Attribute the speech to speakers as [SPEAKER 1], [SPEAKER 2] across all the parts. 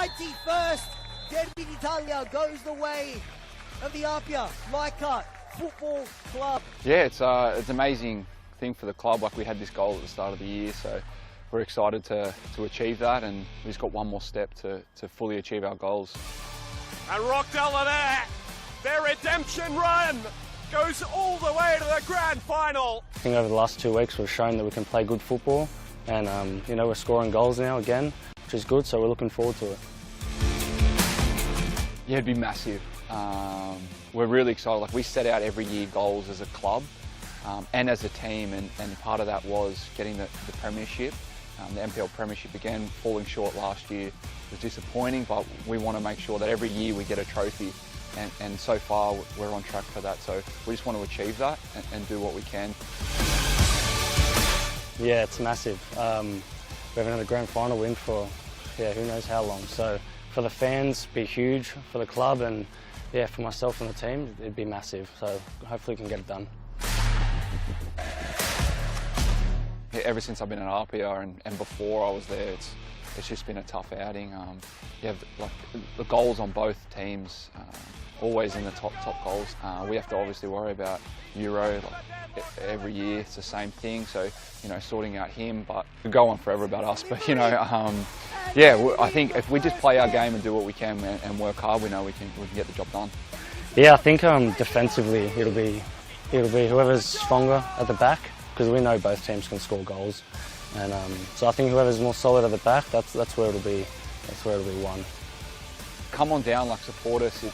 [SPEAKER 1] 91st Derby d'Italia goes the way of the APIA Leichhardt Football Club.
[SPEAKER 2] Yeah, it's an amazing thing for the club. Like, we had this goal at the start of the year, so we're excited to achieve that, and we've just got one more step to fully achieve our goals.
[SPEAKER 3] And Rockdale are there. Their redemption run goes all the way to the grand final.
[SPEAKER 4] I think over the last 2 weeks we've shown that we can play good football, and we're scoring goals now again, which is good, so we're looking forward to it.
[SPEAKER 2] Yeah, it'd be massive. We're really excited. Like, we set out every year goals as a club and as a team, and part of that was getting the premiership. The NPL premiership, again, falling short last year was disappointing, but we want to make sure that every year we get a trophy, and so far we're on track for that. So we just want to achieve that and do what we can.
[SPEAKER 4] Yeah, it's massive. We haven't had a grand final win for, who knows how long. So for the fans, it'd be huge. For the club, and for myself and the team, it'd be massive. So hopefully we can get it done.
[SPEAKER 2] Ever since I've been at APIA and before I was there, it's just been a tough outing. You have the goals on both teams, always in the top goals. We have to obviously worry about Euro every year. It's the same thing, so sorting out him. But we go on forever about us. But I think if we just play our game and do what we can and work hard, we know we can get the job done.
[SPEAKER 4] Yeah, I think defensively it'll be whoever's stronger at the back, because we know both teams can score goals, and so I think whoever's more solid at the back, that's where it'll be. That's where it'll be won.
[SPEAKER 2] Come on down, support us.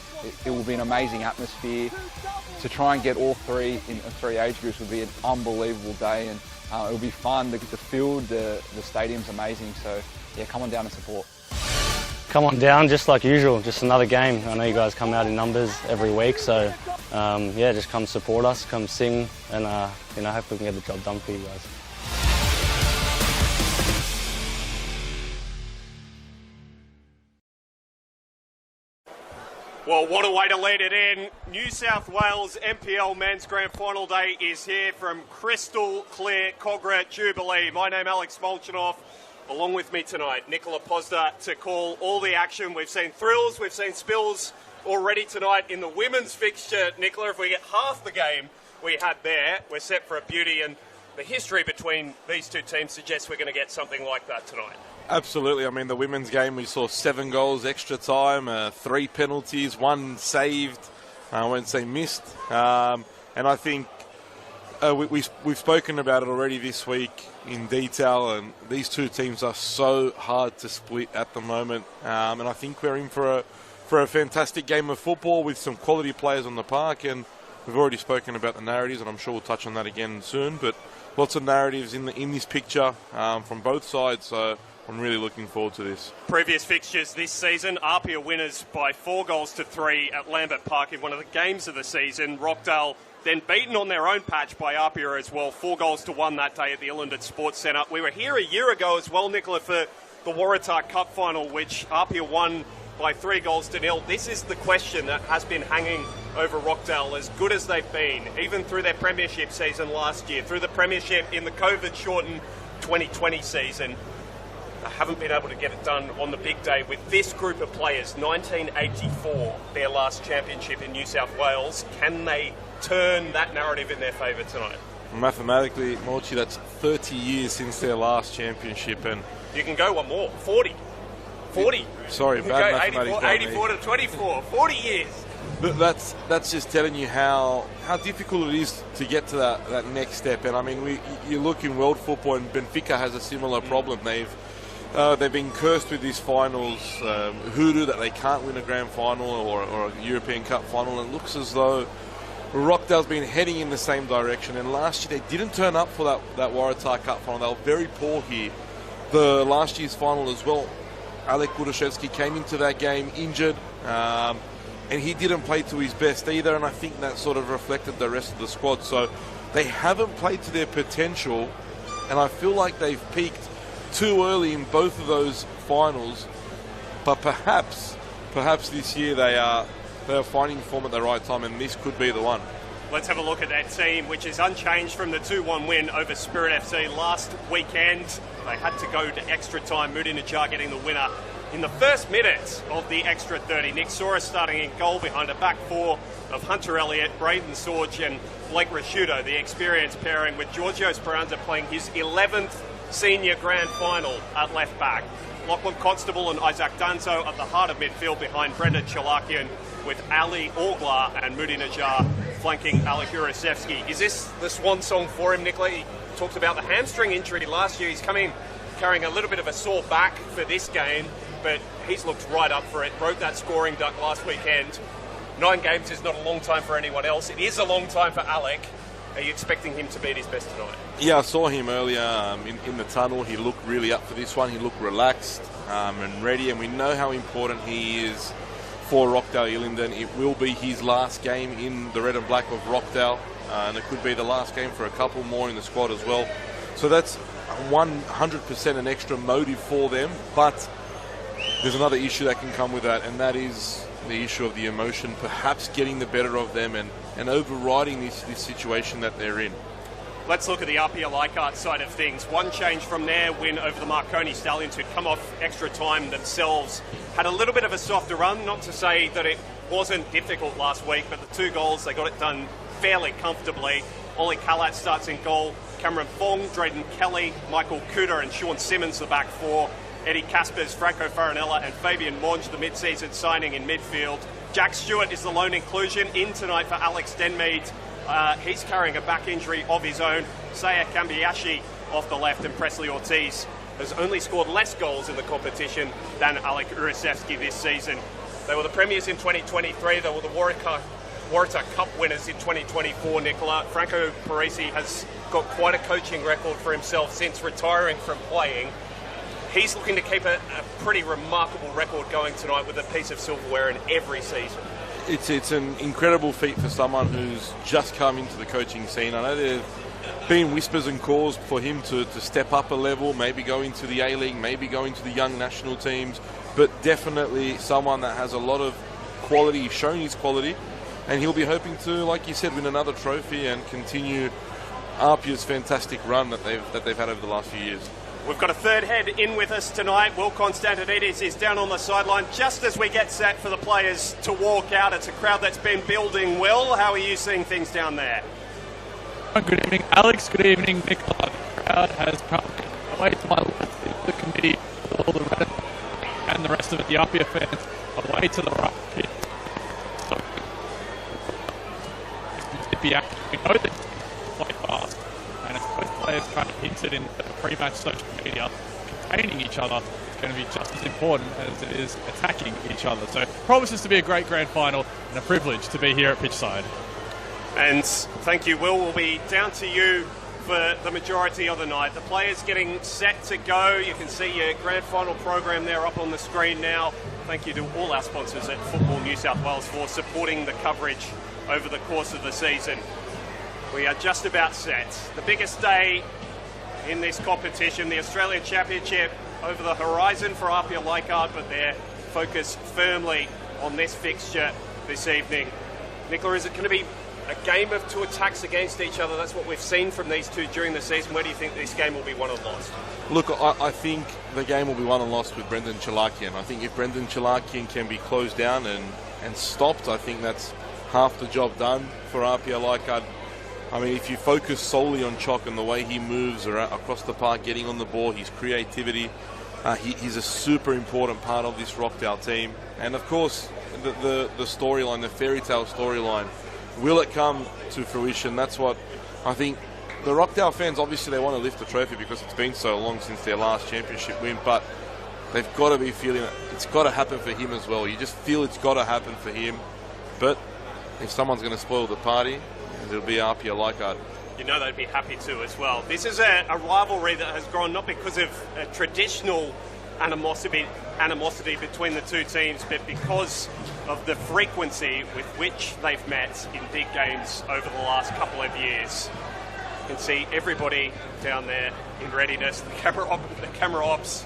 [SPEAKER 2] It will be an amazing atmosphere. To try and get all three in 3 age groups would be an unbelievable day, and it'll be fun. The field, the stadium's amazing. So yeah, come on down and support.
[SPEAKER 4] Come on down, just like usual, just another game. I know you guys come out in numbers every week, so just come support us, come sing, and hopefully we can get the job done for you guys.
[SPEAKER 3] Well, what a way to lead it in. New South Wales NPL Men's Grand Final Day is here from crystal clear Cogra Jubilee. My name is Alex Molchanoff. Along with me tonight, Nicola Pozda to call all the action. We've seen thrills, we've seen spills already tonight in the women's fixture. Nicola, if we get half the game we had there, we're set for a beauty, and the history between these two teams suggests we're going to get something like that tonight.
[SPEAKER 5] Absolutely. I mean, the women's game, we saw 7 goals extra time, 3 penalties, 1 saved, I won't say missed. And I think we've spoken about it already this week in detail, and these two teams are so hard to split at the moment. And I think we're in for a fantastic game of football with some quality players on the park, and we've already spoken about the narratives, and I'm sure we'll touch on that again soon. But lots of narratives in this picture from both sides, so I'm really looking forward to this.
[SPEAKER 3] Previous fixtures this season, APIA winners by 4 goals to 3 at Lambert Park in one of the games of the season. Rockdale then beaten on their own patch by APIA as well, 4 goals to 1 that day at the Illinden Sports Centre. We were here a year ago as well, Nicola, for the Waratah Cup final, which APIA won by 3 goals to 0. This is the question that has been hanging over Rockdale, as good as they've been, even through their premiership season last year, through the premiership in the COVID-shortened 2020 season. They haven't been able to get it done on the big day with this group of players. 1984, their last championship in New South Wales. Can they turn that narrative in their favour tonight?
[SPEAKER 5] Mathematically, Molchi, that's 30 years since their last championship, and
[SPEAKER 3] you can go one more, 40.
[SPEAKER 5] Sorry, bad mathematics.
[SPEAKER 3] 84 to 24, 40 years.
[SPEAKER 5] That's just telling you how difficult it is to get to that next step. And I mean, you look in world football, and Benfica has a similar problem. They've been cursed with these finals, hoodoo that they can't win a grand final or a European Cup final. And it looks as though Rockdale's been heading in the same direction. And last year they didn't turn up for that Waratah Cup final. They were very poor here. The last year's final as well, Alek Budashevsky came into that game injured, and he didn't play to his best either. And I think that sort of reflected the rest of the squad. So they haven't played to their potential, and I feel like they've peaked too early in both of those finals. But perhaps this year they are finding form at the right time, and this could be the one.
[SPEAKER 3] Let's have a look at that team, which is unchanged from the 2-1 win over Spirit FC last weekend. They had to go to extra time. Mudi Najjar getting the winner In the first minute of the extra 30, Nick Soros starting in goal behind a back four of Hunter Elliott, Braden Sorge and Blake Rasciuto, the experienced pairing, with Giorgio Speranza playing his 11th senior grand final at left back. Lachlan Constable and Isaac Danzo at the heart of midfield behind Brendan Chalakian, with Ali Orglar and Moody Najjar flanking Alec Urasevsky. Is this the swan song for him, Nicola? He talked about the hamstring injury last year. He's come in carrying a little bit of a sore back for this game, but he's looked right up for it. Broke that scoring duck last weekend. 9 games is not a long time for anyone else. It is a long time for Alec. Are you expecting him to beat his best tonight?
[SPEAKER 5] Yeah, I saw him earlier in the tunnel. He looked really up for this one. He looked relaxed and ready, and we know how important he is for Rockdale Illinden. It will be his last game in the red and black of Rockdale, and it could be the last game for a couple more in the squad as well. So that's 100% an extra motive for them, but there's another issue that can come with that, and that is the issue of the emotion perhaps getting the better of them and overriding this situation that they're in.
[SPEAKER 3] Let's look at the APIA Leichhardt side of things. One change from their win over the Marconi Stallions, who'd come off extra time themselves. Had a little bit of a softer run, not to say that it wasn't difficult last week, but the 2 goals, they got it done fairly comfortably. Ollie Kalat starts in goal. Cameron Fong, Drayden Kelly, Michael Cooter and Sean Simmons, the back four. Eddie Caspers, Franco Farinella and Fabian Monge, the mid-season signing in midfield. Jack Stewart is the lone inclusion in tonight for Alex Denmead. He's carrying a back injury of his own. Saya Kambiyashi off the left, and Presley Ortiz has only scored less goals in the competition than Alec Urasevsky this season. They were the premiers in 2023. They were the Waratah Cup winners in 2024, Nicola. Franco Parisi has got quite a coaching record for himself since retiring from playing. He's looking to keep a pretty remarkable record going tonight with a piece of silverware in every season.
[SPEAKER 5] It's an incredible feat for someone who's just come into the coaching scene. I know there have been whispers and calls for him to step up a level, maybe go into the A-League, maybe go into the young national teams, but definitely someone that has a lot of quality, shown his quality, and he'll be hoping to, like you said, win another trophy and continue APIA's fantastic run that they've had over the last few years.
[SPEAKER 3] We've got a third head in with us tonight. Will Constantinides is down on the sideline just as we get set for the players to walk out. It's a crowd that's been building. Will, how are you seeing things down there?
[SPEAKER 6] Good evening, Alex. Good evening, Nicola. The crowd has come away to my left, the committee, all the red and the rest of it, the APIA fans, away to the right. We know that play fast, and as both players kind of hinted in the pre-match social media, containing each other is going to be just as important as it is attacking each other. So promises to be a great grand final and a privilege to be here at pitchside.
[SPEAKER 3] And thank you, Will. We'll be down to you for the majority of the night. The players getting set to go. You can see your grand final program there up on the screen now. Thank you to all our sponsors at Football New South Wales for supporting the coverage over the course of the season. We are just about set. The biggest day in this competition, the Australian Championship, over the horizon for APIA Leichhardt, but they're focused firmly on this fixture this evening. Nicola, is it going to be a game of 2 attacks against each other? That's what we've seen from these two during the season. Where do you think this game will be won and lost?
[SPEAKER 5] Look, I think the game will be won and lost with Brendan Chalakian. I think if Brendan Chalakian can be closed down and stopped, I think that's half the job done for APIA Leichhardt. I mean, if you focus solely on Chock and the way he moves across the park, getting on the ball, his creativity, he's a super important part of this Rockdale team. And of course, the storyline, the fairy tale storyline, will it come to fruition? That's what I think. The Rockdale fans, obviously, they want to lift the trophy because it's been so long since their last championship win, but they've got to be feeling it. It's got to happen for him as well. You just feel it's got to happen for him. But if someone's going to spoil the party, it'll be APIA Leichhardt.
[SPEAKER 3] You know they'd be happy to as well. This is a rivalry that has grown not because of a traditional animosity between the two teams, but because of the frequency with which they've met in big games over the last couple of years. You can see everybody down there in readiness. The camera ops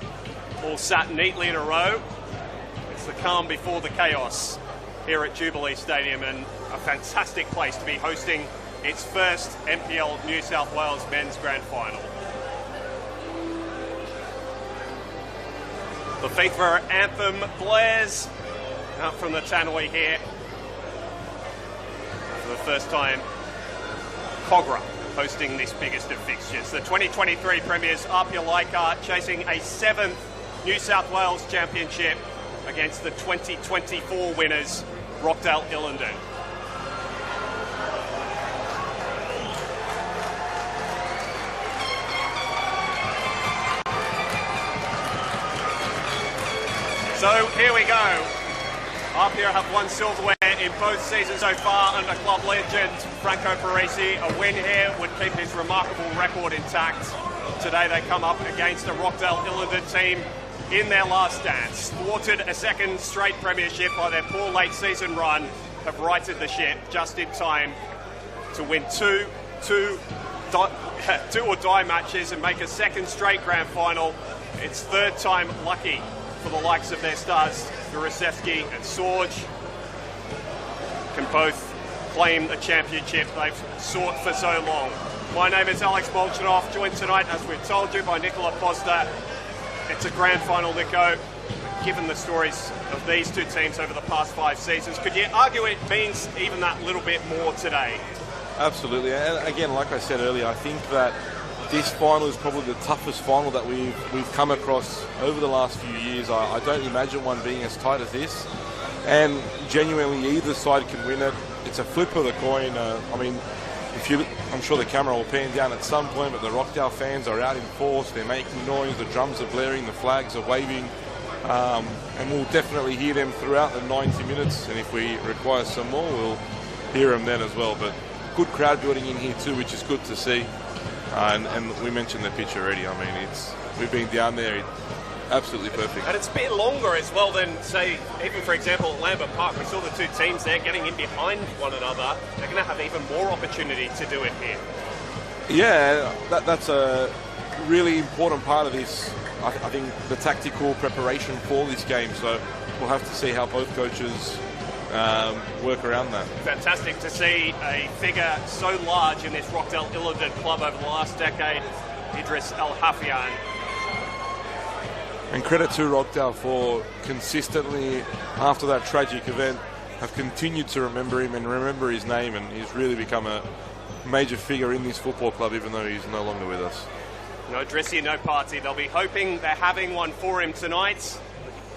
[SPEAKER 3] all sat neatly in a row. It's the calm before the chaos here at Jubilee Stadium, and a fantastic place to be hosting its first NPL New South Wales men's grand final. The FIFA anthem blares out from the tannoy here. For the first time, Cogra hosting this biggest of fixtures. The 2023 Premiers APIA Leichhardt chasing a 7th New South Wales Championship against the 2024 winners, Rockdale Illinden. So here we go. APIA have won silverware in both seasons so far under club legend Franco Parisi. A win here would keep his remarkable record intact. Today they come up against a Rockdale Illinden team in their last dance. Thwarted a second straight premiership by their poor late season run, have righted the ship just in time to win two or die matches and make a second straight grand final. It's third time lucky for the likes of their stars, Gurasevsky and Sorge, can both claim the championship they've sought for so long. My name is Alex Bolchanov, joined tonight, as we've told you, by Nicola Posta. It's a grand final, Nico. Given the stories of these two teams over the past 5 seasons, could you argue it means even that little bit more today?
[SPEAKER 5] Absolutely, and again, like I said earlier, I think that this final is probably the toughest final that we've come across over the last few years. I don't imagine one being as tight as this, and genuinely either side can win it. It's a flip of the coin. I mean, I'm sure the camera will pan down at some point, but the Rockdale fans are out in force. They're making noise. The drums are blaring. The flags are waving, and we'll definitely hear them throughout the 90 minutes. And if we require some more, we'll hear them then as well. But good crowd building in here too, which is good to see. And we mentioned the pitch already. I mean, we've been down there, absolutely perfect.
[SPEAKER 3] And it's been longer as well than, say, even for example at Lambert Park. We saw the two teams there getting in behind one another. They're going to have even more opportunity to do it here.
[SPEAKER 5] Yeah, that's a really important part of this. I think the tactical preparation for this game. So we'll have to see how both coaches work around that.
[SPEAKER 3] Fantastic to see a figure so large in this Rockdale Illinden club over the last decade, Idris El Hafian.
[SPEAKER 5] And credit to Rockdale for consistently, after that tragic event, have continued to remember him and remember his name, and he's really become a major figure in this football club, even though he's no longer with us.
[SPEAKER 3] No dressy, no party. They'll be hoping they're having one for him tonight.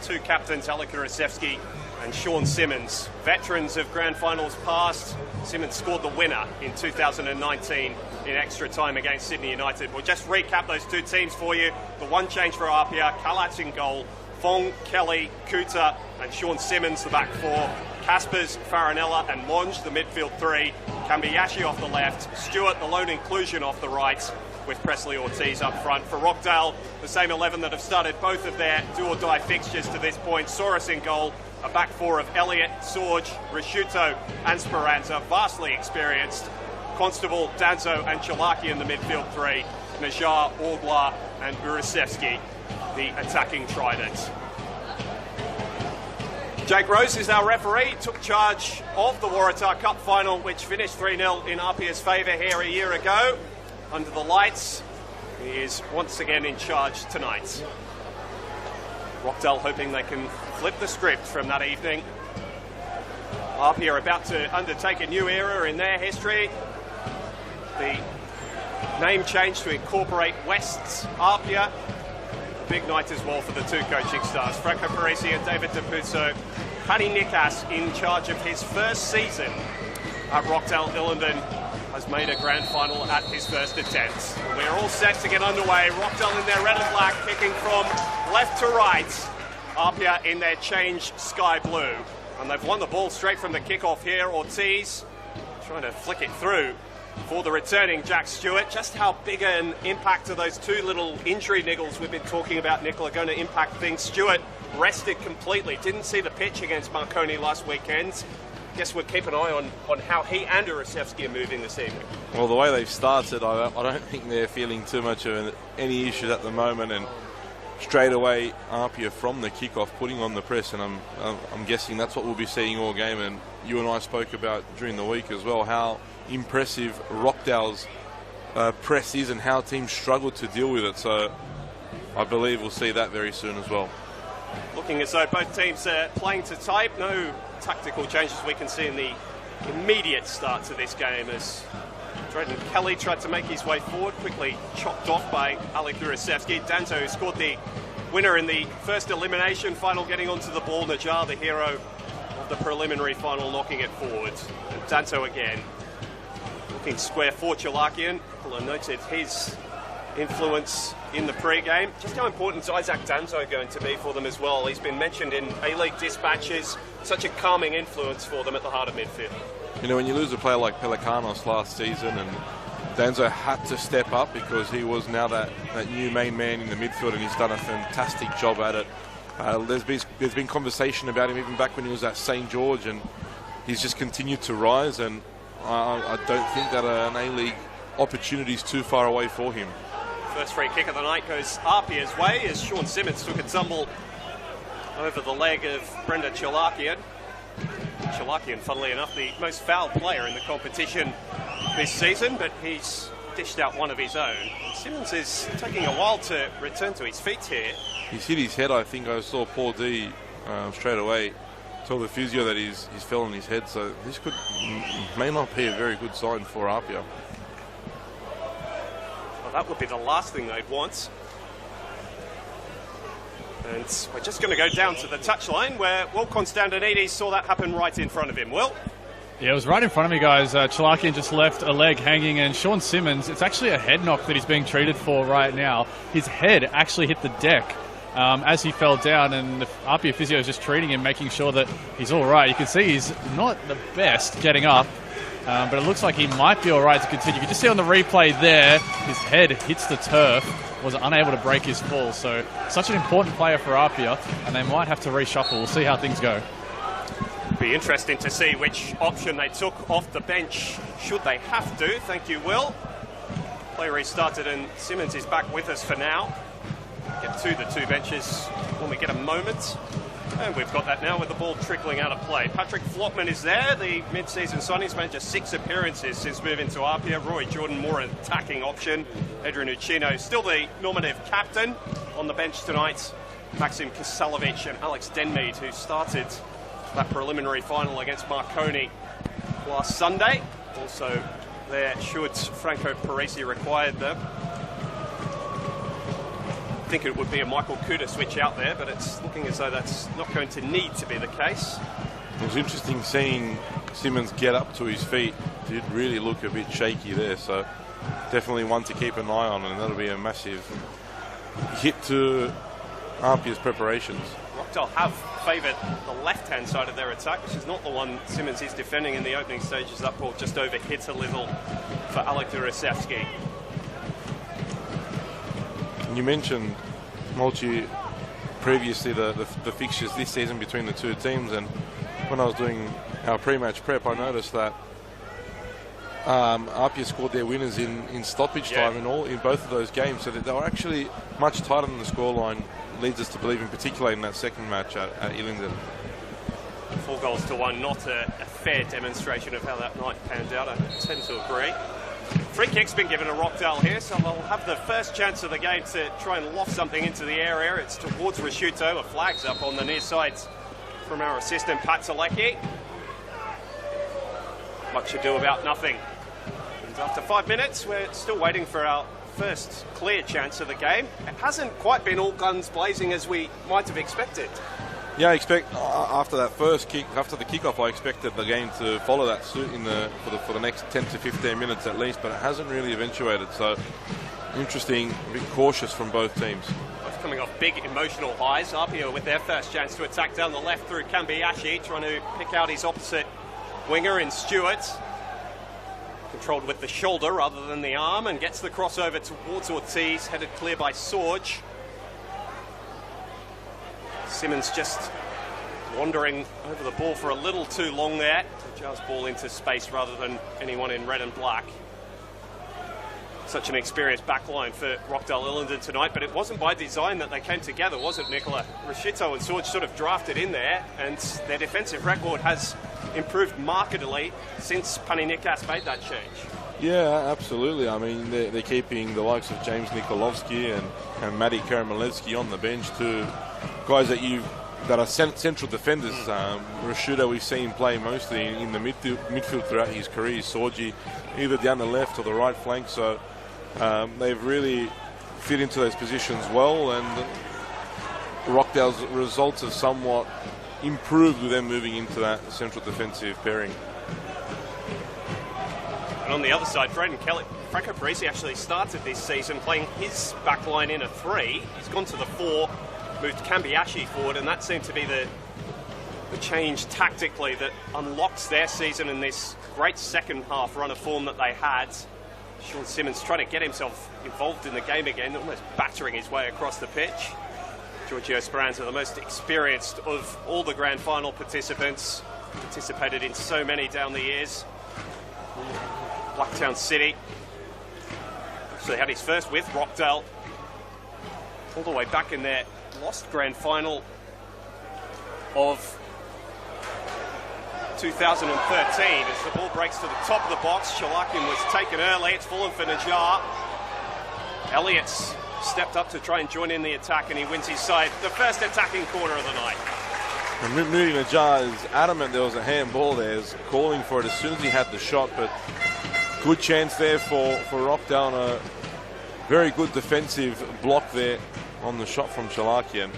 [SPEAKER 3] Two captains, Alec Gurasevsky and Sean Simmons, veterans of grand finals past. Simmons scored the winner in 2019 in extra time against Sydney United. We'll just recap those two teams for you. The one change for APIA, Kalatz in goal, Fong, Kelly, Kuta and Sean Simmons, the back four. Caspers, Farinella and Monge, the midfield three. Kambiyashi off the left. Stewart, the lone inclusion, off the right, with Presley Ortiz up front. For Rockdale, the same 11 that have started both of their do-or-die fixtures to this point. Soros in goal, a back four of Elliott, Sorge, Risciuto and Speranza, vastly experienced. Constable, Danzo and Chalaki in the midfield three. Najar, Orglar and Gurasevsky, the attacking trident. Jake Rose is our referee, took charge of the Waratah Cup final, which finished 3-0 in APIA's favour here a year ago. Under the lights, he is once again in charge tonight. Rockdale hoping they can flip the script from that evening. APIA are about to undertake a new era in their history. The name change to incorporate West's APIA. A big night as well for the two coaching stars, Franco Parisi and David Depuzo. Paddy Nikas, in charge of his first season at Rockdale Illinden, has made a grand final at his first attempt. We're all set to get underway. Rockdale in their red and black, kicking from left to right. APIA in their changed sky blue. And they've won the ball straight from the kickoff here. Ortiz trying to flick it through for the returning Jack Stewart. Just how big an impact are those two little injury niggles we've been talking about, Nicola, going to impact things? Stewart rested completely. Didn't see the pitch against Marconi last weekend. Guess we'll keep an eye on how he and Gurasevsky are moving this evening.
[SPEAKER 5] Well, the way they've started, I don't think they're feeling too much of any issues at the moment, and straight away APIA from the kickoff putting on the press, and I'm guessing that's what we'll be seeing all game. And you and I spoke about during the week as well how impressive Rockdale's press is and how teams struggle to deal with it. So I believe we'll see that very soon as well.
[SPEAKER 3] Looking as though both teams are playing to type. No tactical changes we can see in the immediate start to this game as Drayden Kelly tried to make his way forward, quickly chopped off by Alec Durasevski. Danto, who scored the winner in the first elimination final, getting onto the ball. Najjar, the hero of the preliminary final, knocking it forward. And Danto again, looking square for Chalakian. Nicola noted his influence in the pre-game. Just how important is Isaac Danto going to be for them as well? He's been mentioned in A-League dispatches, such a calming influence for them at the heart of midfield.
[SPEAKER 5] You know, when you lose a player like Pelikanos last season, and Danzo had to step up because he was now that new main man in the midfield, and he's done a fantastic job at it. There's been conversation about him even back when he was at St. George, and he's just continued to rise, and I don't think that an A-League opportunity is too far away for him.
[SPEAKER 3] First free kick of the night goes APIA's way as Sean Simmons took a tumble over the leg of Brenda Chalakian. Chalakian, funnily enough, the most fouled player in the competition this season, but he's dished out one of his own. Simmons is taking a while to return to his feet here.
[SPEAKER 5] He's hit his head. I think I saw Paul D straight away told the physio that he's fell on his head, so this may not be a very good sign for APIA.
[SPEAKER 3] Well, that would be the last thing they'd want. And we're just going to go down to the touchline where Will Constantinides saw that happen right in front of him. Will?
[SPEAKER 6] Yeah, it was right in front of me, guys. Chalakian just left a leg hanging, and Sean Simmons, it's actually a head knock that he's being treated for right now. His head actually hit the deck as he fell down, and the APIA physio is just treating him, making sure that he's all right. You can see he's not the best getting up, but it looks like he might be all right to continue. You can just see on the replay there, his head hits the turf, was unable to break his fall. So such an important player for APIA, and they might have to reshuffle. We'll see how things go.
[SPEAKER 3] Be interesting to see which option they took off the bench, should they have to. Thank you, Will. Play restarted, and Simmons is back with us for now. Get to the two benches when we get a moment. And we've got that now with the ball trickling out of play. Patrick Flockman is there, the mid-season signing. He's made just 6 appearances since moving to APIA. Roy Jordan, more an attacking option. Adrian Uccino, still the nominative captain on the bench tonight. Maxim Kasalovic and Alex Denmead, who started that preliminary final against Marconi last Sunday. Also there, should Franco Parisi required them. I think it would be a Michael Kuda switch out there, but it's looking as though that's not going to need to be the case.
[SPEAKER 5] It was interesting seeing Simmons get up to his feet. Did really look a bit shaky there, so definitely one to keep an eye on, and that'll be a massive hit to APIA's preparations.
[SPEAKER 3] Rockdale have favoured the left-hand side of their attack, which is not the one Simmons is defending in the opening stages. That ball just overhit a little for Alec Durasevski.
[SPEAKER 5] You mentioned, Mulchi, previously the fixtures this season between the two teams, and when I was doing our pre-match prep, I noticed that APIA scored their winners in stoppage time in both of those games, so that they were actually much tighter than the scoreline leads us to believe, in particular in that second match at Illinden.
[SPEAKER 3] 4-1, not a fair demonstration of how that night panned out. I tend to agree. Free kick's been given to Rockdale here, so they'll have the first chance of the game to try and loft something into the area. It's towards Rashuto. A flag's up on the near sides from our assistant, Pat Zalecki. Much ado about nothing. And after 5 minutes, we're still waiting for our first clear chance of the game. It hasn't quite been all guns blazing as we might have expected.
[SPEAKER 5] Yeah, I expect after that first kick, after the kickoff, I expected the game to follow that suit for the next 10 to 15 minutes at least, but it hasn't really eventuated. So interesting, a bit cautious from both teams.
[SPEAKER 3] Both coming off big emotional highs. APIA with their first chance to attack down the left through Kambiyashi, trying to pick out his opposite winger in Stewart. Controlled with the shoulder rather than the arm, and gets the crossover towards Ortiz, headed clear by Sorge. Simmons just wandering over the ball for a little too long there. Just ball into space rather than anyone in red and black. Such an experienced backline for Rockdale Illinden tonight, but it wasn't by design that they came together, was it, Nicola? Rashuto and Sorge sort of drafted in there, and their defensive record has improved markedly since Pani Nikas made that change.
[SPEAKER 5] Yeah, absolutely. I mean, they're keeping the likes of James Nikolovsky and Matty Karamalevsky on the bench to guys that are central defenders. Rashuda, we've seen play mostly in the midfield throughout his career. Sorgi, either down the left or the right flank. So they've really fit into those positions well, and Rockdale's results have somewhat improved with them moving into that central defensive pairing.
[SPEAKER 3] And on the other side, Braden Kelly, Franco Parisi actually started this season playing his back line in a 3. He's gone to the 4, moved Kambiashi forward, and that seemed to be the change tactically that unlocks their season in this great second half run of form that they had. Sean Simmons trying to get himself involved in the game again, almost battering his way across the pitch. Giorgio Speranza, the most experienced of all the grand final participants, participated in so many down the years. Blacktown City actually had his first with Rockdale all the way back in their lost grand final of 2013. As the ball breaks to the top of the box, Shalakin was taken early. It's fallen for Najjar. Elliott's stepped up to try and join in the attack, and he wins his side the first attacking corner of the night.
[SPEAKER 5] And Moody Najjar is adamant there was a handball there. He was calling for it as soon as he had the shot, but good chance there for Rockdale, and a very good defensive block there on the shot from Shalakian.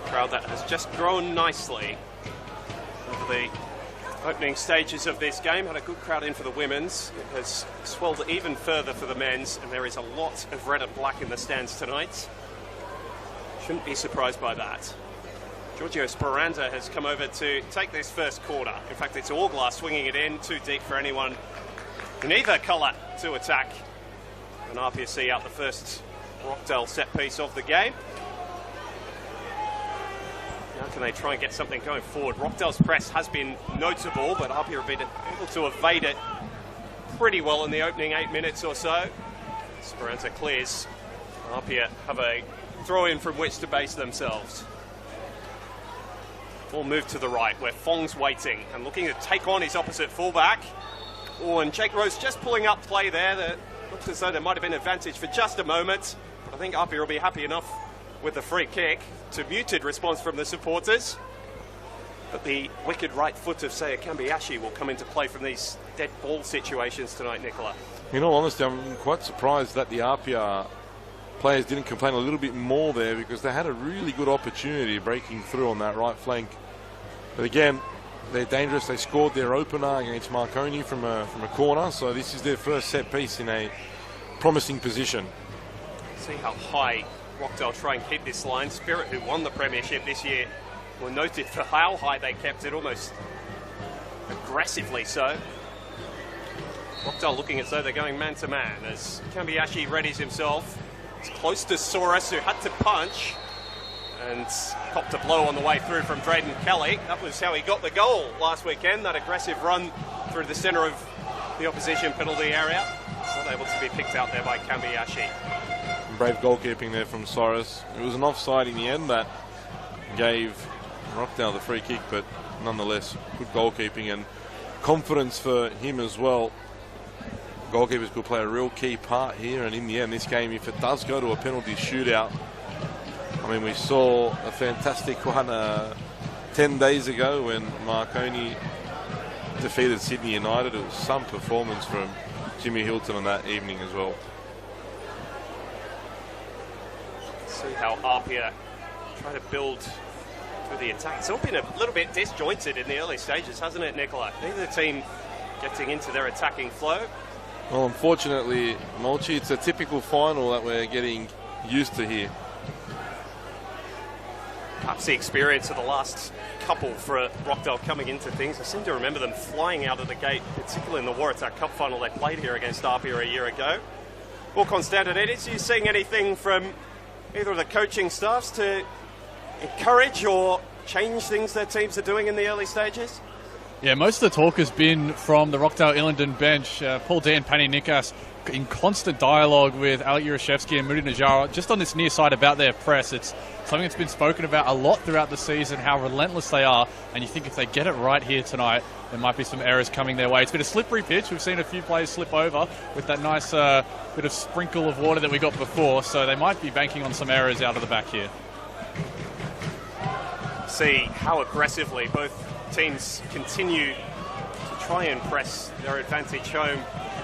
[SPEAKER 3] Crowd that has just grown nicely over the opening stages of this game. Had a good crowd in for the women's. It has swelled even further for the men's, and there is a lot of red and black in the stands tonight. Shouldn't be surprised by that. Giorgio Speranza has come over to take this first quarter. In fact, it's Allglass swinging it in, too deep for anyone in either colour to attack. And RPSC out the first Rockdale set piece of the game. How can they try and get something going forward? Rockdale's press has been notable, but RPA have been able to evade it pretty well in the opening 8 minutes or so. Speranza clears. RPA have a throw-in from which to base themselves. Ball moved to the right, where Fong's waiting and looking to take on his opposite fullback. Oh, and Jake Rose just pulling up play there. That looks as though there might have been advantage for just a moment. But I think RPA will be happy enough with the free kick. To muted response from the supporters. But the wicked right foot of Seiya Kambiashi will come into play from these dead ball situations tonight, Nicola.
[SPEAKER 5] In all honesty, I'm quite surprised that the APIA players didn't complain a little bit more there, because they had a really good opportunity breaking through on that right flank. But again, they're dangerous. They scored their opener against Marconi from a corner, so this is their first set piece in a promising position.
[SPEAKER 3] See how high Rockdale try and keep this line. Spirit, who won the premiership this year, were noted for how high they kept it, almost aggressively so. Rockdale looking as though they're going man-to-man as Kambiashi readies himself. It's close to Soros, who had to punch and copped a blow on the way through from Drayden Kelly. That was how he got the goal last weekend, that aggressive run through the centre of the opposition penalty area. Not able to be picked out there by Kambiashi.
[SPEAKER 5] Brave goalkeeping there from Soros. It was an offside in the end that gave Rockdale the free kick, but nonetheless, good goalkeeping and confidence for him as well. Goalkeepers could play a real key part here, and in the end, this game, if it does go to a penalty shootout, I mean, we saw a fantastic one 10 days ago when Marconi defeated Sydney United. It was some performance from Jimmy Hilton on that evening as well.
[SPEAKER 3] See how APIA try to build through the attack. It's all been a little bit disjointed in the early stages, hasn't it, Nicola? Neither team getting into their attacking flow.
[SPEAKER 5] Well, unfortunately, Mulchi, it's a typical final that we're getting used to here.
[SPEAKER 3] Perhaps the experience of the last couple for Rockdale coming into things. I seem to remember them flying out of the gate, particularly in the Waratah Cup final they played here against APIA a year ago. Well, Constantinides, are you seeing anything from either of the coaching staffs to encourage or change things their teams are doing in the early stages?
[SPEAKER 6] Yeah, most of the talk has been from the Rockdale Illinden bench. Paul D and Pani Nikas in constant dialogue with Alec Jurashevsky and Moody Najara just on this near side about their press. It's something that's been spoken about a lot throughout the season, how relentless they are, and you think if they get it right here tonight, there might be some errors coming their way. It's been a slippery pitch. We've seen a few players slip over with that nice bit of sprinkle of water that we got before, so they might be banking on some errors out of the back here.
[SPEAKER 3] See how aggressively both teams continue to try and press their advantage home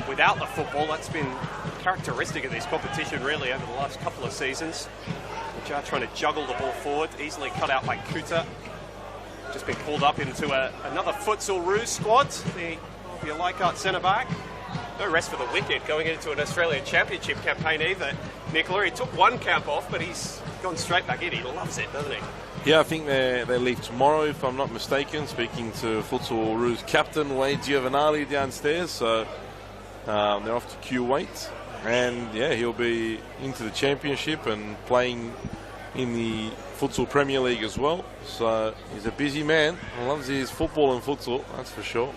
[SPEAKER 3] without the football. That's been characteristic of this competition really over the last couple of seasons. Which are trying to juggle the ball forward, easily cut out by Kuta. Just been pulled up into another Futsal Roos squad, the APIA Leichhardt centre-back. No rest for the wicked going into an Australian Championship campaign either. Nicola, he took one camp off, but he's gone straight back in. He loves it, doesn't he?
[SPEAKER 5] Yeah, I think they leave tomorrow, if I'm not mistaken. Speaking to Futsal Roos captain Wade Giovanali downstairs, so they're off to Kuwait, and yeah, he'll be into the championship and playing in the Futsal Premier League as well. So he's a busy man. Loves his football and futsal, that's for sure.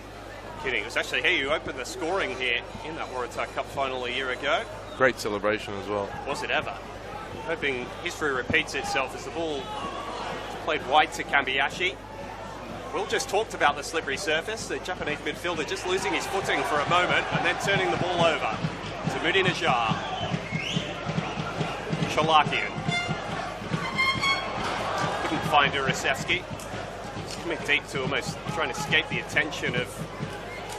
[SPEAKER 3] Kidding. It was actually he who opened the scoring here in that Waratah Cup final a year ago.
[SPEAKER 5] Great celebration as well.
[SPEAKER 3] Was it ever? I'm hoping history repeats itself as the ball played wide to Kambiyashi. Will just talked about the slippery surface. The Japanese midfielder just losing his footing for a moment and then turning the ball over to Moody Najjar. Chalakian. Couldn't find Urasevsky. Coming deep to almost trying to escape the attention of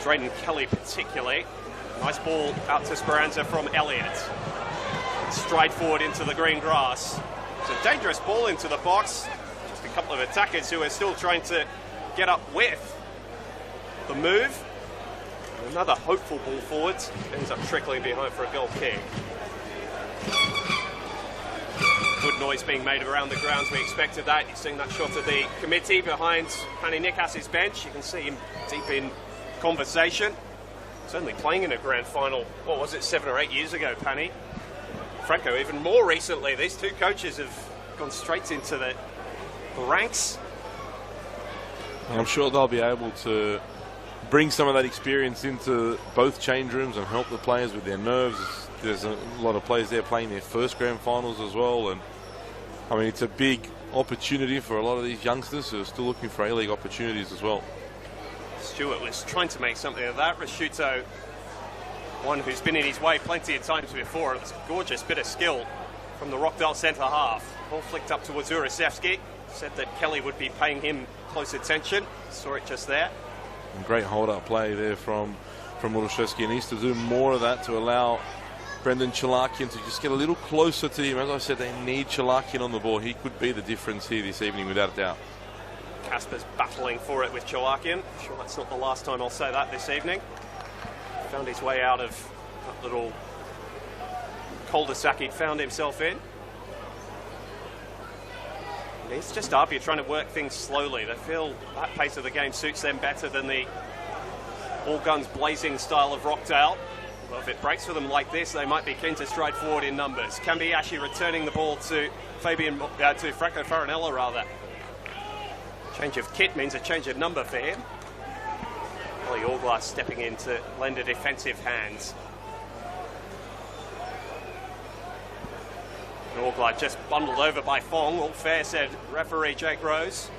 [SPEAKER 3] Drayden Kelly particularly. Nice ball out to Speranza from Elliott. Stride forward into the green grass. It's a dangerous ball into the box. Just a couple of attackers who are still trying to get up with the move. Another hopeful ball forwards. Ends up trickling behind for a goal kick. Good noise being made around the grounds. We expected that. You're seeing that shot of the committee behind Pani Nikas's bench. You can see him deep in conversation. Certainly playing in a grand final, what was it, 7 or 8 years ago, Pani? Franco, even more recently. These two coaches have gone straight into the ranks.
[SPEAKER 5] I'm sure they'll be able to bring some of that experience into both change rooms and help the players with their nerves. There's a lot of players there playing their first grand finals as well, and I mean it's a big opportunity for a lot of these youngsters who are still looking for A-League opportunities as well.
[SPEAKER 3] Stewart was trying to make something of that. Rashuto, one who's been in his way plenty of times before. It was a gorgeous bit of skill from the Rockdale centre half. Ball flicked up towards Urasevsky. Said that Kelly would be paying him close attention. Saw it just there.
[SPEAKER 5] And great hold-up play there from Urasevsky. He needs to do more of that to allow Brendan Chalakian to just get a little closer to him. As I said, they need Chalakian on the ball. He could be the difference here this evening without a doubt.
[SPEAKER 3] Casper's battling for it with Chalakian. I'm sure that's not the last time I'll say that this evening. Found his way out of that little cul-de-sac he'd found himself in. And it's just APIA trying to work things slowly. They feel that pace of the game suits them better than the all guns blazing style of Rockdale. Well, if it breaks for them like this, they might be keen to stride forward in numbers. Kambiyashi returning the ball to to Franco Farinella rather. Change of kit means a change of number for him. Ollie Allglass stepping in to lend a defensive hand. And Allglass just bundled over by Fong. All fair, said referee Jake Rose.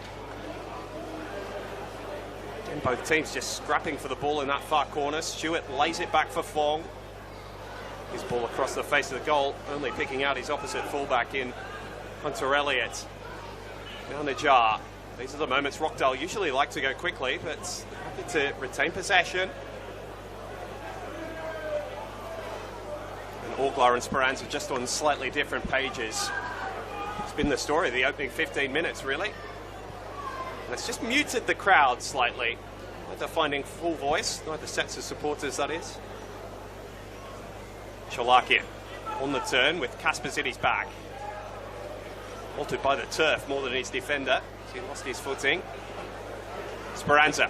[SPEAKER 3] And both teams just scrapping for the ball in that far corner. Stewart lays it back for Fong. His ball across the face of the goal, only picking out his opposite fullback in Hunter Elliott. Now Najjar. These are the moments Rockdale usually like to go quickly, but happy to retain possession. And Allglass and Speranza just on slightly different pages. It's been the story of the opening 15 minutes, really. And it's just muted the crowd slightly. Neither finding full voice, neither sets of supporters, that is. Chalakian on the turn with Caspers in his back. Altered by the turf more than his defender. He lost his footing. Speranza.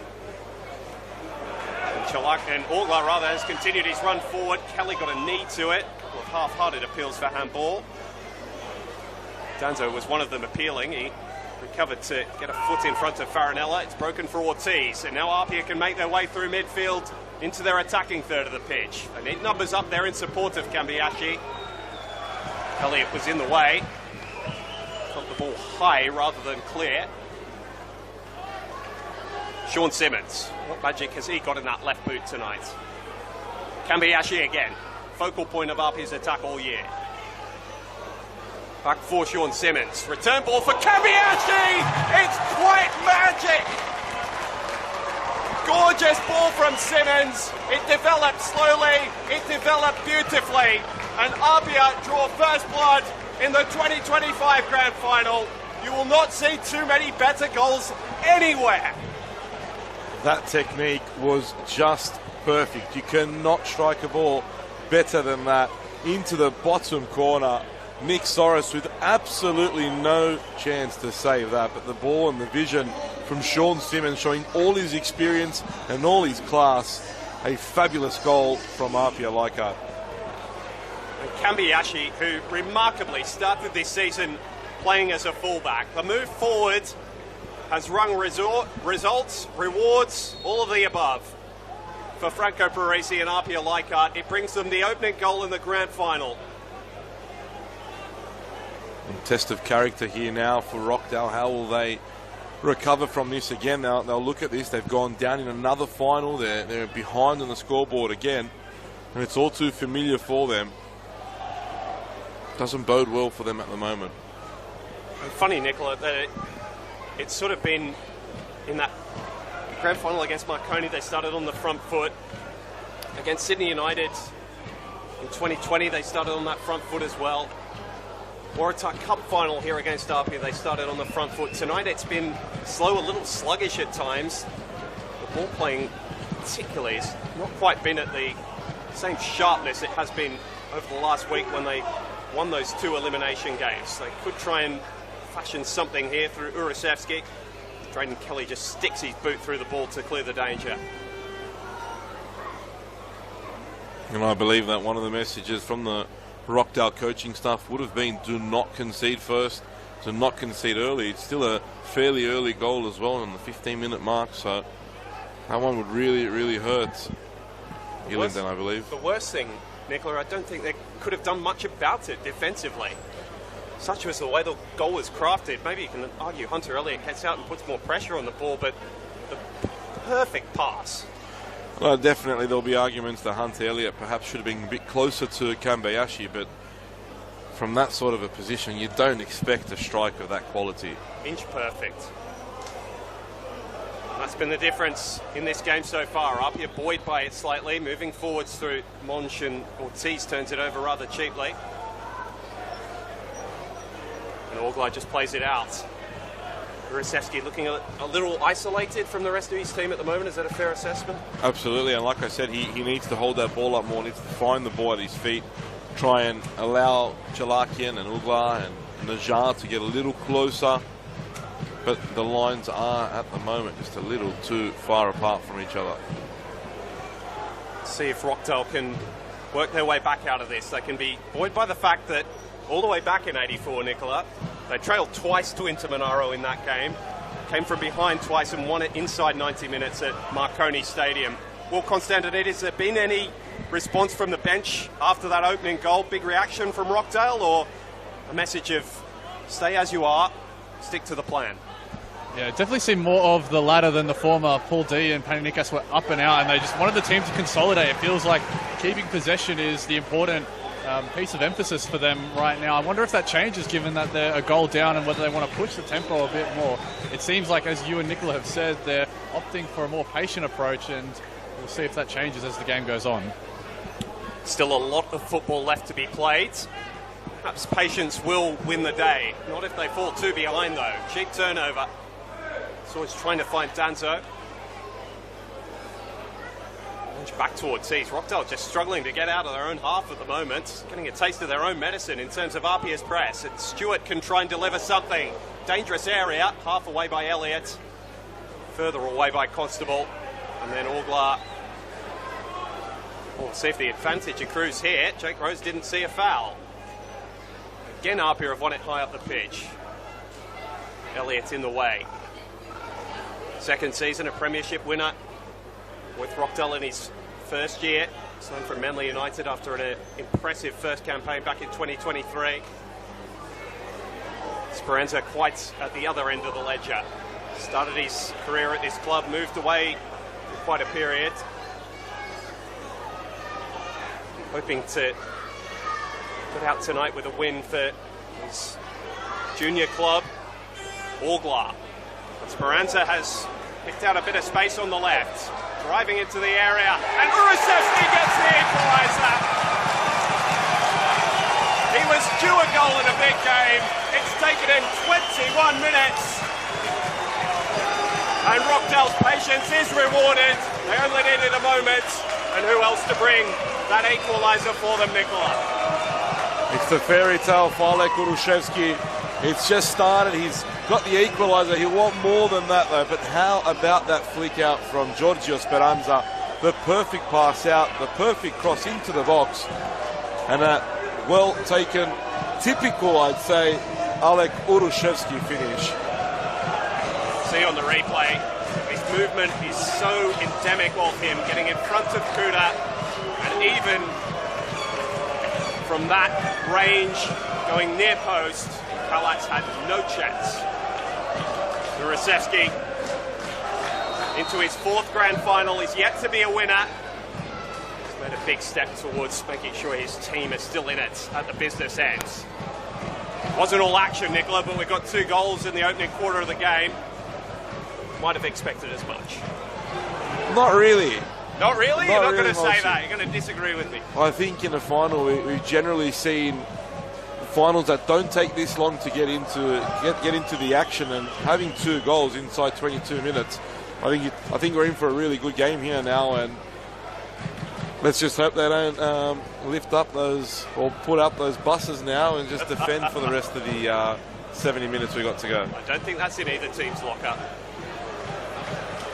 [SPEAKER 3] And Allglass rather has continued his run forward. Kelly got a knee to it. A couple of half-hearted appeals for handball. Danzo was one of them appealing. He recovered to get a foot in front of Farinella. It's broken for Ortiz, and now APIA can make their way through midfield into their attacking third of the pitch. They need numbers up there in support of Kambiashi. Elliott was in the way. Got the ball high rather than clear. Sean Simmons, what magic has he got in that left boot tonight? Kambiashi again, focal point of APIA's attack all year. Back for Sean Simmons. Return ball for Kambiashi! It's quite magic! Gorgeous ball from Simmons. It developed slowly, it developed beautifully, and APIA draw first blood in the 2025 Grand Final. You will not see too many better goals anywhere.
[SPEAKER 5] That technique was just perfect. You cannot strike a ball better than that into the bottom corner. Nick Soros with absolutely no chance to save that, but the ball and the vision from Sean Simmons showing all his experience and all his class. A fabulous goal from APIA Leichhardt.
[SPEAKER 3] And Kambiashi, who remarkably started this season playing as a fullback. The move forward has rung results, rewards, all of the above. For Franco Parisi and APIA Leichhardt, it brings them the opening goal in the grand final.
[SPEAKER 5] Test of character here now for Rockdale. How will they recover from this again? They'll look at this. They've gone down in another final. They're behind on the scoreboard again, and it's all too familiar for them. Doesn't bode well for them at the moment.
[SPEAKER 3] And funny, Nicola, that it's sort of been in that grand final against Marconi. They started on the front foot. Against Sydney United in 2020, they started on that front foot as well. Waratah Cup final here against APIA, they started on the front foot. Tonight it's been slow, a little sluggish at times. The ball playing particularly has not quite been at the same sharpness it has been over the last week when they won those 2 elimination games. They could try and fashion something here through Urasevsky. Drayden Kelly just sticks his boot through the ball to clear the danger.
[SPEAKER 5] And I believe that one of the messages from the Rockdale coaching staff would have been do not concede first, do not concede early. It's still a fairly early goal as well on the 15-minute mark, so that one would really, really hurt Illinden, I believe.
[SPEAKER 3] The worst thing, Nicola, I don't think they could have done much about it defensively. Such was the way the goal was crafted. Maybe you can argue Hunter Elliott gets out and puts more pressure on the ball, but the perfect pass.
[SPEAKER 5] Well, definitely there'll be arguments that Hunter Elliott perhaps should have been a bit closer to Kambiashi, but from that sort of a position, you don't expect a strike of that quality.
[SPEAKER 3] Inch perfect. That's been the difference in this game so far. APIA buoyed by it slightly, moving forwards through Monch, and Ortiz turns it over rather cheaply. And Orglai just plays it out. Urasevsky looking a little isolated from the rest of his team at the moment. Is that a fair assessment?
[SPEAKER 5] Absolutely, and like I said, he needs to hold that ball up more, needs to find the ball at his feet, try and allow Chalakian and Ugla and Najar to get a little closer. But the lines are, at the moment, just a little too far apart from each other.
[SPEAKER 3] See if Rockdale can work their way back out of this. They can be buoyed by the fact that all the way back in '84, Nicola, they trailed twice to Inter Monaro in that game, came from behind twice and won it inside 90 minutes at Marconi Stadium. Will Constantinides, has there been any response from the bench after that opening goal? Big reaction from Rockdale, or a message of stay as you are, stick to the plan?
[SPEAKER 6] Yeah, definitely seem more of the latter than the former. Paul D and Paninikas were up and out, and they just wanted the team to consolidate. It feels like keeping possession is the important piece of emphasis for them right now. I wonder if that changes given that they're a goal down and whether they want to push the tempo a bit more. It seems like, as you and Nicola have said, they're opting for a more patient approach, and we'll see if that changes as the game goes on.
[SPEAKER 3] Still a lot of football left to be played. Perhaps patience will win the day. Not if they fall 2 behind, though. Cheap turnover. So he's trying to find Danzo. Back towards Ortiz. Rockdale just struggling to get out of their own half at the moment. Getting a taste of their own medicine in terms of APIA's press. And Stewart can try and deliver something. Dangerous area. Half away by Elliott. Further away by Constable. And then Orglar. We'll see if the advantage accrues here. Jake Rose didn't see a foul. Again, APIA have won it high up the pitch. Elliott in the way. Second season, a premiership winner with Rockdale in his first year. Signed from Manly United after an impressive first campaign back in 2023. Speranza quite at the other end of the ledger. Started his career at this club, moved away for quite a period. Hoping to put out tonight with a win for his junior club, Orglar. But Speranza has picked out a bit of space on the left, driving into the area, and Urusevsky gets the equaliser. He was due a goal in a big game. It's taken him 21 minutes. And Rockdale's patience is rewarded. They only needed a moment. And who else to bring that equaliser for them, Nicola?
[SPEAKER 5] It's the fairy tale for Alek Urusevsky. It's just started. He's got the equaliser. He'll want more than that, though. But how about that flick out from Giorgio Speranza? The perfect pass out, the perfect cross into the box. And a well-taken, typical, I'd say, Alek Urusevsky finish.
[SPEAKER 3] See on the replay, his movement is so endemic of him, getting in front of Kuda. And even from that range, going near post, Kalatz had no chance. Urusevsky into his fourth grand final. He's yet to be a winner. He's made a big step towards making sure his team is still in it at the business end. Wasn't all action, Nicola, but we got 2 goals in the opening quarter of the game. Might have expected as much.
[SPEAKER 5] Not really.
[SPEAKER 3] Not really?
[SPEAKER 5] Not
[SPEAKER 3] You're not
[SPEAKER 5] really,
[SPEAKER 3] going to say
[SPEAKER 5] Marcy.
[SPEAKER 3] that. You're going to disagree with me.
[SPEAKER 5] I think in a final, we've generally seen finals that don't take this long to get into the action, and having 2 goals inside 22 minutes, I think we're in for a really good game here now, and let's just hope they don't lift up those or put up those buses now and just defend for the rest of the 70 minutes we got to go.
[SPEAKER 3] I don't think that's in either team's locker.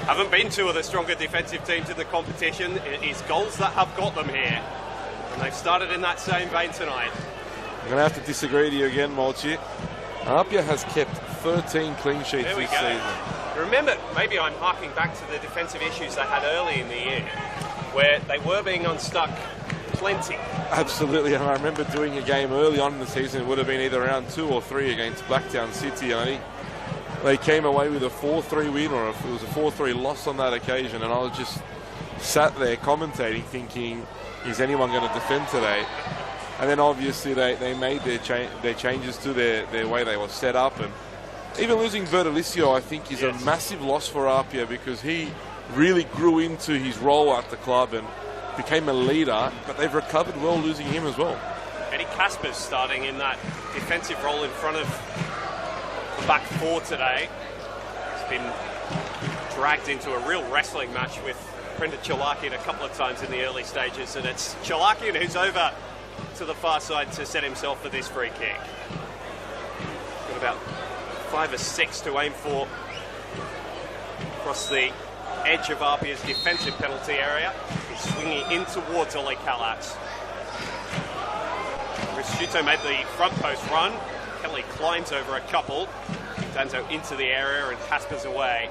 [SPEAKER 3] Haven't been 2 of the stronger defensive teams in the competition. It is goals that have got them here, and they've started in that same vein tonight.
[SPEAKER 5] I'm going to have to disagree with you again, Mulchi. APIA has kept 13 clean sheets
[SPEAKER 3] There we
[SPEAKER 5] this
[SPEAKER 3] go.
[SPEAKER 5] season.
[SPEAKER 3] Remember, maybe I'm harking back to the defensive issues they had early in the year, where they were being unstuck plenty.
[SPEAKER 5] Absolutely, and I remember doing a game early on in the season. It would have been either round 2 or 3 against Blacktown City, and I think they came away with a 4-3 win, or if it was a 4-3 loss on that occasion, and I was just sat there commentating thinking, is anyone going to defend today? And then obviously they made their changes to their way they were set up, and even losing Bertolicio I think is a massive loss for APIA, because he really grew into his role at the club and became a leader, but they've recovered well losing him as well.
[SPEAKER 3] Eddie Casper's starting in that defensive role in front of the back 4 today. He's been dragged into a real wrestling match with Brendan Chalakian a couple of times in the early stages, and it's Chalakian who's over to the far side to set himself for this free kick. Got about 5 or 6 to aim for across the edge of APIA's defensive penalty area. He's swinging in towards Ole Kalatz. Risciuto made the front post run. Kelly climbs over a couple. Danzo into the area and Casper's away.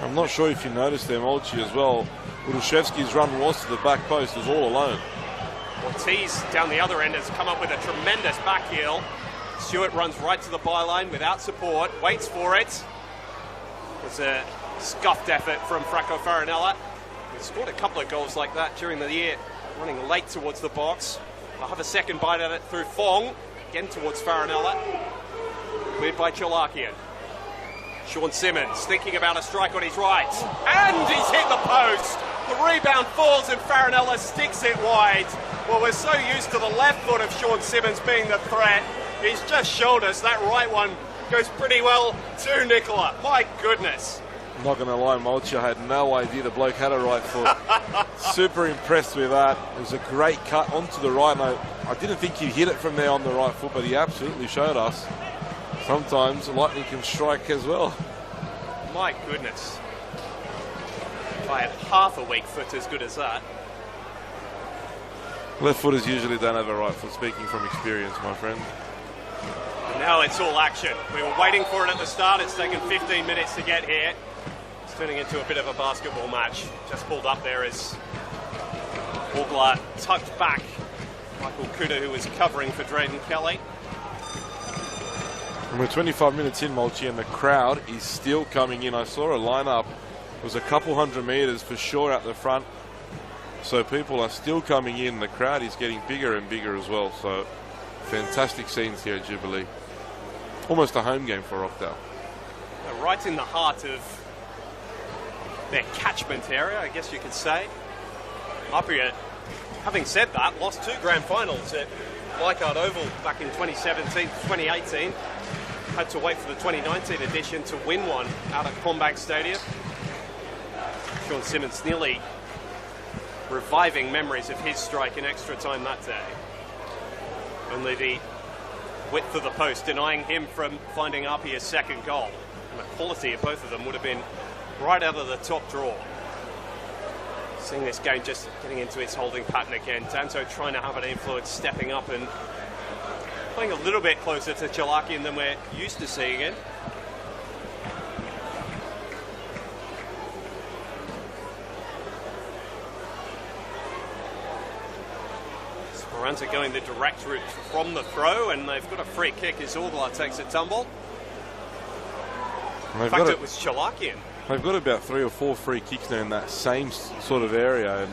[SPEAKER 5] I'm not sure if you noticed there, Molchi, as well. Urusevsky's run was to the back post, was all alone.
[SPEAKER 3] Ortiz down the other end has come up with a tremendous back heel. Stewart runs right to the byline without support, waits for it. There's a scuffed effort from Franco Farinella. He scored a couple of goals like that during the year, running late towards the box. I'll have a second bite at it through Fong, again towards Farinella. Cleared by Chalakian. Sean Simmons thinking about a strike on his right, and he's hit the post. The rebound falls and Farinella sticks it wide. Well, we're so used to the left foot of Sean Simmons being the threat. He's just showed us that right one goes pretty well to Nicola. My goodness.
[SPEAKER 5] I'm not going to lie, Mulchi, I had no idea the bloke had a right foot. Super impressed with that. It was a great cut onto the right. And I didn't think he'd hit it from there on the right foot, but he absolutely showed us. Sometimes lightning can strike as well.
[SPEAKER 3] My goodness. If I had half a weak foot as good as that.
[SPEAKER 5] Left footers usually don't have a right foot, speaking from experience, my friend.
[SPEAKER 3] Now it's all action. We were waiting for it at the start. It's taken 15 minutes to get here. It's turning into a bit of a basketball match. Just pulled up there as Augla tucked back Michael Kuda, who was covering for Drayden Kelly.
[SPEAKER 5] And we're 25 minutes in, Mulchi, and the crowd is still coming in. I saw a lineup. It was a couple hundred metres for sure out the front. So people are still coming in. The crowd is getting bigger and bigger as well. So fantastic scenes here at Jubilee. Almost a home game for Rockdale.
[SPEAKER 3] Right in the heart of their catchment area, I guess you could say. APIA, having said that, lost 2 grand finals at Leichhardt Oval back in 2018. Had to wait for the 2019 edition to win one out at Combank Stadium. Sean Simmons nearly reviving memories of his strike in extra time that day. Only the width of the post denying him from finding APIA's second goal. And the quality of both of them would have been right out of the top draw. Seeing this game just getting into its holding pattern again. Danto trying to have an influence, stepping up and playing a little bit closer to Chalakian than we're used to seeing it. Esperanza going the direct route from the throw, and they've got a free kick as Augla takes a tumble. In fact, it was Chalakian.
[SPEAKER 5] They've got about 3 or 4 free kicks now in that same sort of area. And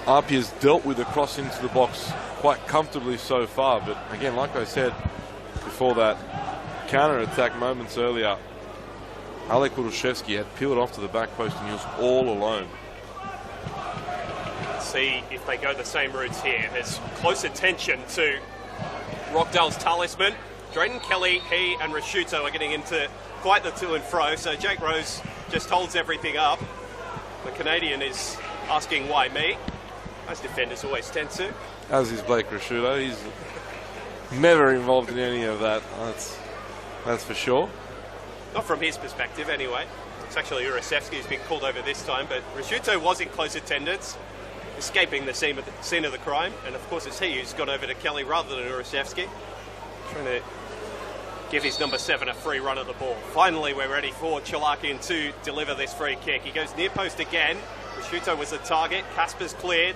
[SPEAKER 5] APIA's dealt with the cross into the box quite comfortably so far. But again, like I said before that counter-attack moments earlier, Alek Urushevsky had peeled off to the back post and he was all alone.
[SPEAKER 3] Let's see if they go the same routes here. There's close attention to Rockdale's talisman. Drayden Kelly, he and Rashuto are getting into quite the to and fro, so Jake Rose just holds everything up. The Canadian is asking why me, as defenders always tend to.
[SPEAKER 5] As is Blake Rashuto. He's never involved in any of that, that's for sure.
[SPEAKER 3] Not from his perspective anyway. It's actually Urasevsky who's been called over this time, but Rashuto was in close attendance, escaping the scene of the crime, and of course it's he who's gone over to Kelly rather than Urasevsky, trying to give his number 7 a free run at the ball. Finally, we're ready for Chalakian to deliver this free kick. He goes near post again. Rashuto was the target. Casper's cleared.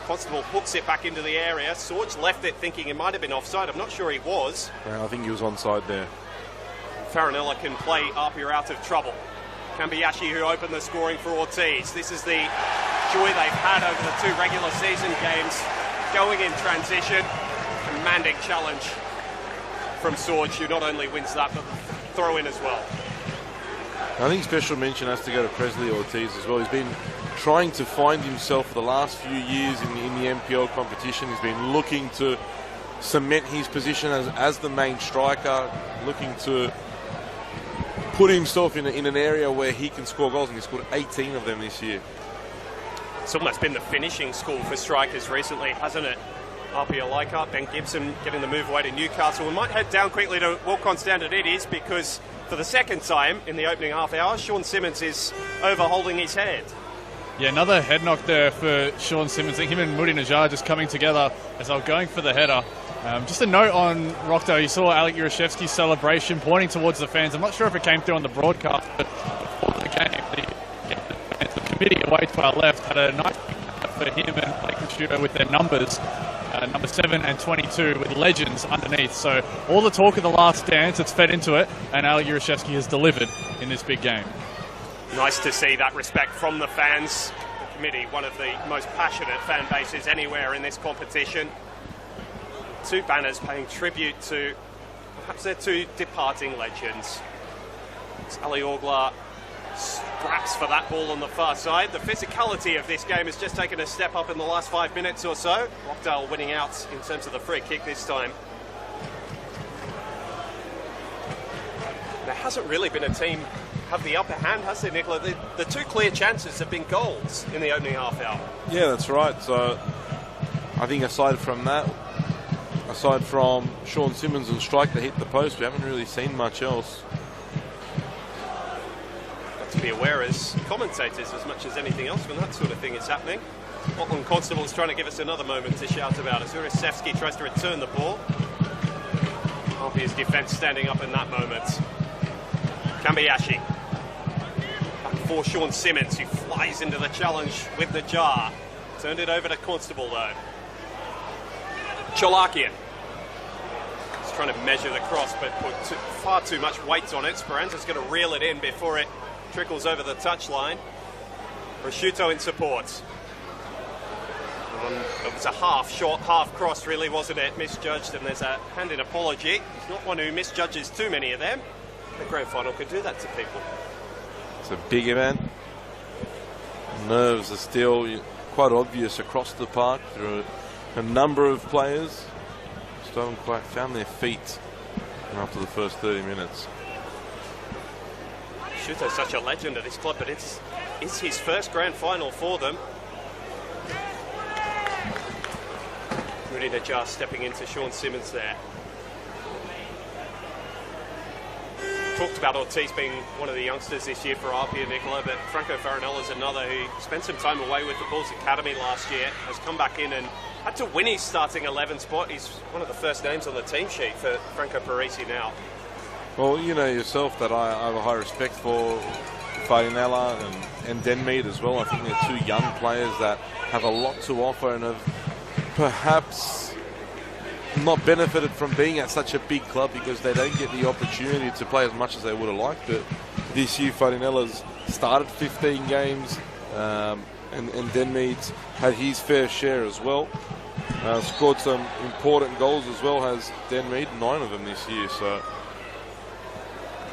[SPEAKER 3] Constable hooks it back into the area. Sorge left it thinking it might have been offside. I'm not sure he was.
[SPEAKER 5] Yeah, I think he was onside there.
[SPEAKER 3] Farinella can play APIA out of trouble. Kambiyashi who opened the scoring for Ortiz. This is the joy they've had over the 2 regular season games. Going in transition. Commanding challenge from Sorge, who not only wins that, but throw in as well.
[SPEAKER 5] I think special mention has to go to Presley Ortiz as well. He's been trying to find himself for the last few years in the NPL competition. He's been looking to cement his position as the main striker, looking to put himself in an area where he can score goals, and he's scored 18 of them this year.
[SPEAKER 3] It's almost been the finishing school for strikers recently, hasn't it? APIA Leichhardt, Ben Gibson getting the move away to Newcastle. We might head down quickly to walk-on standard it is, because for the second time in the opening half hour, Sean Simmons is over-holding his head.
[SPEAKER 6] Yeah, another head knock there for Sean Simmons. Him and Moody Najjar just coming together as they were going for the header. Just a note on Rockdale, you saw Alek Urashevsky's celebration pointing towards the fans. I'm not sure if it came through on the broadcast, but before the game, the committee away to our left had a nice for him and Blake Rashuto with their numbers. Number 7 and 22 with legends underneath. So all the talk of the last dance, it's fed into it, and Alek Urashevsky has delivered in this big game.
[SPEAKER 3] Nice to see that respect from the fans. The committee, one of the most passionate fan bases anywhere in this competition. 2 banners paying tribute to perhaps their 2 departing legends. It's Ali Augla scraps for that ball on the far side. The physicality of this game has just taken a step up in the last 5 minutes or so. Rockdale winning out in terms of the free kick this time. There hasn't really been a team have the upper hand, has there, Nicola? The 2 clear chances have been goals in the opening half hour.
[SPEAKER 5] Yeah, that's right. So I think aside from that, aside from Sean Simmons and strike that hit the post, we haven't really seen much else.
[SPEAKER 3] To be aware as commentators as much as anything else when that sort of thing is happening. Auckland Constable's trying to give us another moment to shout about as Urasevsky tries to return the ball. Apia's defence standing up in that moment. Kambayashi. Back for Sean Simmons, who flies into the challenge with the jar. Turned it over to Constable though. Cholakian. He's trying to measure the cross, but put far too much weight on it. Speranza's going to reel it in before it trickles over the touchline. Prosciutto in support. It was a half-shot, half-cross, really, wasn't it? Misjudged, and there's a hand-in apology. He's not one who misjudges too many of them. The grand final could do that to people.
[SPEAKER 5] It's a big event. Nerves are still quite obvious across the park. There are a number of players still haven't quite found their feet after the first 30 minutes.
[SPEAKER 3] Prosciutto's such a legend at his club, but it's his first grand final for them. Rudy Najjar stepping into Sean Simmons there. Talked about Ortiz being one of the youngsters this year for APIA, Nicola, but Franco Farinella's another who spent some time away with the Bulls Academy last year, has come back in and had to win his starting 11 spot. He's one of the first names on the team sheet for Franco Parisi now.
[SPEAKER 5] Well, you know yourself that I have a high respect for Farinella and Denmead as well. I think they're two young players that have a lot to offer and have perhaps not benefited from being at such a big club because they don't get the opportunity to play as much as they would have liked. But this year, Farinella's started 15 games and Denmead's had his fair share as well. Scored some important goals as well, has Denmead, 9 of them this year. So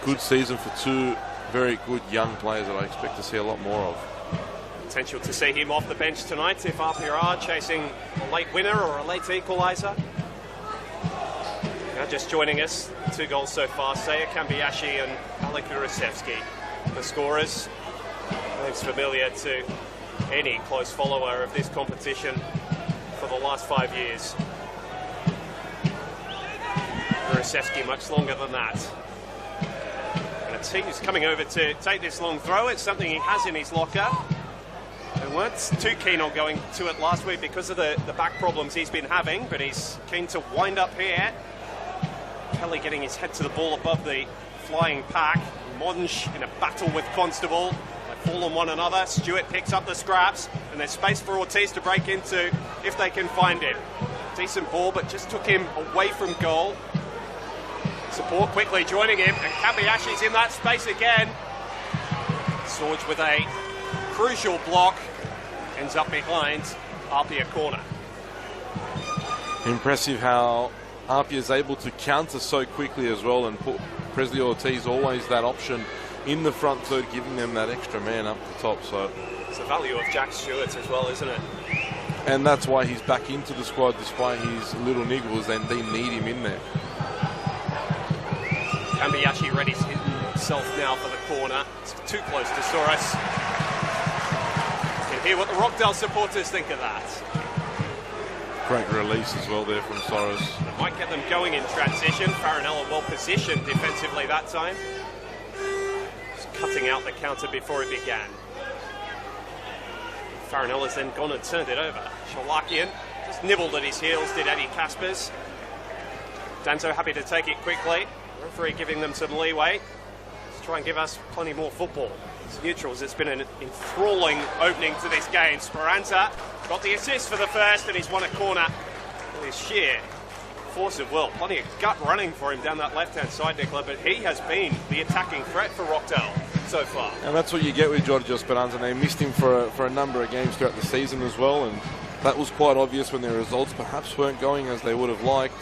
[SPEAKER 5] good season for two very good young players that I expect to see a lot more of.
[SPEAKER 3] Potential to see him off the bench tonight if APIA are chasing a late winner or a late equaliser. Now just joining us, 2 goals so far, Seiya Kambayashi and Alek Urasevsky. The scorers, names familiar to any close follower of this competition for the last 5 years. Urasevsky much longer than that. And a team is coming over to take this long throw. It's something he has in his locker. They weren't too keen on going to it last week because of the back problems he's been having, but he's keen to wind up here. Kelly getting his head to the ball above the flying pack. Monge in a battle with Constable. They fall on one another. Stewart picks up the scraps, and there's space for Ortiz to break into if they can find him. Decent ball, but just took him away from goal. Support quickly joining him, and Kambayashi's in that space again. Sorge with a crucial block, ends up behind APIA corner.
[SPEAKER 5] Impressive how APIA is able to counter so quickly as well and put Presley Ortiz always that option in the front third, giving them that extra man up the top. So
[SPEAKER 3] it's the value of Jack Stewart as well, isn't it?
[SPEAKER 5] And that's why he's back into the squad despite his little niggles, and they need him in there.
[SPEAKER 3] Kambayashi readies himself now for the corner. It's too close to Soros. You can hear what the Rockdale supporters think of that.
[SPEAKER 5] Great release as well there from Soros.
[SPEAKER 3] It might get them going in transition. Farinella well positioned defensively that time. Just cutting out the counter before it began. Farinella's then gone and turned it over. Cholakian just nibbled at his heels, did Eddie Caspers. Danzo happy to take it quickly. Referee giving them some leeway. Let's try and give us plenty more football. It's neutrals. It's been an enthralling opening to this game. Speranza got the assist for the first, and he's won a corner with his sheer force of will. Plenty of gut running for him down that left-hand side, Nicola, but he has been the attacking threat for Rockdale so far.
[SPEAKER 5] And that's what you get with Giorgio Speranza. They missed him for a number of games throughout the season as well, and that was quite obvious when their results perhaps weren't going as they would have liked.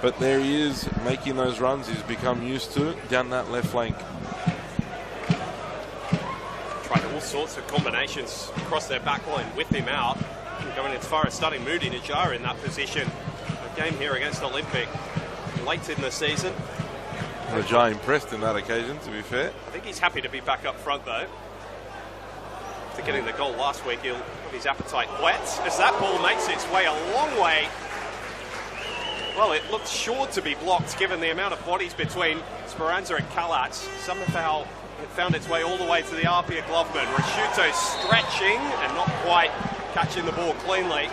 [SPEAKER 5] But there he is, making those runs. He's become used to it down that left flank.
[SPEAKER 3] Tried all sorts of combinations across their backline with him out. And going as far as starting Moody Najjar in that position. A game here against Olympic late in the season.
[SPEAKER 5] Najjar impressed in that occasion, to be fair.
[SPEAKER 3] I think he's happy to be back up front, though. After getting the goal last week, he'll have his appetite whet as that ball makes its way a long way. Well, it looked sure to be blocked given the amount of bodies between Speranza and Kalatz. Somehow it found its way all the way to the APIA gloveman. Prosciutto stretching and not quite catching the ball cleanly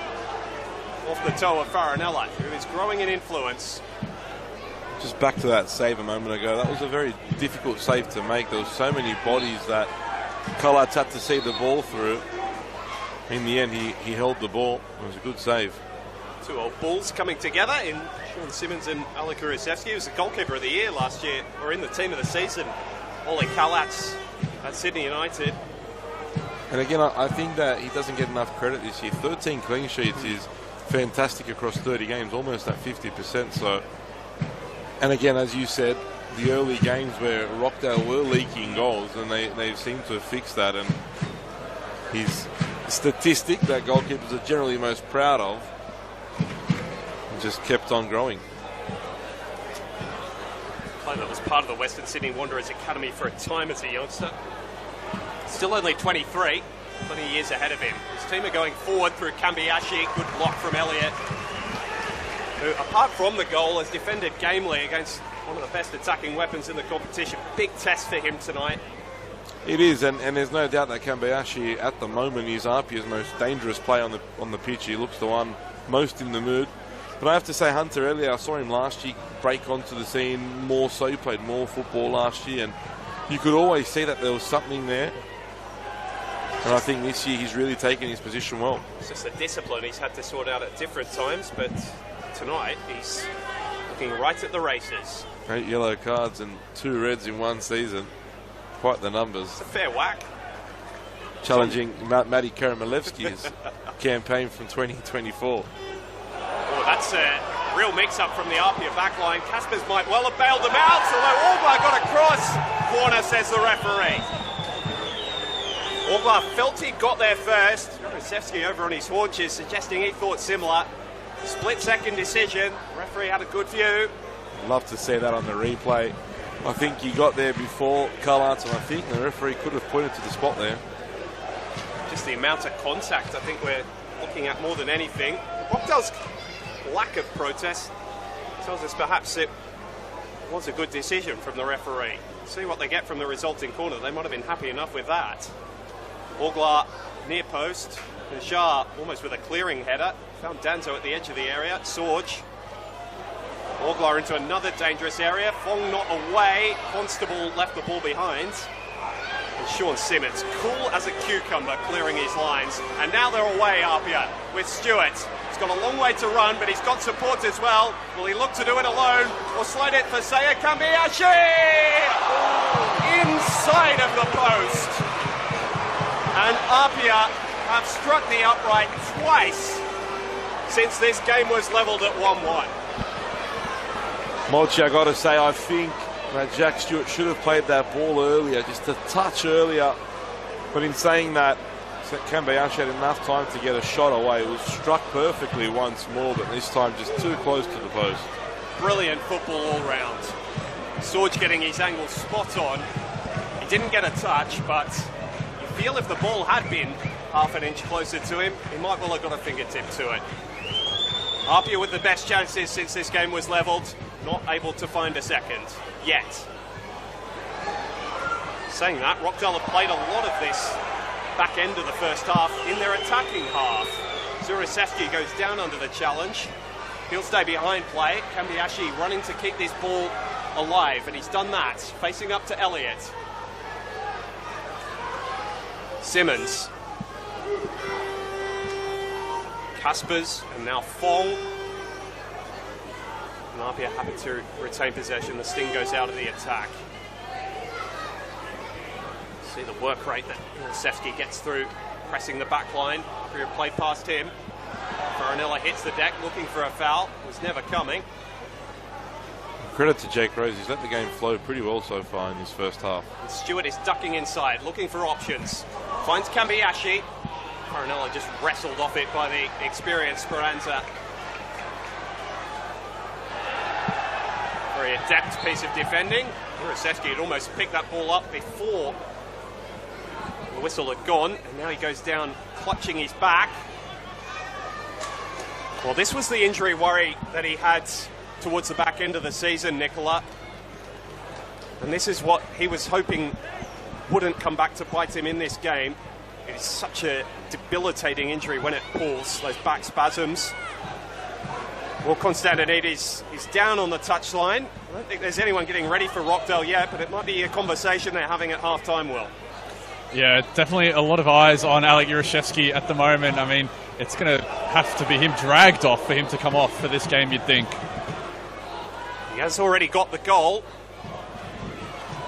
[SPEAKER 3] off the toe of Farinella, who is growing in influence.
[SPEAKER 5] just back to that save a moment ago, that was a very difficult save to make. There were so many bodies that Collards had to see the ball through. In the end, he held the ball. It was a good save.
[SPEAKER 3] Two old Bulls coming together in Sean Simmons and Ole Kulusevski. He was the goalkeeper of the year last year, or in the team of the season. Ole Collards at Sydney United.
[SPEAKER 5] And again, I think that he doesn't get enough credit this year. 13 clean sheets is fantastic across 30 games, almost at 50%. So, and again, as you said, the early games where Rockdale were leaking goals, and they seem to have fixed that. And his statistic that goalkeepers are generally most proud of just kept on growing.
[SPEAKER 3] Player that was part of the Western Sydney Wanderers Academy for a time as a youngster. Still only 23, 20 years ahead of him. His team are going forward through Kambiashi. Good block from Elliott, who, apart from the goal, has defended gamely against one of the best attacking weapons in the competition. Big test for him tonight.
[SPEAKER 5] It is, and there's no doubt that Kambiashi at the moment is APIA's most dangerous player on the pitch. He looks the one most in the mood. But I have to say, Hunter, earlier I saw him last year break onto the scene more so. He played more football last year, and you could always see that there was something there. And I think this year he's really taken his position well.
[SPEAKER 3] It's just the discipline he's had to sort out at different times, but tonight he's looking right at the races.
[SPEAKER 5] 8 yellow cards and 2 reds in one season. Quite the numbers.
[SPEAKER 3] It's a fair whack.
[SPEAKER 5] Challenging Matty Karamalevsky's campaign from 2024.
[SPEAKER 3] Oh, that's a real mix-up from the APIA backline. Caspers might well have bailed them out, although Orglar got a cross. Corner, says the referee. Orglar felt he got there first. Kulusevski over on his haunches, suggesting he thought similar. Split-second decision. The referee had a good view.
[SPEAKER 5] Love to see that on the replay. I think he got there before Collards, and I think the referee could have pointed to the spot there.
[SPEAKER 3] Just the amount of contact I think we're looking at more than anything. Rockdale's lack of protest tells us perhaps it was a good decision from the referee. See what they get from the resulting corner. They might have been happy enough with that. Orglar near post. Jar almost with a clearing header. Found Danzo at the edge of the area. Sorge. Orglar into another dangerous area. Fong not away. Constable left the ball behind. And Sean Simmons, cool as a cucumber, clearing his lines. And now they're away, APIA, with Stewart. He's got a long way to run, but he's got support as well. Will he look to do it alone or slide it for Seiya Kambiashi? Inside of the post. And APIA have struck the upright twice since this game was levelled at 1-1.
[SPEAKER 5] Mochi, I got to say, I think that Jack Stewart should have played that ball earlier, just a touch earlier. But in saying that, Kambiashi had enough time to get a shot away. It was struck perfectly once more, but this time just too close to the post. Brilliant
[SPEAKER 3] football all round. Sorge getting his angle spot on. He didn't get a touch, but you feel if the ball had been half an inch closer to him, he might well have got a fingertip to it. APIA with the best chances since this game was levelled. Not able to find a second yet. Saying that, Rockdale have played a lot of this back end of the first half in their attacking half. Kulusevski goes down under the challenge. He'll stay behind play. Kambiashi running to keep this ball alive, and he's done that, facing up to Elliott. Simmons. Caspers, and now Fong. And APIA happy to retain possession. The sting goes out of the attack. See the work rate that Kulusevski gets through, pressing the back line. APIA played past him. Farinella hits the deck, looking for a foul. Was never coming.
[SPEAKER 5] Credit to Jake Rose. He's let the game flow pretty well so far in this first half.
[SPEAKER 3] And Stewart is ducking inside, looking for options. Finds Kambiashi. Farinella just wrestled off it by the experienced Speranza. Very adept piece of defending. Kulusevski had almost picked that ball up before the whistle had gone, and now he goes down clutching his back. Well, this was the injury worry that he had towards the back end of the season, Nicola. And this is what he was hoping wouldn't come back to bite him in this game. It is such a debilitating injury when it pulls, those back spasms. Well, Constantinides is down on the touchline. I don't think there's anyone getting ready for Rockdale yet, but it might be a conversation they're having at half-time, Will.
[SPEAKER 6] Yeah, definitely a lot of eyes on Alec Juraszewski at the moment. I mean, it's going to have to be him dragged off for him to come off for this game, you'd think.
[SPEAKER 3] He has already got the goal.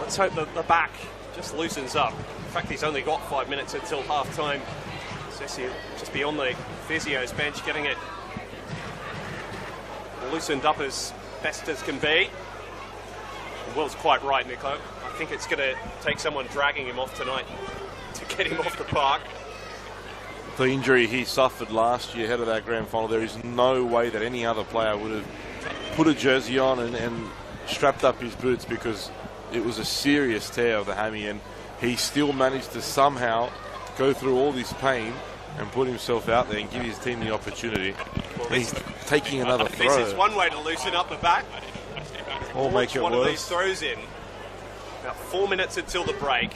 [SPEAKER 3] Let's hope that the back just loosens up. In fact, he's only got 5 minutes until half-time. Sessi just be on the physio's bench, getting it loosened up as best as can be. And Will's quite right, Nico. I think it's going to take someone dragging him off tonight to get him off the park.
[SPEAKER 5] The injury he suffered last year ahead of that grand final, there is no way that any other player would have put a jersey on and strapped up his boots, because it was a serious tear of the hammy, and he still managed to somehow go through all this pain and put himself out there and give his team the opportunity. Well, he's taking another throw.
[SPEAKER 3] This is one way to loosen up the back.
[SPEAKER 5] Or make it
[SPEAKER 3] one
[SPEAKER 5] worse.
[SPEAKER 3] Of these throws in. About 4 minutes until the break.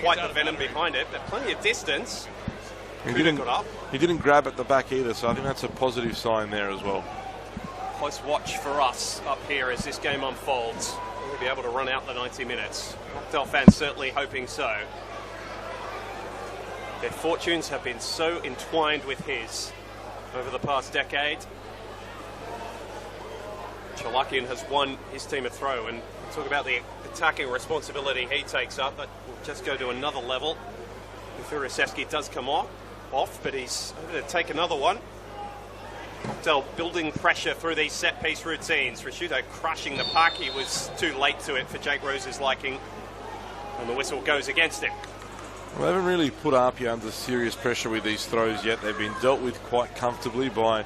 [SPEAKER 3] Quite the venom behind it, but plenty of distance.
[SPEAKER 5] He didn't grab at the back either, so I think that's a positive sign there as well.
[SPEAKER 3] Close watch for us up here as this game unfolds. We'll be able to run out the 90 minutes. Rockdale fans certainly hoping so. Their fortunes have been so entwined with his over the past decade. Chalakian has won his team a throw, and talk about the attacking responsibility he takes up. That will just go to another level. If Juraszewski does come off, but he's going to take another one. Rockdale building pressure through these set-piece routines. Rashudo crushing the puck. He was too late to it for Jake Rose's liking, and the whistle goes against him.
[SPEAKER 5] Well, they haven't really put APIA under serious pressure with these throws yet. They've been dealt with quite comfortably by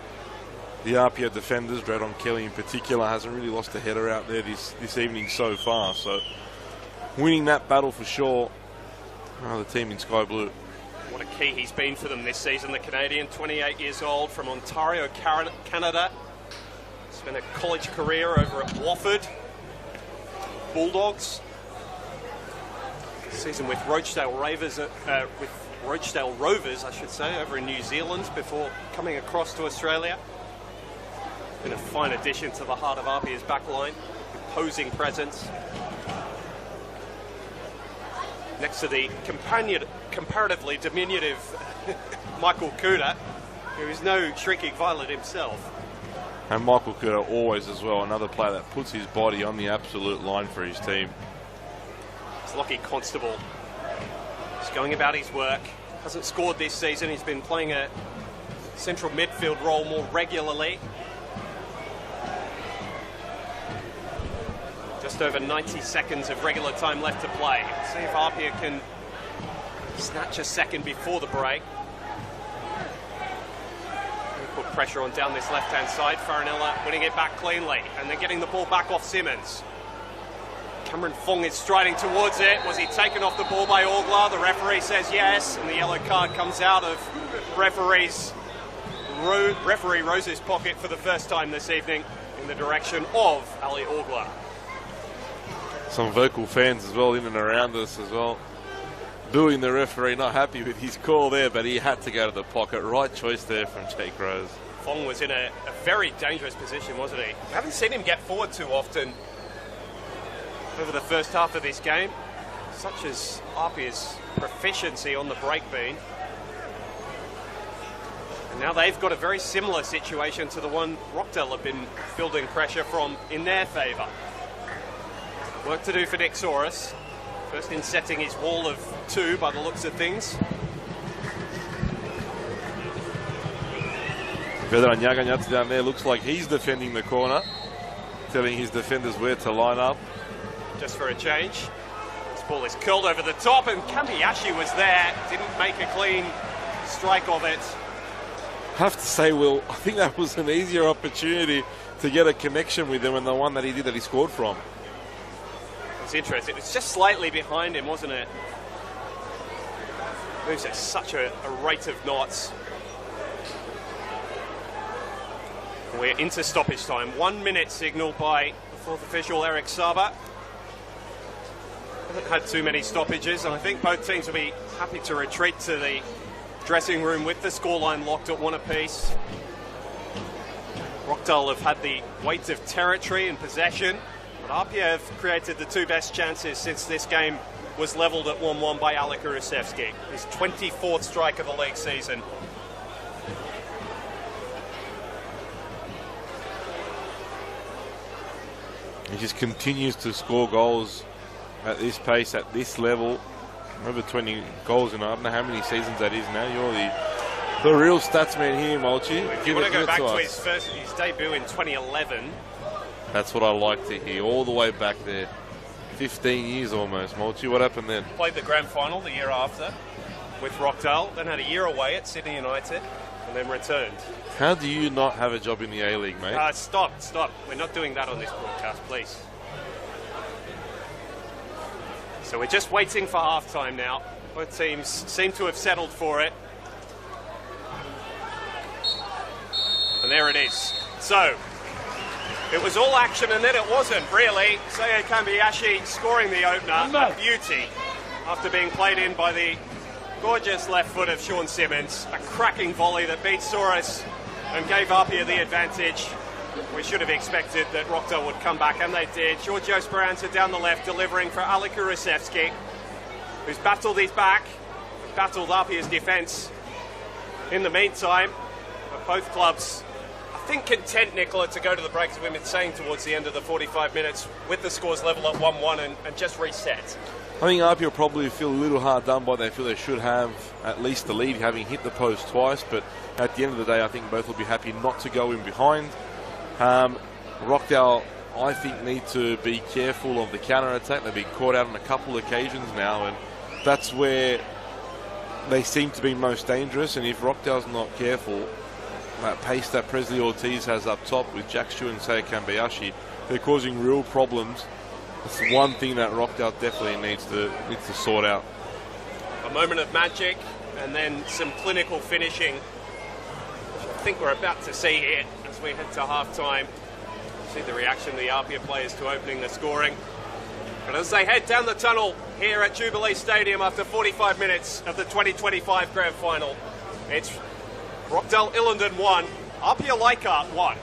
[SPEAKER 5] the APIA defenders. Dredon Kelly in particular hasn't really lost a header out there this evening so far. So winning that battle for sure. The team in Sky Blue.
[SPEAKER 3] What a key he's been for them this season. The Canadian, 28 years old, from Ontario, Canada. Spent a college career over at Wofford Bulldogs. Season with Rockdale Rovers, I should say, over in New Zealand before coming across to Australia. Been a fine addition to the heart of APIA's backline. Imposing presence. Next to the comparatively diminutive Michael Kuda, who is no shrinking violet himself.
[SPEAKER 5] And Michael Kuda always as well, another player that puts his body on the absolute line for his team.
[SPEAKER 3] Lockie Constable is going about his work. Hasn't scored this season. He's been playing a central midfield role more regularly. Just over 90 seconds of regular time left to play. See if APIA can snatch a second before the break. Put pressure on down this left-hand side. Farinella winning it back cleanly and then getting the ball back off Simmons. Cameron Fong is striding towards it. Was he taken off the ball by Orgler? The referee says yes, and the yellow card comes out of referee Rose's pocket for the first time this evening in the direction of Ali Orgler.
[SPEAKER 5] Some vocal fans as well in and around us as well. Booing the referee, not happy with his call there, but he had to go to the pocket. Right choice there from Jake Rose.
[SPEAKER 3] Fong was in a very dangerous position, wasn't he? We haven't seen him get forward too often over the first half of this game, such as APIA's proficiency on the break beam. And now they've got a very similar situation to the one Rockdale have been building pressure from in their favour. Work to do for Nick Soros. First in setting his wall of two by the looks of things.
[SPEAKER 5] Vedran Jagannats down there looks like he's defending the corner, telling his defenders where to line up.
[SPEAKER 3] Just for a change. This ball is curled over the top, and Kambiyashi was there. Didn't make a clean strike of it.
[SPEAKER 5] I have to say, Will, I think that was an easier opportunity to get a connection with him than the one that he did that he scored from.
[SPEAKER 3] It's interesting. It was just slightly behind him, wasn't it? Moves at such a rate of knots. We're into stoppage time. 1 minute signalled by the fourth official, Eric Saba. Haven't had too many stoppages, and I think both teams will be happy to retreat to the dressing room with the scoreline locked at 1 apiece. Rockdale have had the weight of territory and possession But APIA have created the two best chances since this game was levelled at 1-1 by Alek Urasevski. His 24th strike of the league season.
[SPEAKER 5] He just continues to score goals at this pace, at this level. Over 20 goals in I don't know how many seasons that is now. You're the real stats man here, Mulchi.
[SPEAKER 3] If you want to go back to his debut in 2011.
[SPEAKER 5] That's what I like to hear, all the way back there. 15 years almost, Mulchi. What happened then?
[SPEAKER 3] Played the grand final the year after with Rockdale, then had a year away at Sydney United, and then returned.
[SPEAKER 5] How do you not have a job in the A-League, mate?
[SPEAKER 3] Stop. We're not doing that on this broadcast, please. So we're just waiting for half-time now. Both teams seem to have settled for it. And there it is. So, it was all action and then it wasn't, really. Seiya Kambayashi scoring the opener, a beauty, after being played in by the gorgeous left foot of Sean Simmons. A cracking volley that beat Soros and gave Apia the advantage. We should have expected that Rockdale would come back, and they did. Giorgio Speranza down the left, delivering for Alek Urasevski, who's battled his back, battled Apia's defence in the meantime. But both clubs, I think, content, Nicola, to go to the break, as we've been saying, towards the end of the 45 minutes, with the scores level at 1-1 and just reset.
[SPEAKER 5] I think Apia probably feel a little hard done by. They feel they should have at least the lead, having hit the post twice, but at the end of the day, I think both will be happy not to go in behind. Rockdale, I think, need to be careful of the counter-attack. They've been caught out on a couple of occasions now, and that's where they seem to be most dangerous. And if Rockdale's not careful, that pace that Presley Ortiz has up top with Jack Stewart and Seiya Kambayashi, they're causing real problems. It's one thing that Rockdale definitely needs to sort out.
[SPEAKER 3] A moment of magic, and then some clinical finishing, which I think we're about to see here as we head to half-time. See the reaction of the APIA players to opening the scoring. But as they head down the tunnel here at Jubilee Stadium after 45 minutes of the 2025 Grand Final, it's Rockdale Illinden 1, APIA Leichhardt 1.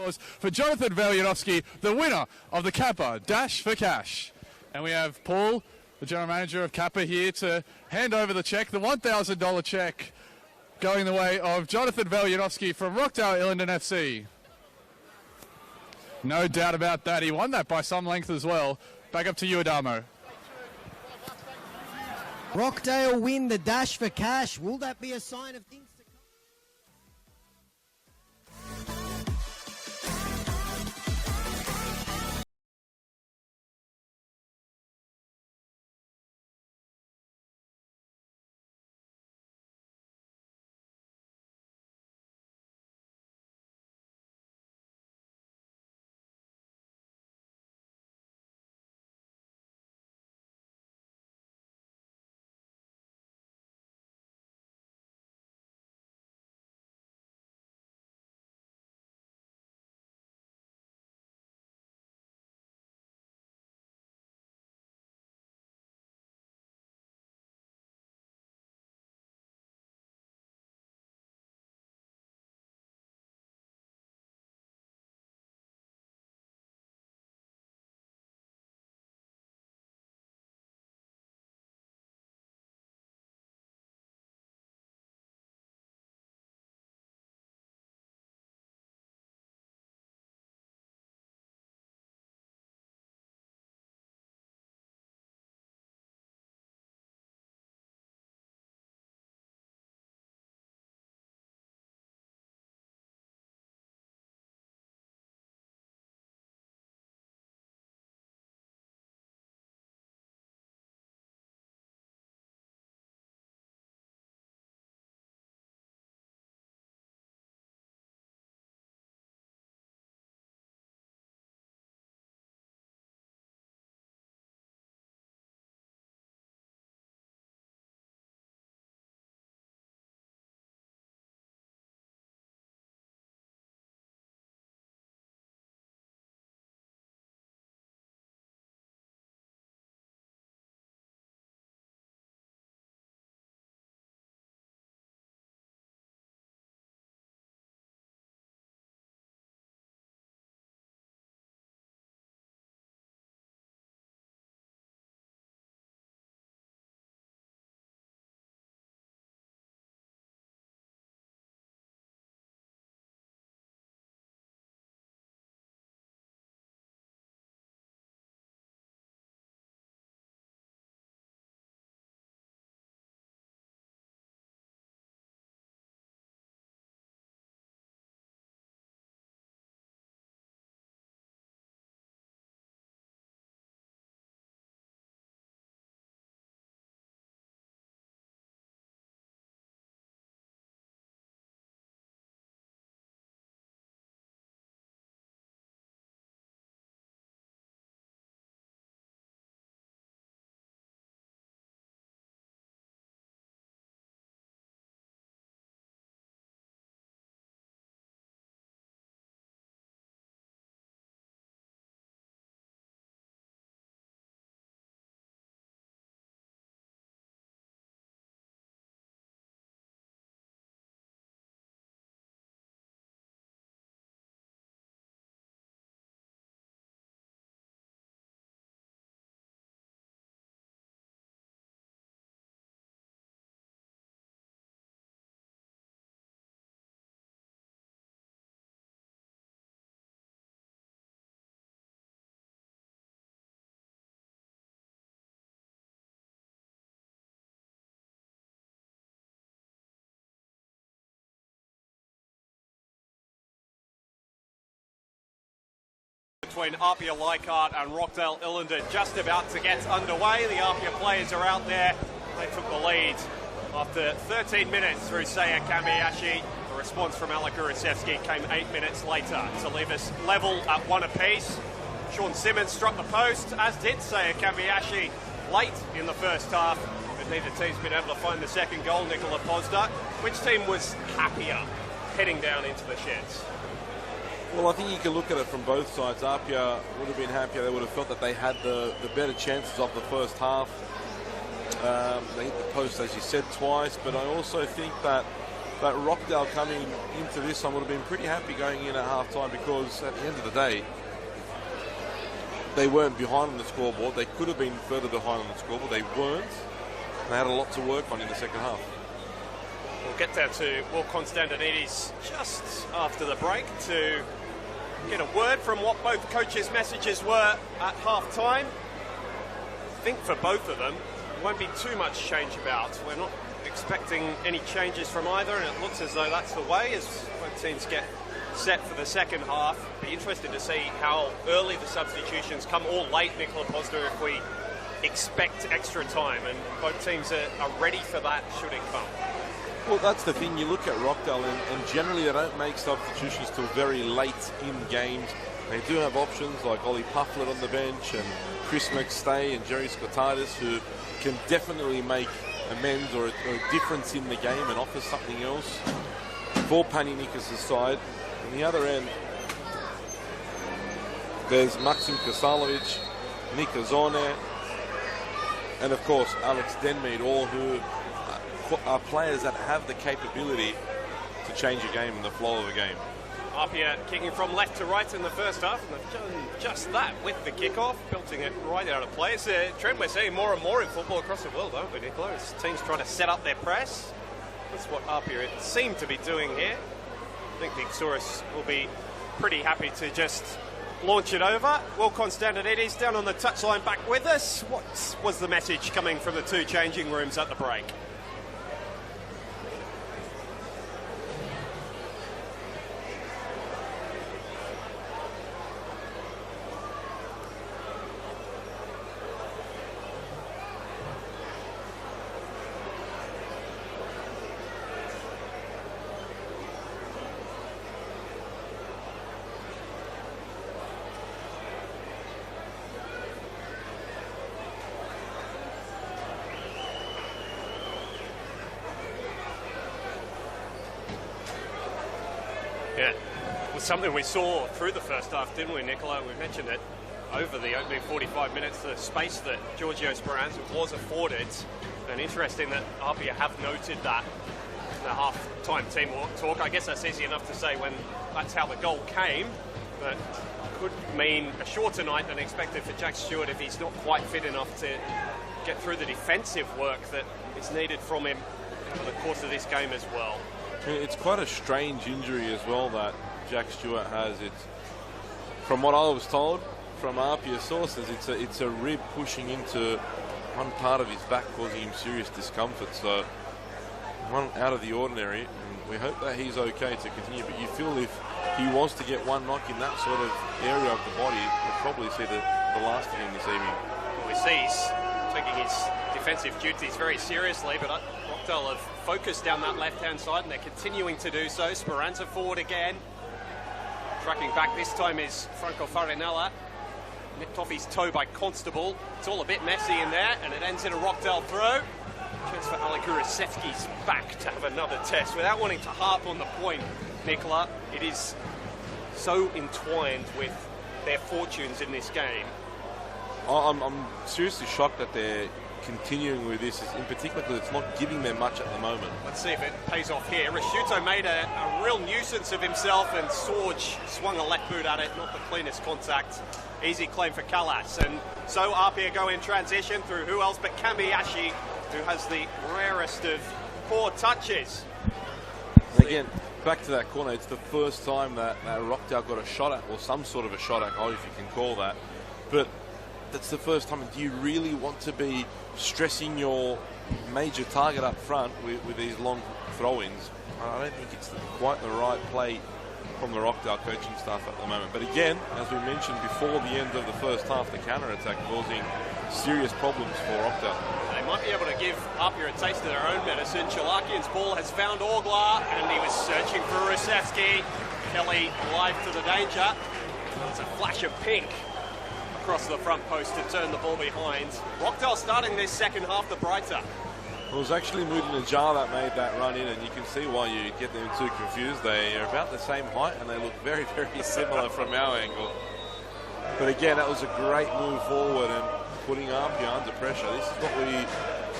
[SPEAKER 6] applause for Jonathan Veljanovski, the winner of the Kappa Dash for Cash. And we have Paul, the General Manager of Kappa, here to hand over the cheque, the $1,000 cheque, going the way of Jonathan Veljanovski from Rockdale Illinden FC. No doubt about that. He won that by some length as well. Back up to you, Adamo.
[SPEAKER 1] Rockdale win the Dash for Cash. Will that be a sign of things to come?
[SPEAKER 3] Between APIA Leichhardt and Rockdale Illinden just about to get underway. The APIA players are out there. They took the lead after 13 minutes through Seiya Kamiyashi. The response from Alec Urasevsky came 8 minutes later to leave us level at one apiece. Sean Simmons struck the post, as did Seiya Kamiyashi late in the first half. But neither team's been able to find the second goal. Nicola Pozda. Which team was happier heading down into the sheds?
[SPEAKER 5] Well, I think you can look at it from both sides. APIA would have been happier. They would have felt that they had the better chances of the first half. They hit the post, as you said, twice. But I also think that But Rockdale coming into this, I would have been pretty happy going in at half-time, because at the end of the day, they weren't behind on the scoreboard. They could have been further behind on the scoreboard. They weren't. They had a lot to work on in the second half.
[SPEAKER 3] We'll get down to Will Constantinides just after the break to get a word from what both coaches' messages were at half-time. I think for both of them, there won't be too much change about. We're not expecting any changes from either, and it looks as though that's the way as both teams get set for the second half. Be interested to see how early the substitutions come, or late, Nicola Posner, if we expect extra time, and both teams are ready for that should it come.
[SPEAKER 5] Well, that's the thing. You look at Rockdale, and generally they don't make substitutions till very late in games. They do have options like Ollie Pufflet on the bench and Chris McStay and Jerry Scotidis, who can definitely make amends or a difference in the game and offer something else for Paninikis' side. On the other end, there's Maxim Kasalovic, Nick Azone, and of course Alex Denmead, all who are players that have the capability to change a game and the flow of a game.
[SPEAKER 3] APIA kicking from left to right in the first half, and they've done just that with the kickoff, belting it right out of play. It's a trend we're seeing more and more in football across the world, don't we, Nicola? As teams trying to set up their press. That's what APIA seem to be doing here. I think the Exorus will be pretty happy to just launch it over. Will Constantinides down on the touchline back with us. What was the message coming from the two changing rooms at the break? Yeah, it was something we saw through the first half, didn't we, Nicola? We mentioned it over the opening 45 minutes, the space that Giorgio Speranza was afforded. And interesting that APIA have noted that in the half-time team talk. I guess that's easy enough to say when that's how the goal came, but could mean a shorter night than expected for Jack Stewart if he's not quite fit enough to get through the defensive work that is needed from him over the course of this game as well.
[SPEAKER 5] It's quite a strange injury as well that Jack Stewart has. It's, from what I was told from APIA sources, it's a rib pushing into one part of his back, causing him serious discomfort. So one out of the ordinary, and we hope that he's okay to continue. But you feel if he was to get one knock in that sort of area of the body, we'll probably see the last of him this evening.
[SPEAKER 3] Well, we see he's taking his defensive duties very seriously, but Rockdale have focused down that left-hand side, and they're continuing to do so. Speranza forward again. Tracking back this time is Franco Farinella. Nipped off his toe by Constable. It's all a bit messy in there, and it ends in a Rockdale throw. Chance for Alek Urasevski's back to have another test. Without wanting to harp on the point, Nicola, it is so entwined with their fortunes in this game.
[SPEAKER 5] I'm seriously shocked that they're continuing with this, in particular because it's not giving them much at the moment.
[SPEAKER 3] Let's see if it pays off here. Rasciuto made a real nuisance of himself, and Sorge swung a left boot at it, not the cleanest contact. Easy claim for Callas, and so APIA go in transition through who else but Kambiyashi, who has the rarest of poor touches.
[SPEAKER 5] And again, back to that corner, it's the first time that Rockdale got a shot at, or some sort of a shot at goal, if you can call that. But that's the first time. Do you really want to be stressing your major target up front with these long throw-ins? I don't think it's quite the right play from the Rockdale coaching staff at the moment. But again, as we mentioned before the end of the first half, the counter-attack causing serious problems for Rockdale.
[SPEAKER 3] They might be able to give APIA a taste of their own medicine. Chalakian's ball has found Orglar, and he was searching for Rusevski. Kelly alive to the danger. It's a flash of pink across the front post to turn the ball behind. Rockdale starting this second half the brighter.
[SPEAKER 5] It was actually Mudin-Najjar that made that run in, and you can see why you get them too confused. They are about the same height, and they look very, very similar from our angle. But again, that was a great move forward and putting APIA under pressure. This is what we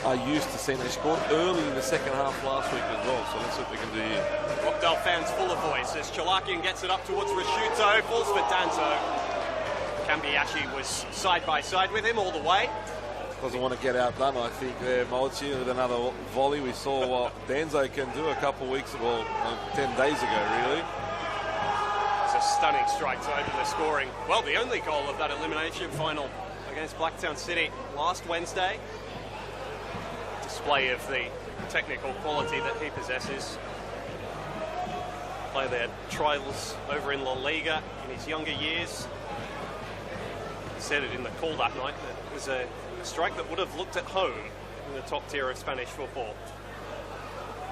[SPEAKER 5] are used to seeing. They scored early in the second half last week as well, so let's see what they can do here.
[SPEAKER 3] Rockdale fans full of voice as Chalakian gets it up towards Rashuto, falls for Danzo. Kambiashi was side by side with him all the way.
[SPEAKER 5] Doesn't want to get outdone, I think, there, Molchi, with another volley. We saw what Danzo can do a couple weeks ago, 10 days ago, really.
[SPEAKER 3] It's a stunning strike to open the scoring. Well, the only goal of that elimination final against Blacktown City last Wednesday. Display of the technical quality that he possesses. Play their trials over in La Liga in his younger years. Said it in the call that night that it was a strike that would have looked at home in the top tier of Spanish football.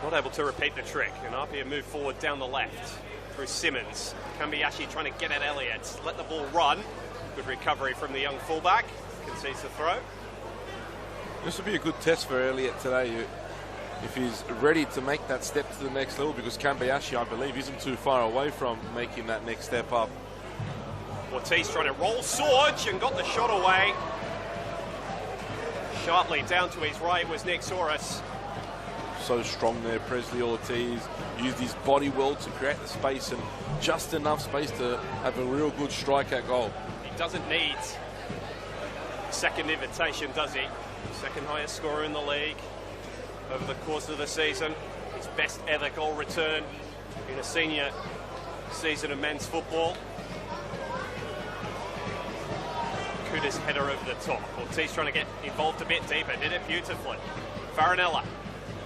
[SPEAKER 3] Not able to repeat the trick, and APIA move forward down the left through Simmons. Kambiashi trying to get at Elliott, let the ball run. Good recovery from the young fullback, concedes the throw.
[SPEAKER 5] This will be a good test for Elliott today if he's ready to make that step to the next level, because Kambiashi, I believe, isn't too far away from making that next step up.
[SPEAKER 3] Ortiz trying to roll Sorge and got the shot away. Sharply down to his right was Nick Soros.
[SPEAKER 5] So strong there, Presley Ortiz. Used his body well to create the space, and just enough space to have a real good strike at goal.
[SPEAKER 3] He doesn't need second invitation, does he? Second highest scorer in the league over the course of the season. His best ever goal return in a senior season of men's football. Kuda's header over the top. Ortiz trying to get involved a bit deeper. Did it beautifully. Farinella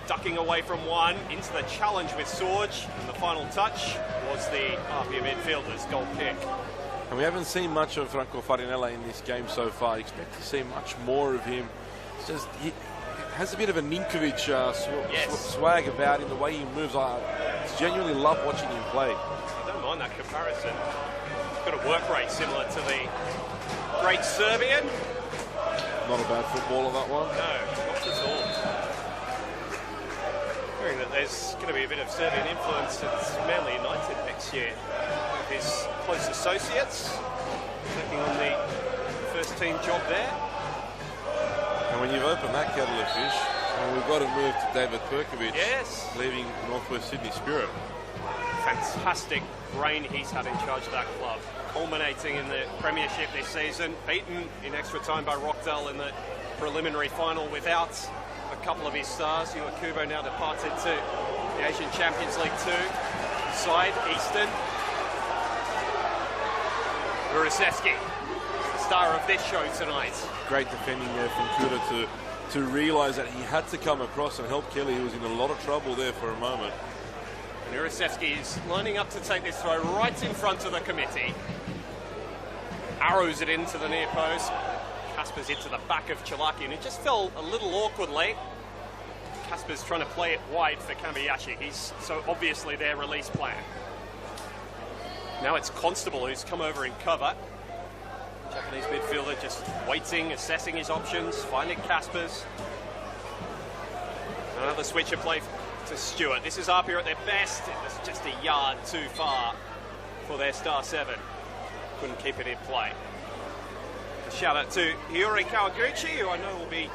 [SPEAKER 3] ducking away from one into the challenge with Sorge. And the final touch was the APIA midfielder's goal kick.
[SPEAKER 5] And we haven't seen much of Franco Farinella in this game so far. I expect to see much more of him. It's just, he has a bit of a Ninkovic swag about him, the way he moves. I genuinely love watching him play.
[SPEAKER 3] I don't mind that comparison. He's got a work rate similar to the great Serbian.
[SPEAKER 5] Not a bad footballer, that one.
[SPEAKER 3] No, not at all. Hearing that there's going to be a bit of Serbian influence at Manly United next year. His close associates taking on the first team job there.
[SPEAKER 5] And when you've opened that kettle of fish, we've got to move to David Perkovic.
[SPEAKER 3] Yes.
[SPEAKER 5] Leaving Northwest Sydney Spirit.
[SPEAKER 3] Fantastic reign he's had in charge of that club. Culminating in the premiership this season. Beaten in extra time by Rockdale in the preliminary final without a couple of his stars. Iwakubo now departed to the Asian Champions League 2 side, Eastern. Urasevsky, the star of this show tonight.
[SPEAKER 5] Great defending there from Kuda to realise that he had to come across and help Kelly, who was in a lot of trouble there for a moment.
[SPEAKER 3] And Urasevsky is lining up to take this throw right in front of the committee. Arrows it into the near post. Kasper's into the back of Chalakian. It just fell a little awkwardly. Kasper's trying to play it wide for Kambiashi. He's so obviously their release plan. Now it's Constable who's come over in cover. Japanese midfielder just waiting, assessing his options, finding Kasper's. Another switch of play to Stewart. This is APIA at their best. It was just a yard too far for their star 7. Couldn't keep it in play. A shout out to Hiyori Kawaguchi, who I know will be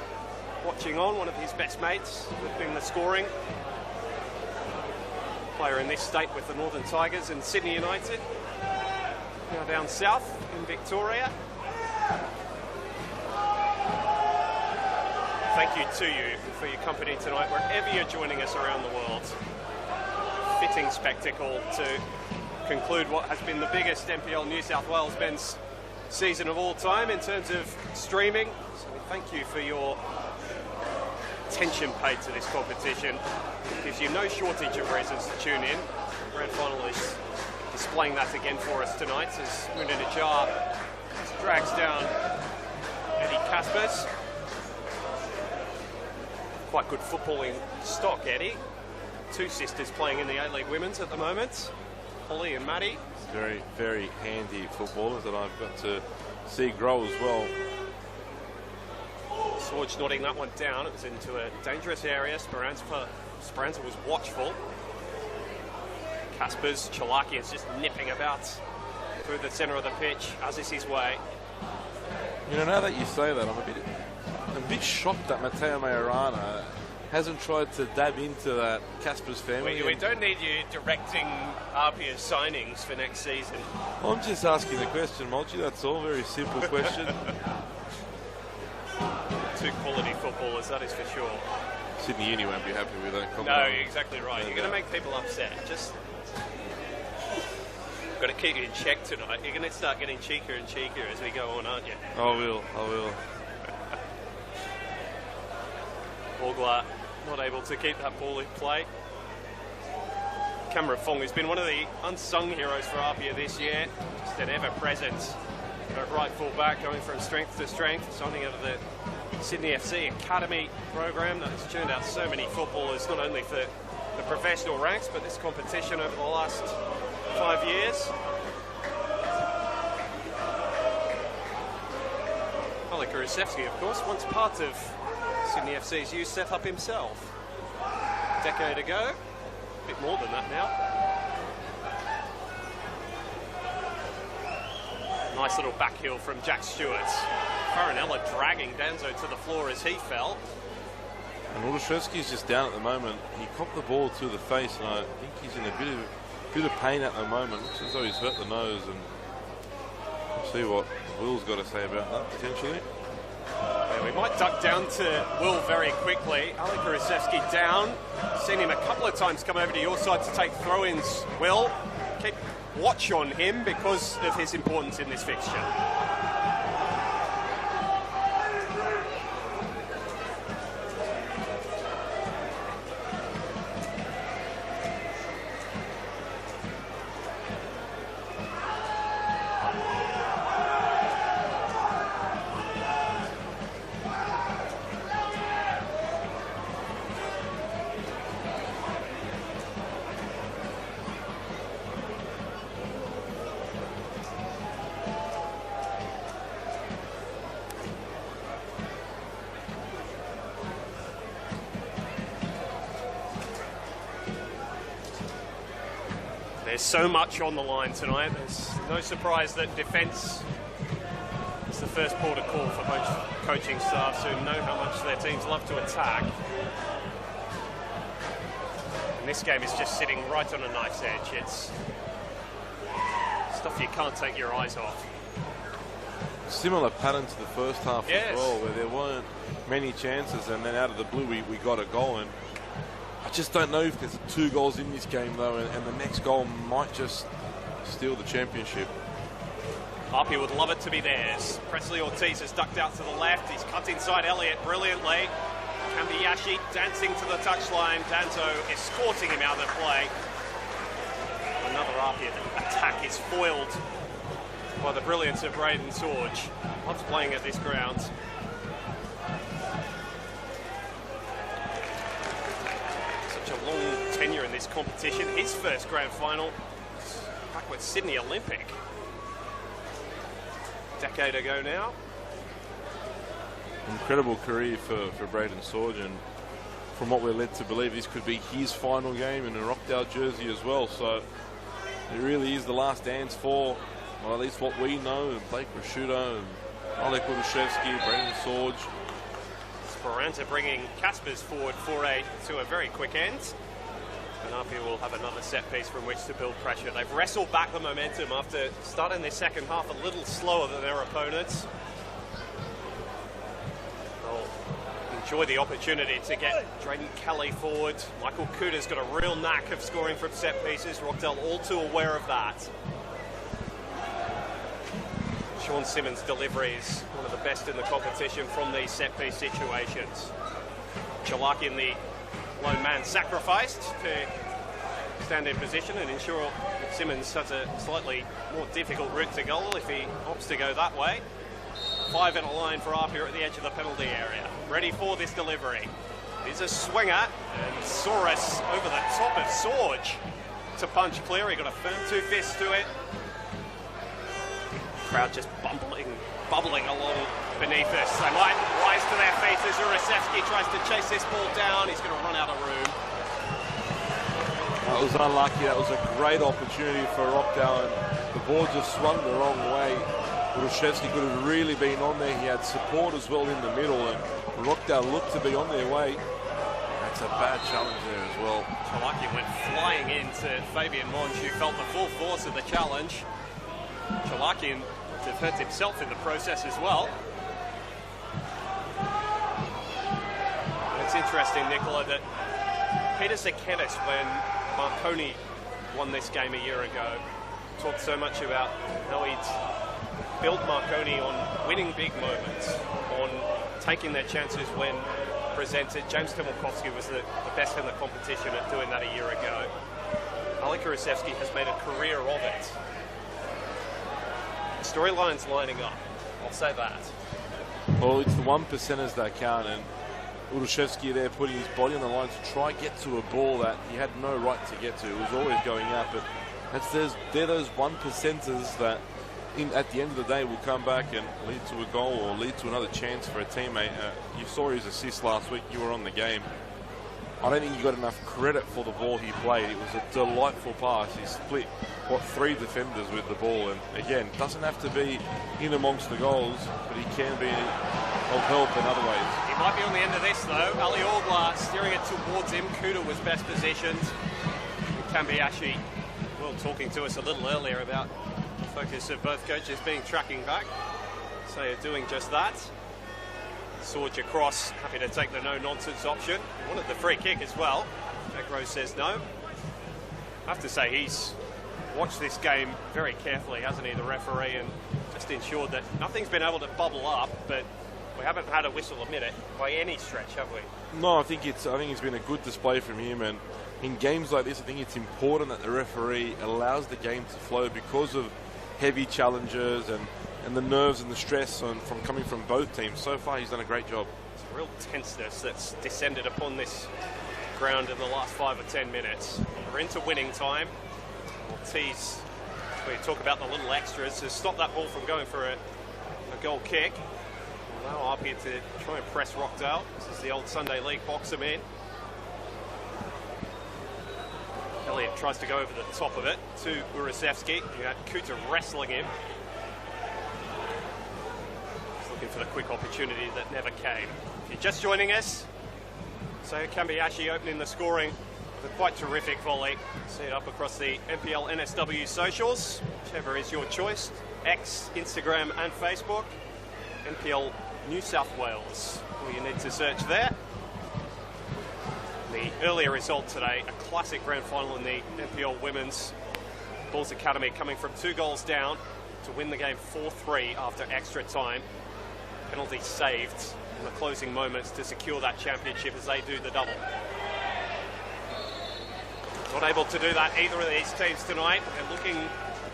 [SPEAKER 3] watching on, one of his best mates, lifting the scoring. Player in this state with the Northern Tigers and Sydney United. Now down south in Victoria. Thank you to you for your company tonight, wherever you're joining us around the world. Fitting spectacle to conclude what has been the biggest NPL New South Wales men's season of all time in terms of streaming. So we thank you for your attention paid to this competition. It gives you no shortage of reasons to tune in. The grand final is displaying that again for us tonight as Munda Najar drags down Eddie Kaspers. Quite good footballing stock, Eddie. 2 sisters playing in the A-League Women's at the moment. Holly and Maddie.
[SPEAKER 5] Very, very handy footballers that I've got to see grow as well.
[SPEAKER 3] Sorge nodding that one down. It was into a dangerous area. Speranza was watchful. Kaspers, Chalakian is just nipping about through the centre of the pitch, as is his way.
[SPEAKER 5] You know, now that you say that, a bit shocked that Matteo Majorana hasn't tried to dab into that Casper's family.
[SPEAKER 3] We don't need you directing APIA signings for next season.
[SPEAKER 5] I'm just asking the question, Mulchi, that's all. Very simple question.
[SPEAKER 3] Two quality footballers, that is for sure.
[SPEAKER 5] Sydney Uni won't be happy with that comment.
[SPEAKER 3] No, you're exactly right. You're going to make people upset. Just got to keep you in check tonight. You're going to start getting cheekier and cheekier as we go on, aren't you?
[SPEAKER 5] I will.
[SPEAKER 3] Orgler not able to keep that ball in play. Cameron Fong, who's been one of the unsung heroes for APIA this year, just an ever-present right full back, going from strength to strength, signing out of the Sydney FC Academy program that has turned out so many footballers, not only for the professional ranks, but this competition over the last 5 years. Oleh Kulusevski, of course, once part of Sydney FC's youth setup himself. A decade ago, a bit more than that now. Nice little back heel from Jack Stewart. Farinella dragging Danzo to the floor as he fell.
[SPEAKER 5] And Kulusevski's just down at the moment. He copped the ball to the face, and I think he's in a bit of pain at the moment. Looks as though he's hurt the nose, and we'll see what Will's got to say about that potentially.
[SPEAKER 3] Yeah, we might duck down to Will very quickly. Oleh Kulusevski down. Seen him a couple of times come over to your side to take throw-ins. Will, keep watch on him because of his importance in this fixture. There's so much on the line tonight. There's no surprise that defence is the first port of call for most coaching staffs who know how much their teams love to attack. And this game is just sitting right on a knife's edge. It's stuff you can't take your eyes off.
[SPEAKER 5] Similar pattern to the first half as well, where there weren't many chances, and then out of the blue we got a goal. And I just don't know if there's 2 goals in this game though, and the next goal might just steal the championship.
[SPEAKER 3] APIA would love it to be theirs. Presley Ortiz has ducked out to the left. He's cut inside Elliott brilliantly. Kambiyashi dancing to the touchline. Danzo escorting him out of the play. Another APIA attack is foiled by the brilliance of Braden Sorge. Loves playing at this ground. A long tenure in this competition. His first grand final back with Sydney Olympic. A decade ago now.
[SPEAKER 5] Incredible career for Braden Sorge, and from what we're led to believe, this could be his final game in a Rockdale jersey as well. So it really is the last dance for, well, at least what we know, Blake Prosciutto and Oleh Kulusevski, Braden Sorge.
[SPEAKER 3] Esperanza bringing Caspers forward to a very quick end. And APIA will have another set piece from which to build pressure. They've wrestled back the momentum after starting their second half a little slower than their opponents. They'll enjoy the opportunity to get Drayden Kelly forward. Michael Cooter's got a real knack of scoring from set pieces. Rockdale all too aware of that. Sean Simmons' delivery is one of the best in the competition from these set-piece situations. Chalaki in the lone man sacrificed to stand in position and ensure that Simmons has a slightly more difficult route to goal if he opts to go that way. 5 in a line for APIA at the edge of the penalty area. Ready for this delivery. Here's a swinger, and Soros over the top of Sorge to punch clear. He got a firm 2 fists to it. Crowd just bubbling along beneath us. They might rise to their feet as Kulusevski tries to chase this ball down. He's going to run out of room.
[SPEAKER 5] That was unlucky. That was a great opportunity for Rockdale, and the ball just swung the wrong way. Urushevsky could have really been on there. He had support as well in the middle, and Rockdale looked to be on their way. That's a bad challenge there as well.
[SPEAKER 3] Chalakian went flying into Fabian Monge, who felt the full force of the challenge. Chalakian to have hurt himself in the process as well. And it's interesting, Nicola, that Peter Zekenis, when Marconi won this game a year ago, talked so much about how he'd built Marconi on winning big moments, on taking their chances when presented. James Timolkovsky was the best in the competition at doing that a year ago. Ali Kulusevski has made a career of it. The storyline's lining up, I'll say that.
[SPEAKER 5] Well, it's the 1%ers that count, and Urushevsky there putting his body on the line to try get to a ball that he had no right to get to. It was always going out, but they're those 1%ers that at the end of the day will come back and lead to a goal or lead to another chance for a teammate. You saw his assist last week. You were on the game. I don't think he got enough credit for the ball he played. It was a delightful pass. He split, 3 defenders with the ball. And again, doesn't have to be in amongst the goals, but he can be of help in other ways.
[SPEAKER 3] He might be on the end of this though. Ali Orgla steering it towards him. Kuda was best positioned. Kambiashi, well, talking to us a little earlier about the focus of both coaches being tracking back. So you're doing just that. Sorge across, happy to take the no-nonsense option. He wanted the free kick as well. Jack Rose says no. I have to say he's watched this game very carefully, hasn't he, the referee, and just ensured that nothing's been able to bubble up, but we haven't had a whistle a minute by any stretch, have we?
[SPEAKER 5] No, I think it's been a good display from him, and in games like this, I think it's important that the referee allows the game to flow because of heavy challenges and the nerves and the stress from coming from both teams. So far, he's done a great job.
[SPEAKER 3] It's a real tenseness that's descended upon this ground in the last 5 or 10 minutes. We're into winning time. Ortiz, we talk about the little extras, has stopped that ball from going for a goal kick. Now APIA to try and press Rockdale. This is the old Sunday League box him in. Elliott tries to go over the top of it to Urushevsky. You had Kuta wrestling him. For the quick opportunity that never came. If you're just joining us, so Kambiashi opening the scoring with a quite terrific volley. See it up across the NPL NSW socials, whichever is your choice. X, Instagram and Facebook. NPL New South Wales, all you need to search there. The earlier result today, a classic grand final in the NPL Women's Bulls Academy, coming from 2 goals down to win the game 4-3 after extra time. Penalty saved in the closing moments to secure that championship as they do the double. Not able to do that either of these teams tonight. They're looking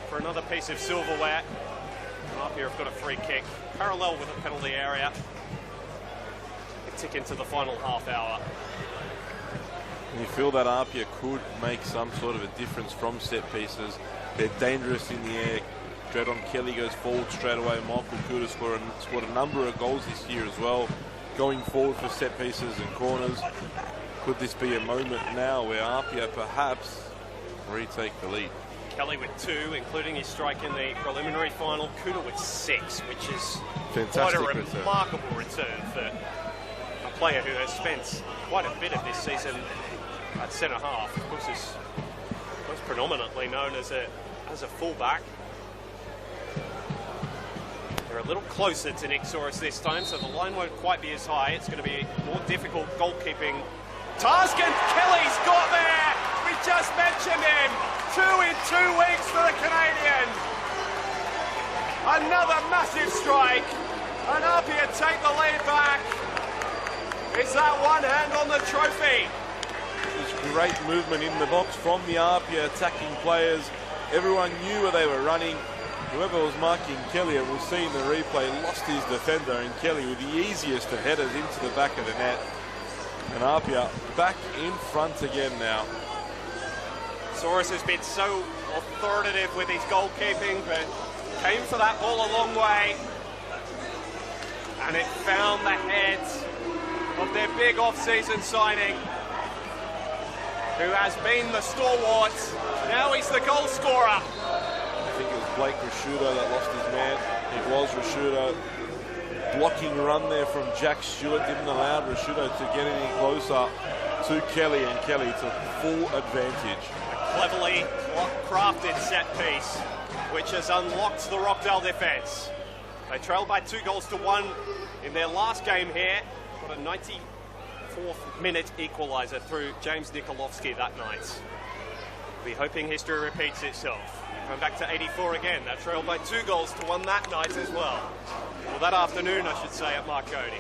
[SPEAKER 3] for another piece of silverware. And APIA have got a free kick parallel with the penalty area. They tick into the final half hour.
[SPEAKER 5] And you feel that APIA could make some sort of a difference from set pieces. They're dangerous in the air. Dredon Kelly goes forward straight away. Michael Kuda scored a number of goals this year as well, going forward for set pieces and corners. Could this be a moment now where APIA perhaps retake the lead?
[SPEAKER 3] Kelly with 2, including his strike in the preliminary final. Kuda with 6, which is
[SPEAKER 5] fantastic,
[SPEAKER 3] quite a remarkable return for a player who has spent quite a bit of this season at centre half. Of course, is most predominantly known as a fullback. They're a little closer to Nick Soros this time, so the line won't quite be as high. It's going to be more difficult goalkeeping task, and Kelly's got there! We just mentioned him! 2 in 2 weeks for the Canadian! Another massive strike, and APIA take the lead back. Is that one hand on the trophy?
[SPEAKER 5] There's great movement in the box from the APIA attacking players. Everyone knew where they were running. Whoever was marking Kelly, and we'll see in the replay, lost his defender, and Kelly with the easiest of headers into the back of the net. And APIA back in front again now.
[SPEAKER 3] Soros has been so authoritative with his goalkeeping, but came for that ball a long way. And it found the head of their big off-season signing, who has been the stalwart. Now he's the goal scorer.
[SPEAKER 5] I think it was Blake Rashudo that lost his man. It was Rashudo. Blocking run there from Jack Stewart didn't allow Rashudo to get any closer to Kelly, and Kelly took full advantage.
[SPEAKER 3] A cleverly crafted set piece, which has unlocked the Rockdale defence. They trailed by 2-1 in their last game here. Got a 94th minute equaliser through James Nikolovsky that night. Be hoping history repeats itself. Going back to 84 again. They trailed by 2-1 that night as well. Well, that afternoon, I should say, at Marconi.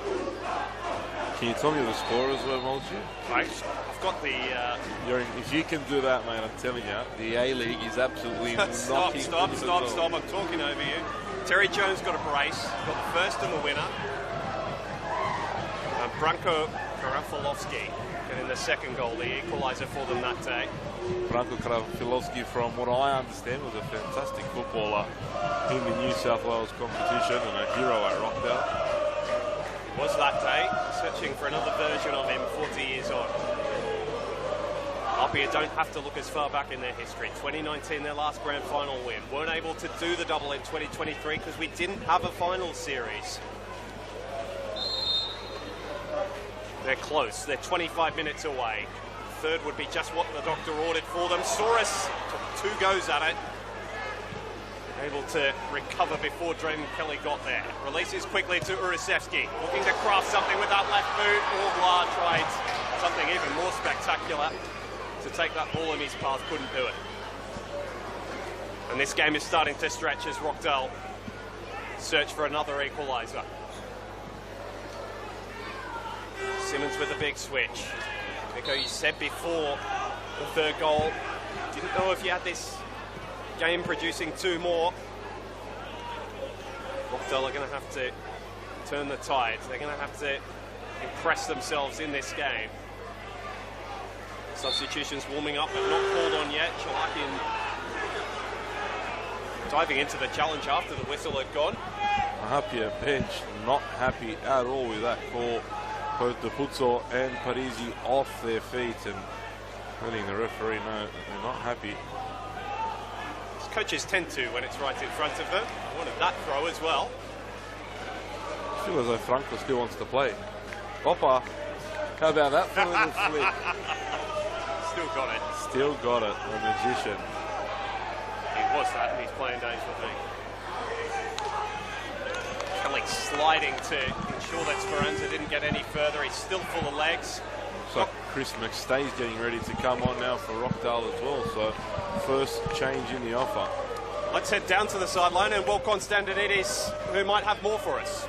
[SPEAKER 5] Can you tell me the score as well, Mulchi?
[SPEAKER 3] I've got the...
[SPEAKER 5] If you can do that, mate, I'm telling you, the A-League is absolutely knocking...
[SPEAKER 3] Stop. I'm talking over you. Terry Jones got a brace. Got the first and the winner. And Branko Karafilovsky getting the second goal, the equaliser for them that day.
[SPEAKER 5] Branko Karafilovsky, from what I understand, was a fantastic footballer in the New South Wales competition and a hero at Rockdale.
[SPEAKER 3] Was that day, searching for another version of him 40 years on. APIA don't have to look as far back in their history. 2019, their last grand final win. Weren't able to do the double in 2023 because we didn't have a final series. They're close. They're 25 minutes away. Third would be just what the doctor ordered for them. Soros took 2 goes at it. Able to recover before Draymond Kelly got there. Releases quickly to Urasevsky. Looking to craft something with that left boot. Orglar tried something even more spectacular to take that ball in his path. Couldn't do it. And this game is starting to stretch as Rockdale search for another equaliser. Simmons with a big switch. Nico, you said before the third goal, didn't know if you had this game producing 2 more. Rockdale are going to have to turn the tide. They're going to have to impress themselves in this game. Substitutions warming up, but not called on yet. Chalakian diving into the challenge after the whistle had gone.
[SPEAKER 5] APIA bench not happy at all with that call. Both Depuzo and Parisi off their feet and letting the referee know that they're not happy.
[SPEAKER 3] Coaches tend to when it's right in front of them. Wanted that throw as well.
[SPEAKER 5] I feel as though Franco still wants to play. Opa, how about that for a little flick?
[SPEAKER 3] Still got it.
[SPEAKER 5] Still got it, the magician.
[SPEAKER 3] He was that in his playing days, wasn't he? Kelly sliding to ensure that Speranza didn't get any further. He's still full of legs.
[SPEAKER 5] So Chris McStay's getting ready to come on now for Rockdale as well. So first change in the offer.
[SPEAKER 3] Let's head down to the sideline and welcome Standardidis, who might have more for us.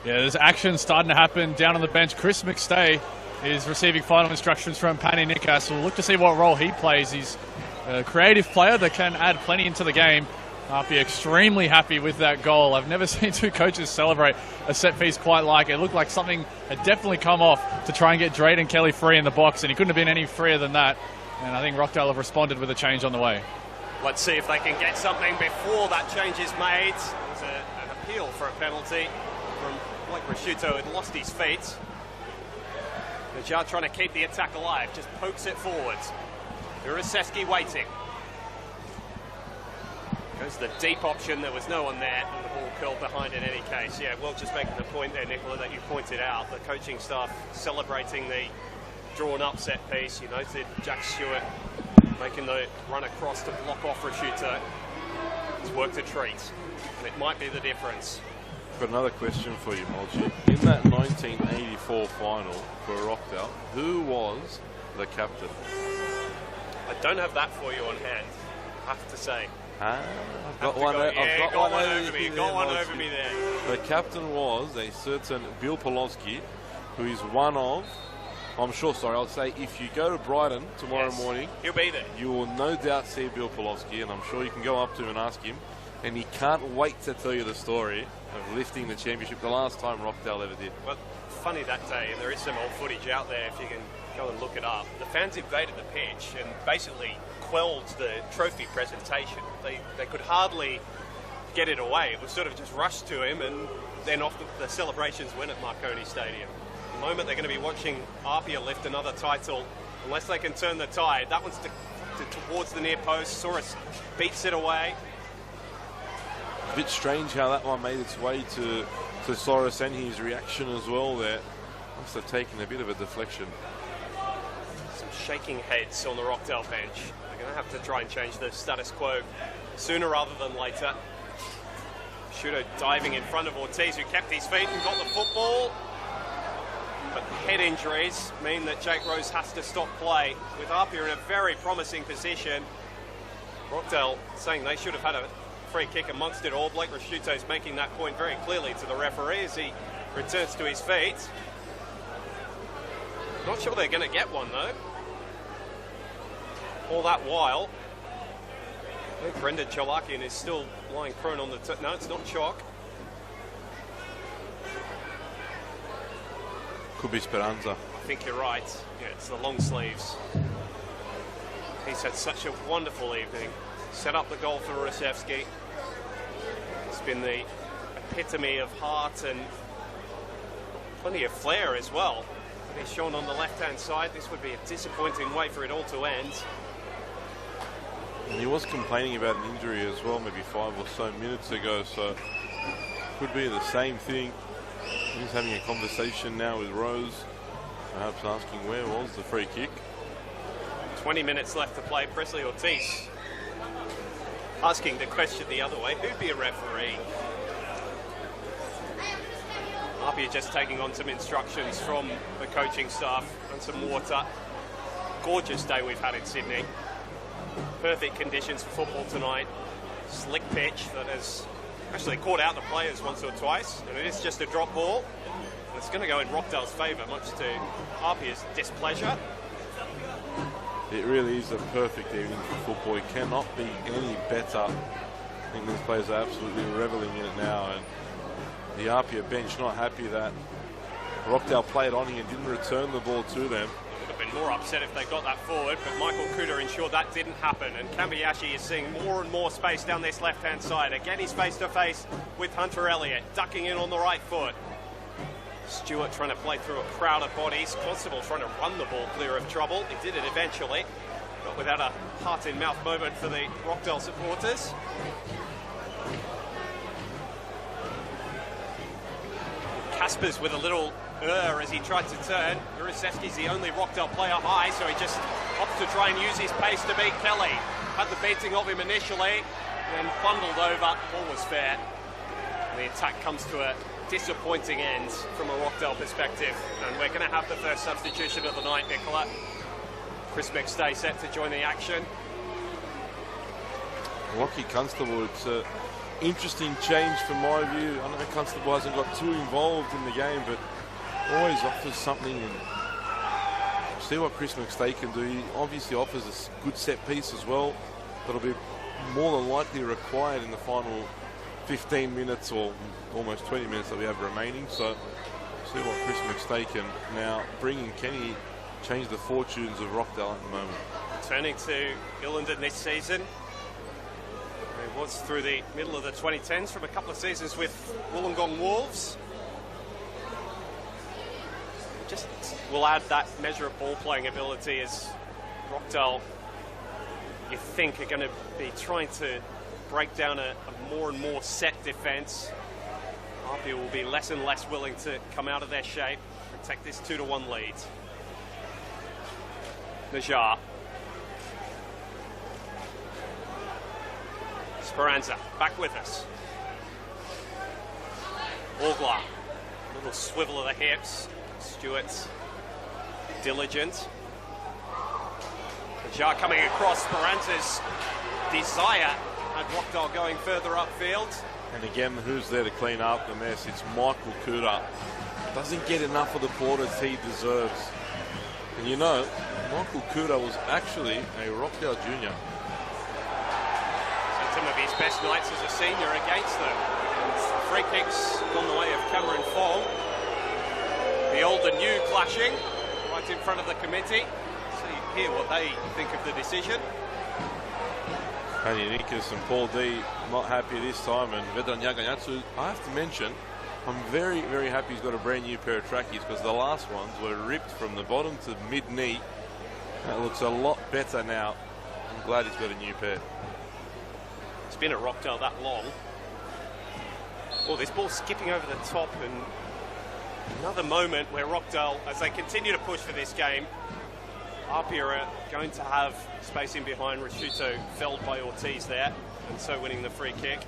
[SPEAKER 6] Yeah, there's action starting to happen down on the bench. Chris McStay is receiving final instructions from Pani Nikas. We'll look to see what role he plays. He's a creative player that can add plenty into the game. APIA extremely happy with that goal. I've never seen 2 coaches celebrate a set piece quite like it. It looked like something had definitely come off to try and get Drayden Kelly free in the box, and he couldn't have been any freer than that. And I think Rockdale have responded with a change on the way.
[SPEAKER 3] Let's see if they can get something before that change is made. There's an appeal for a penalty from Blake Rashuto, who had lost his feet. Najar trying to keep the attack alive, just pokes it forwards. Urasevsky waiting. Goes the deep option. There was no one there, and the ball curled behind in any case. Yeah, well, just making the point there, Nicola, that you pointed out. The coaching staff celebrating the drawn-up set piece. You noted Jack Stewart making the run across to block off Rashuto. It's worked a treat, and it might be the difference.
[SPEAKER 5] Got another question for you, Mulchi. In that 1984 final for Rockdale, who was the captain?
[SPEAKER 3] I don't have that for you on hand, I have to say.
[SPEAKER 5] I've got one over me.
[SPEAKER 3] Got one over me there.
[SPEAKER 5] The captain was a certain Bill Polowski, who is one of, I'll say, if you go to Brighton tomorrow morning,
[SPEAKER 3] he'll be there.
[SPEAKER 5] You will no doubt see Bill Polowski, and I'm sure you can go up to him and ask him. And he can't wait to tell you the story of lifting the championship the last time Rockdale ever did.
[SPEAKER 3] Well, funny that day, and there is some old footage out there if you can go and look it up. The fans invaded the pitch and basically quelled the trophy presentation. They could hardly get it away. It was sort of just rushed to him, and then off the celebrations went at Marconi Stadium. The moment they're going to be watching APIA lift another title, unless they can turn the tide. That one's towards the near post. Soros beats it away.
[SPEAKER 5] A bit strange how that one made its way to Soros, and his reaction as well there. Must have taken a bit of a deflection.
[SPEAKER 3] Some shaking heads on the Rockdale bench. They're going to have to try and change the status quo sooner rather than later. Shudo diving in front of Ortiz, who kept his feet and got the football. But head injuries mean that Jake Rose has to stop play, with APIA in a very promising position. Rockdale saying they should have had a free kick amongst it all. Blake Rasciuto's making that point very clearly to the referee as he returns to his feet. Not sure they're going to get one, though. All that while, I think Brendan Chalakian is still lying prone on the... No, it's not Chalk.
[SPEAKER 5] Could be Speranza.
[SPEAKER 3] I think you're right. Yeah, it's the long sleeves. He's had such a wonderful evening. Set up the goal for Rusevski. It's been the epitome of heart and plenty of flair as well. He's shown on the left-hand side. This would be a disappointing way for it all to end.
[SPEAKER 5] And he was complaining about an injury as well, maybe 5 or so minutes ago, so could be the same thing. He's having a conversation now with Rose, perhaps asking where was the free kick.
[SPEAKER 3] 20 minutes left to play. Presley Ortiz asking the question the other way. Who'd be a referee? APIA just taking on some instructions from the coaching staff and some water. Gorgeous day we've had in Sydney. Perfect conditions for football tonight. Slick pitch that has actually caught out the players once or twice, and it is just a drop ball. And it's going to go in Rockdale's favour, much to APIA's displeasure.
[SPEAKER 5] It really is a perfect evening for football. It cannot be any better. I think these players are absolutely reveling in it now, and the APIA bench not happy that Rockdale played on and didn't return the ball to them.
[SPEAKER 3] Would have been more upset if they got that forward, but Michael Kuda ensured that didn't happen, and Kambayashi is seeing more and more space down this left-hand side. Again, he's face-to-face with Hunter Elliott, ducking in on the right foot. Stewart trying to play through a crowd of bodies. Constable trying to run the ball clear of trouble. He did it eventually, but without a heart-in-mouth moment for the Rockdale supporters. Kaspers with a little as he tried to turn. Urasevski's the only Rockdale player high, so he just opts to try and use his pace to beat Kelly. Had the beating of him initially, then bundled over. All was fair. And the attack comes to a disappointing end from a Rockdale perspective. And we're going to have the first substitution of the night, Nicola. Chris McStay set to join the action.
[SPEAKER 5] Lockie Constable, it's an interesting change from my view. I know Constable hasn't got too involved in the game, but always offers something, and see what Chris McStay can do. He obviously offers a good set piece as well. That'll be more than likely required in the final 15 minutes or almost 20 minutes that we have remaining. So see what Chris McStay can now bring in. Can he change the fortunes of Rockdale at the moment?
[SPEAKER 3] Turning to Illinden this season. He was through the middle of the 2010s from a couple of seasons with Wollongong Wolves. Just will add that measure of ball-playing ability as Rockdale, you think, are going to be trying to break down a more and more set defence. APIA will be less and less willing to come out of their shape and take this 2-1 lead. Najar. Speranza back with us. Orglar, little swivel of the hips. Stewart's diligent. Najar coming across. Speranza's desire and Rockdale going further upfield.
[SPEAKER 5] And again, who's there to clean up the mess? It's Michael Kuda. Doesn't get enough of the plaudits he deserves. And you know, Michael Kuda was actually a Rockdale junior.
[SPEAKER 3] Some of his best nights as a senior against them. And free kicks on the way of Cameron Fong. The old and new clashing right in front of the committee. See hear what they think of the decision.
[SPEAKER 5] Andy Nikas and Paul D not happy this time, and Vedran Yaganyatsu, I have to mention, I'm very, very happy he's got a brand new pair of trackies, because the last ones were ripped from the bottom to mid-knee. That looks a lot better now. I'm glad he's got a new pair.
[SPEAKER 3] It's been at Rockdale that long. Oh, this ball skipping over the top, and another moment where Rockdale, as they continue to push for this game, APIA are going to have space in behind. Rashuto felled by Ortiz there, and so winning the free kick.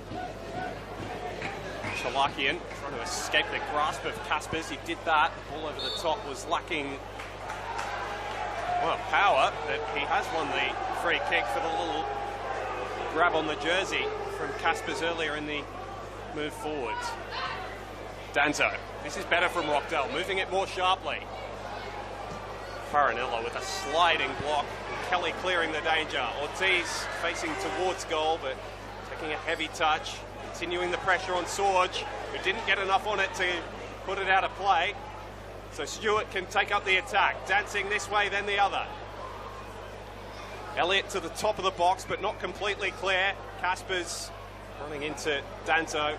[SPEAKER 3] Shalakian trying to escape the grasp of Kaspers. He did that. The ball over the top was lacking, well, power, but he has won the free kick for the little grab on the jersey from Kaspers earlier in the move forwards. Danzo. This is better from Rockdale, moving it more sharply. Farinella with a sliding block, and Kelly clearing the danger. Ortiz facing towards goal, but taking a heavy touch, continuing the pressure on Sorge, who didn't get enough on it to put it out of play. So Stewart can take up the attack, dancing this way, then the other. Elliott to the top of the box, but not completely clear. Kaspers running into Danzo.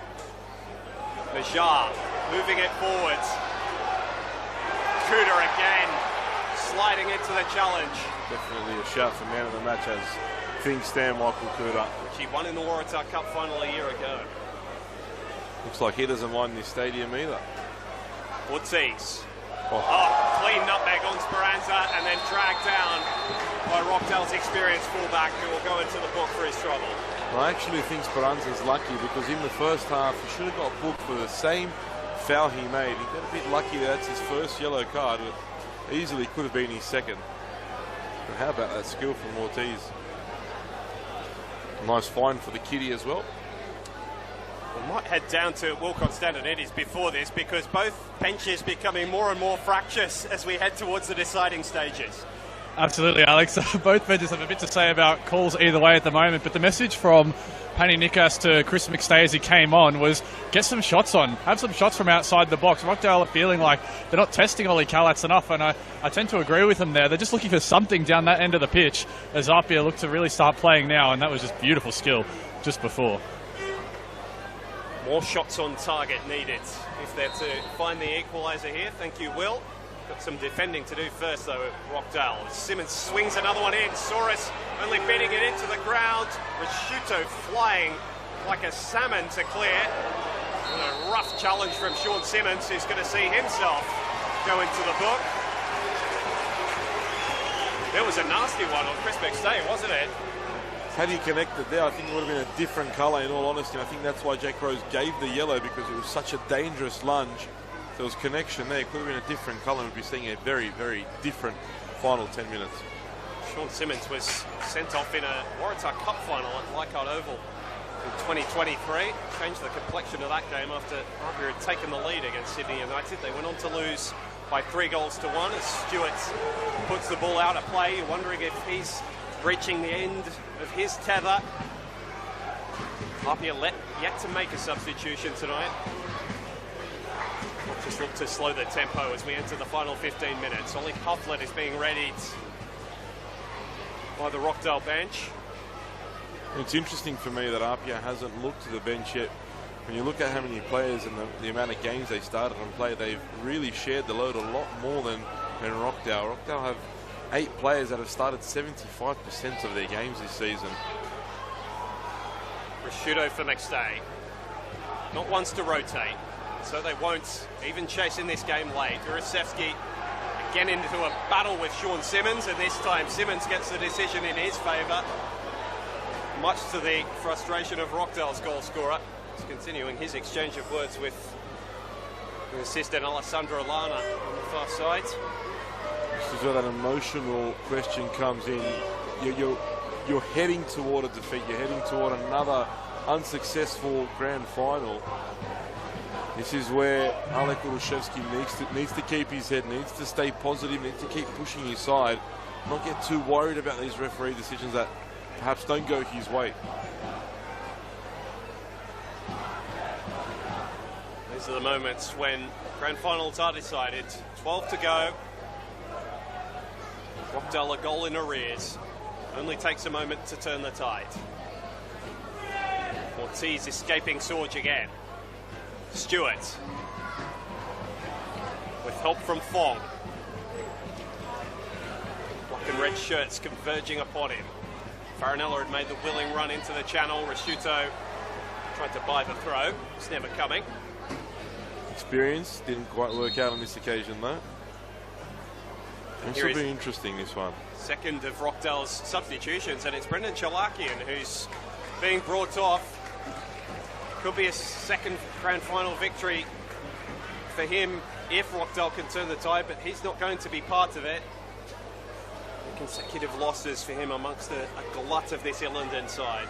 [SPEAKER 3] Najar moving it forwards. Cooter again, sliding into the challenge.
[SPEAKER 5] Definitely a shout for man of the match as things stand, Michael Cooter.
[SPEAKER 3] Which he won in the Waratah Cup final a year ago.
[SPEAKER 5] Looks like he doesn't mind this stadium either.
[SPEAKER 3] Ortiz. Oh, clean nutmeg on Speranza and then dragged down by Rockdale's experienced fullback, who will go into the book for his trouble.
[SPEAKER 5] I actually think Speranza's lucky because in the first half he should have got booked for the same foul he made. He got a bit lucky that that's his first yellow card, but easily could have been his second. But how about that skill from Ortiz? Nice find for the kitty as well.
[SPEAKER 3] We might head down to Wilcott Standard Eddies before this, because both benches becoming more and more fractious as we head towards the deciding stages.
[SPEAKER 6] Absolutely, Alex. Both benches have a bit to say about calls either way at the moment, but the message from Panny Nikas to Chris McStay as he came on was get some shots on, have some shots from outside the box. Rockdale are feeling like they're not testing Ollie Kalats enough, and I tend to agree with them there. They're just looking for something down that end of the pitch as APIA look to really start playing now, and that was just beautiful skill just before.
[SPEAKER 3] More shots on target needed if they're to find the equaliser here. Thank you, Will. Got some defending to do first, though, at Rockdale. Simmons swings another one in. Soros only beating it into the ground. Rashuto flying like a salmon to clear. And a rough challenge from Sean Simmons, who's going to see himself go into the book. There was a nasty one on Chris McStay, wasn't it?
[SPEAKER 5] Had he connected there, I think it would have been a different colour, in all honesty. And I think that's why Jake Rose gave the yellow, because it was such a dangerous lunge. There was connection there. It could have been a different colour, and we'd be seeing a very, very different final 10 minutes.
[SPEAKER 3] Sean Simmons was sent off in a Waratah Cup final at Leichhardt Oval in 2023. Changed the complexion of that game after APIA had taken the lead against Sydney United. They went on to lose by 3-1 as Stewart puts the ball out of play. You're wondering if he's reaching the end of his tether. APIA yet to make a substitution tonight. Just look to slow the tempo as we enter the final 15 minutes. Ollie Hufflet is being readied by the Rockdale bench.
[SPEAKER 5] It's interesting for me that APIA hasn't looked to the bench yet. When you look at how many players and the amount of games they started and played, they've really shared the load a lot more than Rockdale. Rockdale have 8 players that have started 75% of their games this season.
[SPEAKER 3] Rashuto for McStay. Not once to rotate, so they won't even chase in this game late. Urasevsky again into a battle with Sean Simmons, and this time Simmons gets the decision in his favour, much to the frustration of Rockdale's goal scorer. He's continuing his exchange of words with the assistant Alessandro Lana on the far side.
[SPEAKER 5] This is where that emotional question comes in. You're heading toward a defeat. You're heading toward another unsuccessful grand final. This is where Alek Ulushevsky needs to keep his head, needs to stay positive, needs to keep pushing his side, not get too worried about these referee decisions that perhaps don't go his way.
[SPEAKER 3] These are the moments when grand finals are decided. 12 to go. Rockdale a goal in arrears. Only takes a moment to turn the tide. Ortiz escaping Sorge again. Stewart. With help from Fong. Black and red shirts converging upon him. Farinella had made the willing run into the channel. Rashuto Tried to buy the throw. It's never coming.
[SPEAKER 5] Experience didn't quite work out on this occasion, though. This will be interesting, this one.
[SPEAKER 3] Second of Rockdale's substitutions, and it's Brendan Chalakian who's being brought off. Could be a second grand final victory for him if Rockdale can turn the tide, but he's not going to be part of it. Consecutive losses for him amongst a glut of this Illinden side.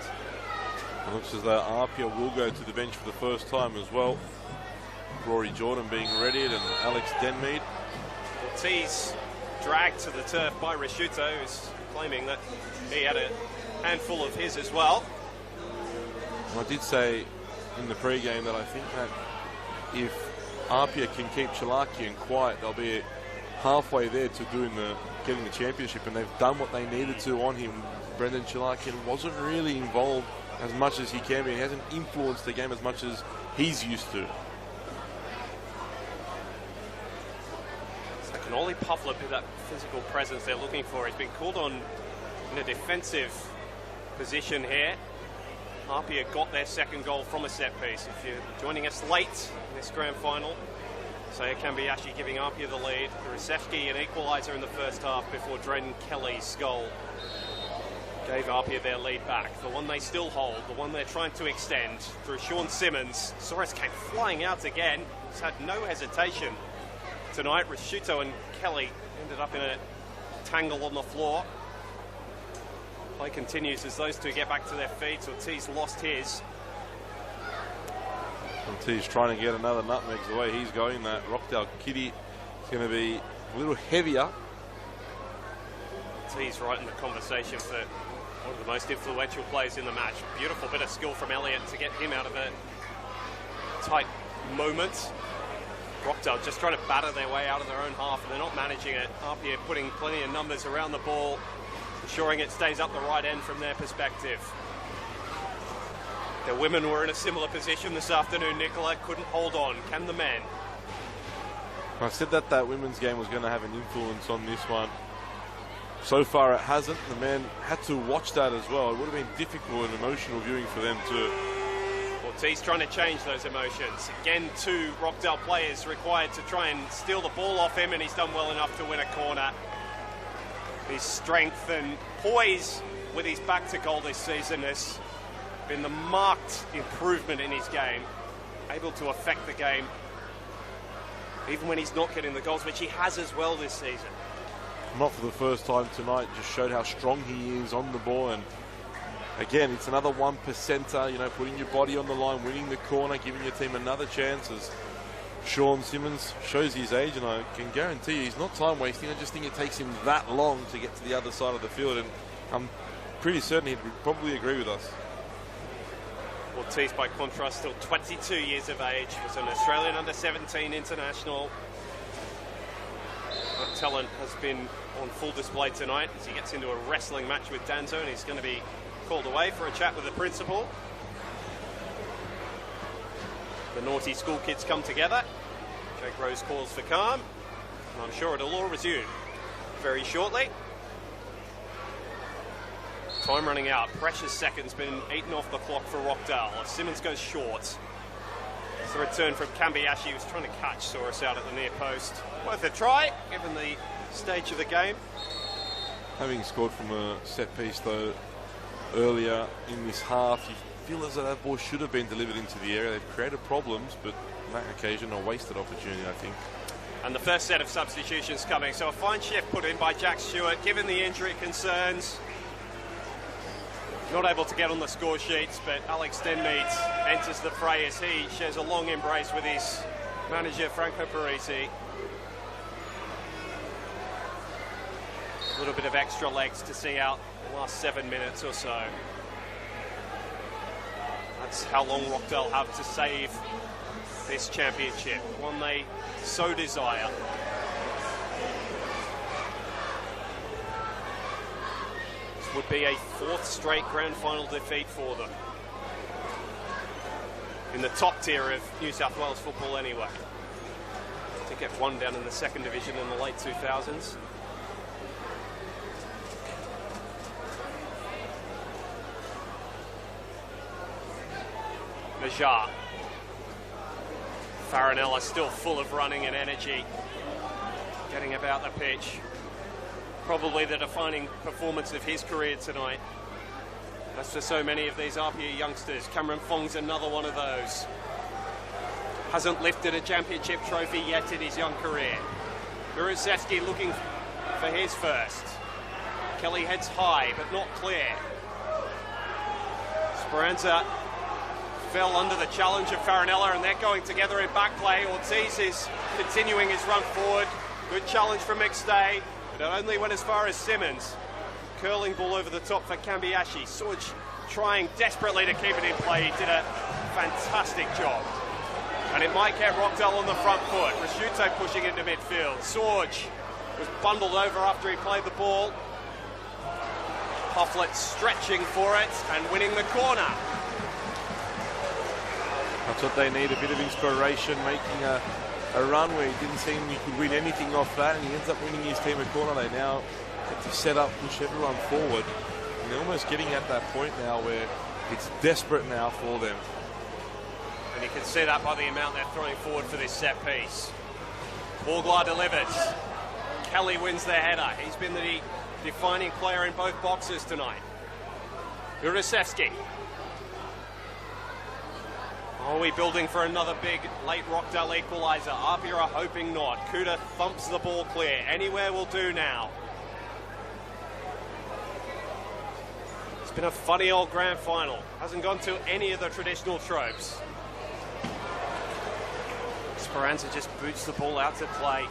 [SPEAKER 5] It looks as though APIA will go to the bench for the first time as well. Rory Jordan being readied and Alex Denmead.
[SPEAKER 3] Ortiz dragged to the turf by Risciuto, who's claiming that he had a handful of his as well.
[SPEAKER 5] I did say in the pre-game that I think that if APIA can keep Chalakian quiet, they'll be halfway there to getting the championship, and they've done what they needed to on him. Brendan Chalakian wasn't really involved as much as he can be. He hasn't influenced the game as much as he's used to.
[SPEAKER 3] So can Ollie Pavlov be that physical presence they're looking for? He's been called on in a defensive position here. APIA got their second goal from a set piece. If you're joining us late in this grand final, Saya Kambiashi giving APIA the lead. Rusevski an equaliser in the first half before Drayden Kelly's goal gave APIA their lead back. The one they still hold, the one they're trying to extend through Sean Simmons. Soros came flying out again. He's had no hesitation tonight. Risciuto and Kelly ended up in a tangle on the floor. Play continues as those two get back to their feet. Ortiz lost his.
[SPEAKER 5] Ortiz trying to get another nutmegs the way he's going. That Rockdale kitty is going to be a little heavier.
[SPEAKER 3] Ortiz right in the conversation for one of the most influential players in the match. Beautiful bit of skill from Elliott to get him out of a tight moment. Rockdale just trying to batter their way out of their own half, and they're not managing it. APIA putting plenty of numbers around the ball, ensuring it stays up the right end from their perspective. The women were in a similar position this afternoon, Nicola. Couldn't hold on. Can the men?
[SPEAKER 5] I said that women's game was going to have an influence on this one. So far it hasn't. The men had to watch that as well. It would have been difficult and emotional viewing for them too.
[SPEAKER 3] Ortiz trying to change those emotions. Again, two Rockdale players required to try and steal the ball off him, and he's done well enough to win a corner. His strength and poise with his back to goal this season has been the marked improvement in his game. Able to affect the game, even when he's not getting the goals, which he has as well this season.
[SPEAKER 5] Not for the first time tonight, just showed how strong he is on the ball. And again, it's another 1%er, you know, putting your body on the line, winning the corner, giving your team another chance. As Sean Simmons shows his age, and I can guarantee you he's not time wasting. I just think it takes him that long to get to the other side of the field, and I'm pretty certain he'd probably agree with us.
[SPEAKER 3] Ortiz, by contrast, still 22 years of age, was an Australian under-17 international. That talent has been on full display tonight as he gets into a wrestling match with Danzo, and he's going to be called away for a chat with the principal. The naughty school kids come together. Jake Rose calls for calm, and I'm sure it'll all resume very shortly. Time running out. Precious seconds been eaten off the clock for Rockdale. Simmons goes short. It's the return from Kambiashi, who's trying to catch Soros out at the near post. Worth a try, given the stage of the game.
[SPEAKER 5] Having scored from a set piece, though, earlier in this half, you feel as though that ball should have been delivered into the area. They've created problems, but on that occasion, a wasted opportunity, I think.
[SPEAKER 3] And the first set of substitutions coming. So a fine shift put in by Jack Stewart, given the injury concerns. Not able to get on the score sheets, but Alex Denmead enters the fray as he shares a long embrace with his manager, Franco Parisi. A little bit of extra legs to see out the last 7 minutes or so. That's how long Rockdale have to save this championship, one they so desire. Would be a fourth straight grand final defeat for them. In the top tier of New South Wales football anyway. To get one down in the second division in the late 2000s. Bajar. Farinella still full of running and energy, getting about the pitch. Probably the defining performance of his career tonight. That's for so many of these APIA youngsters. Cameron Fong's another one of those. Hasn't lifted a championship trophy yet in his young career. Urusevsky looking for his first. Kelly heads high, but not clear. Speranza fell under the challenge of Farinella, and they're going together in back play. Ortiz is continuing his run forward. Good challenge from McStay, but it only went as far as Simmons. Curling ball over the top for Kambiashi. Sorge trying desperately to keep it in play. He did a fantastic job. And it might get Rockdale on the front foot. Rasciuto pushing into midfield. Sorge was bundled over after he played the ball. Pufflet stretching for it and winning the corner.
[SPEAKER 5] That's what they need, a bit of inspiration, making a run where he didn't seem he could win anything off that, and he ends up winning his team a corner. They now get to set up, push everyone forward, and they're almost getting at that point now where it's desperate now for them.
[SPEAKER 3] And you can see that by the amount they're throwing forward for this set piece. Borglar delivers. Kelly wins the header. He's been the defining player in both boxes tonight. Urusevsky. Are we building for another big late Rockdale equaliser? APIA are hoping not. Kuda thumps the ball clear. Anywhere will do now. It's been a funny old grand final. Hasn't gone to any of the traditional tropes. Speranza just boots the ball out to play.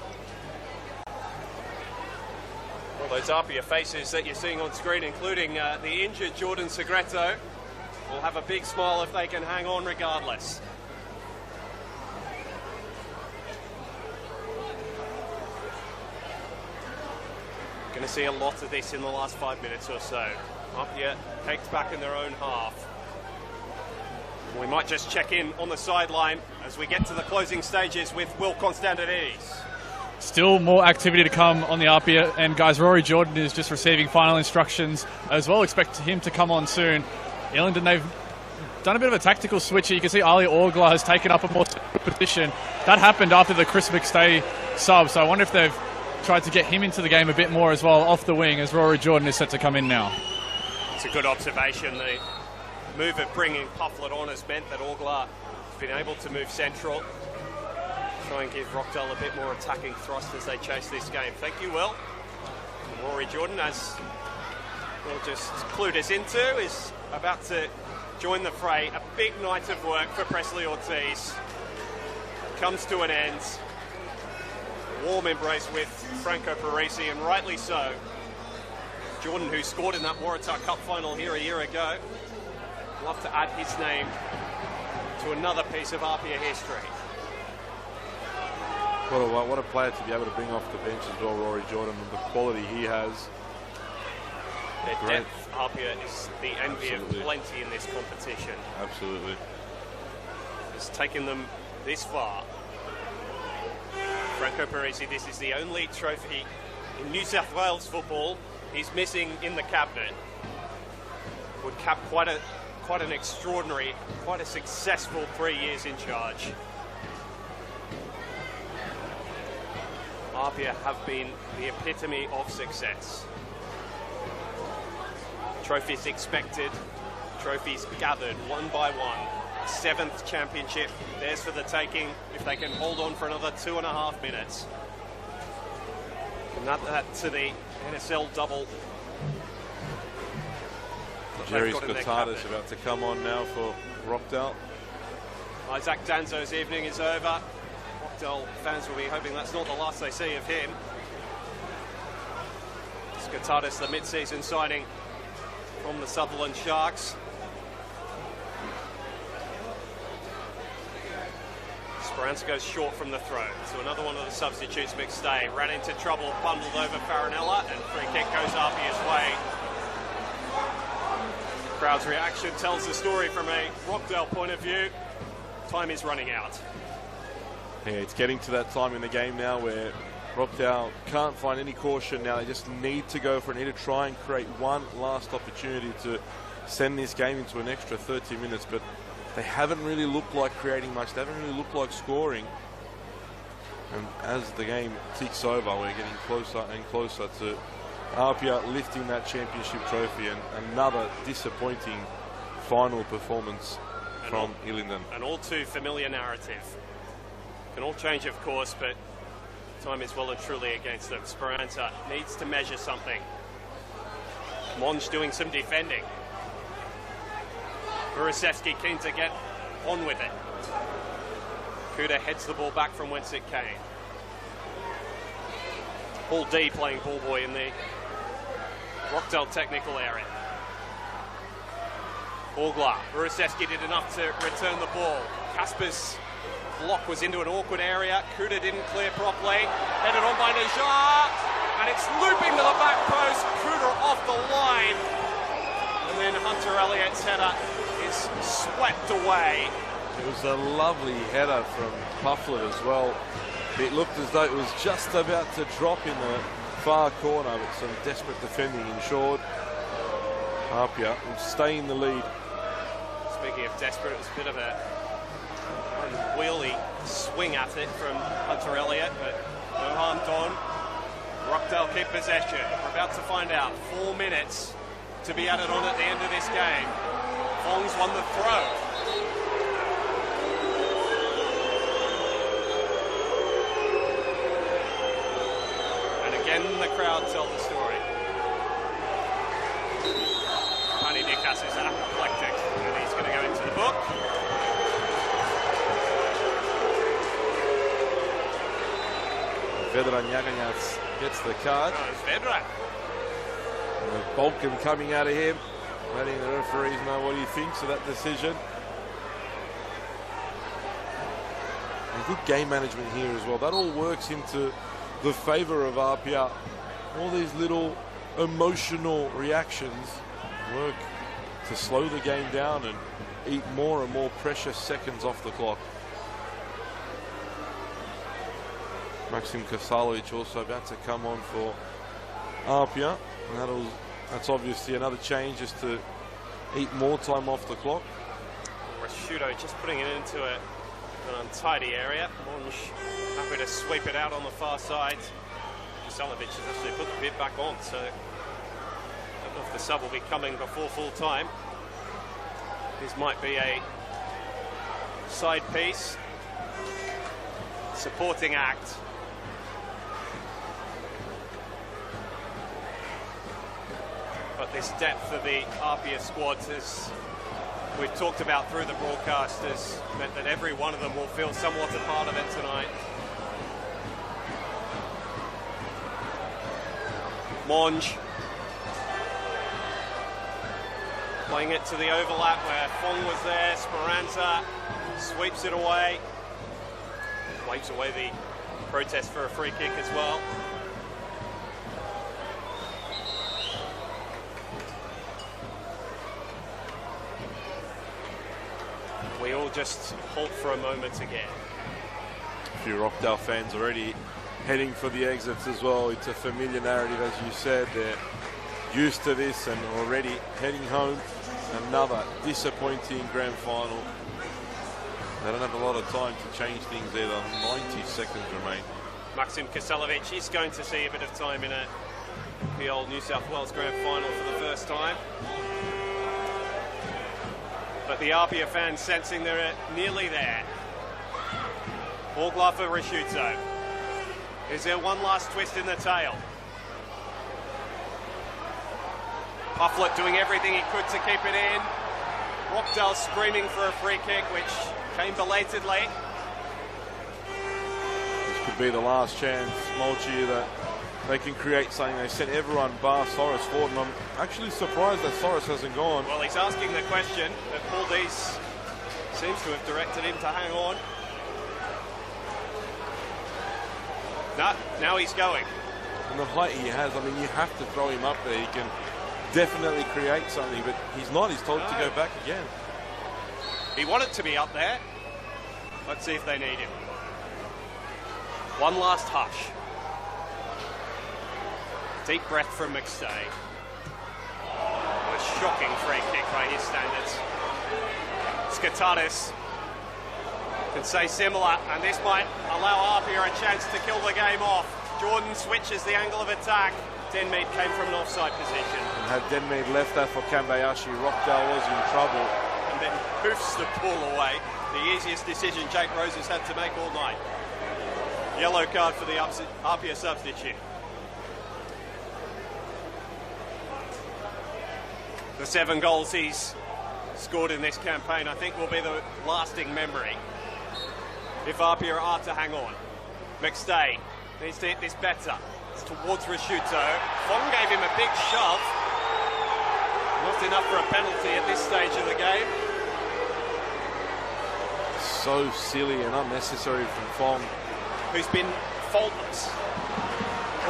[SPEAKER 3] All those APIA faces that you're seeing on screen, including the injured Jordan Segreto, will have a big smile if they can hang on regardless. Going to see a lot of this in the last 5 minutes or so. APIA takes back in their own half. We might just check in on the sideline as we get to the closing stages with Will Constantinides.
[SPEAKER 6] Still more activity to come on the APIA, and guys, Rory Jordan is just receiving final instructions as well. Expect him to come on soon. Illinden, they've done a bit of a tactical switch here. You can see Ali Orgla has taken up a more position. That happened after the Chris McStay sub, so I wonder if they've tried to get him into the game a bit more as well off the wing, as Rory Jordan is set to come in now.
[SPEAKER 3] It's a good observation. The move of bringing Pufflet on has meant that Orgla has been able to move central, try and give Rockdale a bit more attacking thrust as they chase this game. Thank you, Will. And Rory Jordan, as Will just clued us into, is about to join the fray. A big night of work for Presley Ortiz comes to an end. Warm embrace with Franco Parisi, and rightly so. Jordan, who scored in that Waratah Cup final here a year ago, love to add his name to another piece of APIA history.
[SPEAKER 5] What a player to be able to bring off the bench as well, Rory Jordan, and the quality he has.
[SPEAKER 3] Their depth, APIA, is the envy of plenty in this competition.
[SPEAKER 5] Absolutely.
[SPEAKER 3] It's taken them this far. Franco Parisi, this is the only trophy in New South Wales football he's missing in the cabinet. Would cap quite an extraordinary, quite a successful 3 years in charge. APIA have been the epitome of success. Trophies expected, trophies gathered one by one. 7th championship, theirs for the taking if they can hold on for another 2.5 minutes. And that to the NSL double.
[SPEAKER 5] Jerry Scotardis about to come on now for Rockdale.
[SPEAKER 3] Isaac Danzo's evening is over. Rockdale fans will be hoping that's not the last they see of him. Scotardis, the mid-season signing from the Sutherland Sharks. Speranza goes short from the throw. So another one of the substitutes, McStay, ran into trouble, bundled over Farinella, and free kick goes APIA's way. Crowd's reaction tells the story from a Rockdale point of view. Time is running out.
[SPEAKER 5] Yeah, it's getting to that time in the game now where Rockdale can't find any caution now. They just need to go for it. Need to try and create one last opportunity to send this game into an extra 30 minutes. But they haven't really looked like creating much. They haven't really looked like scoring. And as the game ticks over, we're getting closer and closer to APIA lifting that championship trophy, and another disappointing final performance from Illinden.
[SPEAKER 3] An all too familiar narrative. Can all change, of course, but time is well and truly against them. Speranza needs to measure something. Monge doing some defending. Burasevsky keen to get on with it. Kuda heads the ball back from whence it came. Paul D playing ball boy in the Rockdale technical area. Orgla. Burasevsky did enough to return the ball. Kasper's block was into an awkward area. Kuda didn't clear properly. Headed on by Najar. And it's looping to the back post. Kuda off the line. And then Hunter Elliott's header is swept away.
[SPEAKER 5] It was a lovely header from Pufflet as well. It looked as though it was just about to drop in the far corner, but some desperate defending ensured APIA will stay in the lead.
[SPEAKER 3] Speaking of desperate, it was a bit of a wheelie swing at it from Hunter Elliott, but no harm done. Rockdale keep possession. We're about to find out. 4 minutes to be added on at the end of this game. Fong's won the throw. Again, the crowd tell the story. Pani Nikas is apoplectic, and he's going to go into the book.
[SPEAKER 5] Vedran Jaganjac gets the card.
[SPEAKER 3] Oh, it's Vedran.
[SPEAKER 5] And the Balkan coming out of him, letting the referees know what he thinks of that decision. And good game management here as well. That all works into the favour of APIA. All these little emotional reactions work to slow the game down and eat more and more precious seconds off the clock. Maxim Kasalovic also about to come on for APIA. And that's obviously another change, just to eat more time off the clock.
[SPEAKER 3] Rashudo just putting it into an untidy area. Monge happy to sweep it out on the far side. Kasalovic has actually put the bid back on, so I don't know if the sub will be coming before full time. This might be a side piece, supporting act. But this depth of the APIA squad, as we've talked about through the broadcast, has meant that every one of them will feel somewhat a part of it tonight. Monge playing it to the overlap where Fong was there. Speranza sweeps it away. Waves away the protest for a free kick as well. We all just halt for a moment again.
[SPEAKER 5] A few Rockdale fans already heading for the exits as well. It's a familiar narrative, as you said. They're used to this and already heading home. Another disappointing grand final. They don't have a lot of time to change things either. 90 seconds remain.
[SPEAKER 3] Maxim Kasalovic is going to see a bit of time in a PL New South Wales grand final for the first time. But the APIA fans sensing they're nearly there. Orgla for Rashuto. Is there one last twist in the tail? Pufflet doing everything he could to keep it in. Rockdale screaming for a free kick, which came belatedly.
[SPEAKER 5] This could be the last chance, Mulchi, that they can create something. They sent everyone bar Soros forward, and I'm actually surprised that Soros hasn't gone.
[SPEAKER 3] Well, he's asking the question that Paul Dees seems to have directed him to hang on. No, now he's going.
[SPEAKER 5] And the height he has, I mean, you have to throw him up there. He can definitely create something, but he's not. He's told to go back again.
[SPEAKER 3] He wanted to be up there. Let's see if they need him. One last hush. Deep breath from McStay. A shocking free kick by his standards. Skatatis can say similar, and this might allow APIA a chance to kill the game off. Jordan switches the angle of attack. Denmead came from an offside position.
[SPEAKER 5] And had Denmead left that for Kambayashi, Rockdale was in trouble.
[SPEAKER 3] And then hoofs the ball away. The easiest decision Jake Rose has had to make all night. Yellow card for the APIA substitute. The 7 goals he's scored in this campaign, I think, will be the lasting memory if APIA are to hang on. McStay needs to hit this better. It's towards Rashuto. Fong gave him a big shove. Not enough for a penalty at this stage of the game.
[SPEAKER 5] So silly and unnecessary from Fong.
[SPEAKER 3] Who's been faultless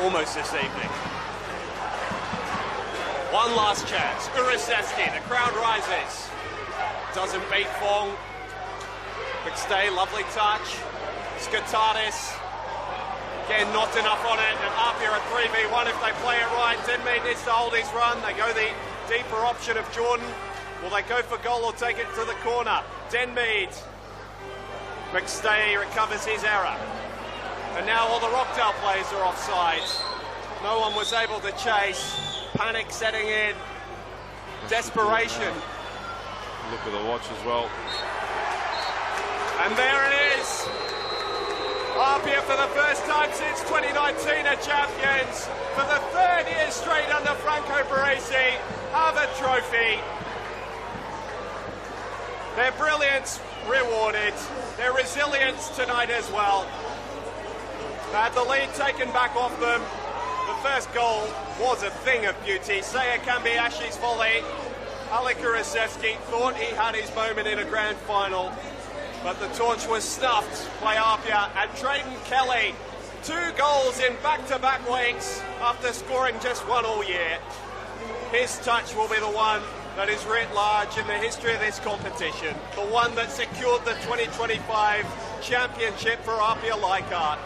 [SPEAKER 3] almost this evening. One last chance. Urasevsky, the crowd rises. Doesn't beat Fong. McStay, lovely touch. Skatatis, again, not enough on it. And APIA are 3v1 if they play it right. Denmead needs to hold his run. They go the deeper option of Jordan. Will they go for goal or take it to the corner? Denmead. McStay recovers his error. And now all the Rockdale players are offside. No one was able to chase. Panic setting in. Desperation.
[SPEAKER 5] Look at the watch as well.
[SPEAKER 3] And there it is. APIA for the first time since 2019 are champions. For the 3rd year straight under Franco Baresi, have a trophy. Their brilliance rewarded. Their resilience tonight as well. They had the lead taken back off them. The first goal was a thing of beauty. Seiya Kambayashi's volley. Alek Urasevsky thought he had his moment in a grand final, but the torch was snuffed by APIA, and Drayden Kelly, 2 goals in back-to-back weeks after scoring just 1 all year. His touch will be the one that is writ large in the history of this competition, the one that secured the 2025 championship for APIA Leichhardt.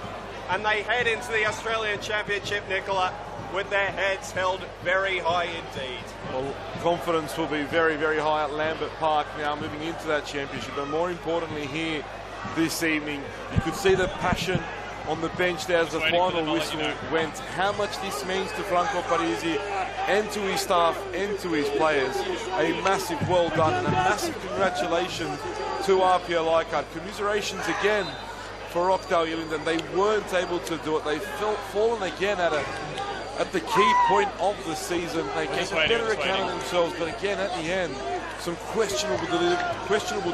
[SPEAKER 3] And they head into the Australian Championship, Nicola, with their heads held very high indeed.
[SPEAKER 5] Well, confidence will be very, very high at Lambert Park now moving into that championship. But more importantly here this evening, you could see the passion on the bench there as the final whistle went. How much this means to Franco Baresi and to his staff and to his players. A massive well done and a massive congratulations to APIA Leichhardt. Commiserations again for Rockdale Illinden. They weren't able to do it. They felt fallen again at the key point of the season. They gave a better account of themselves, but again at the end, some questionable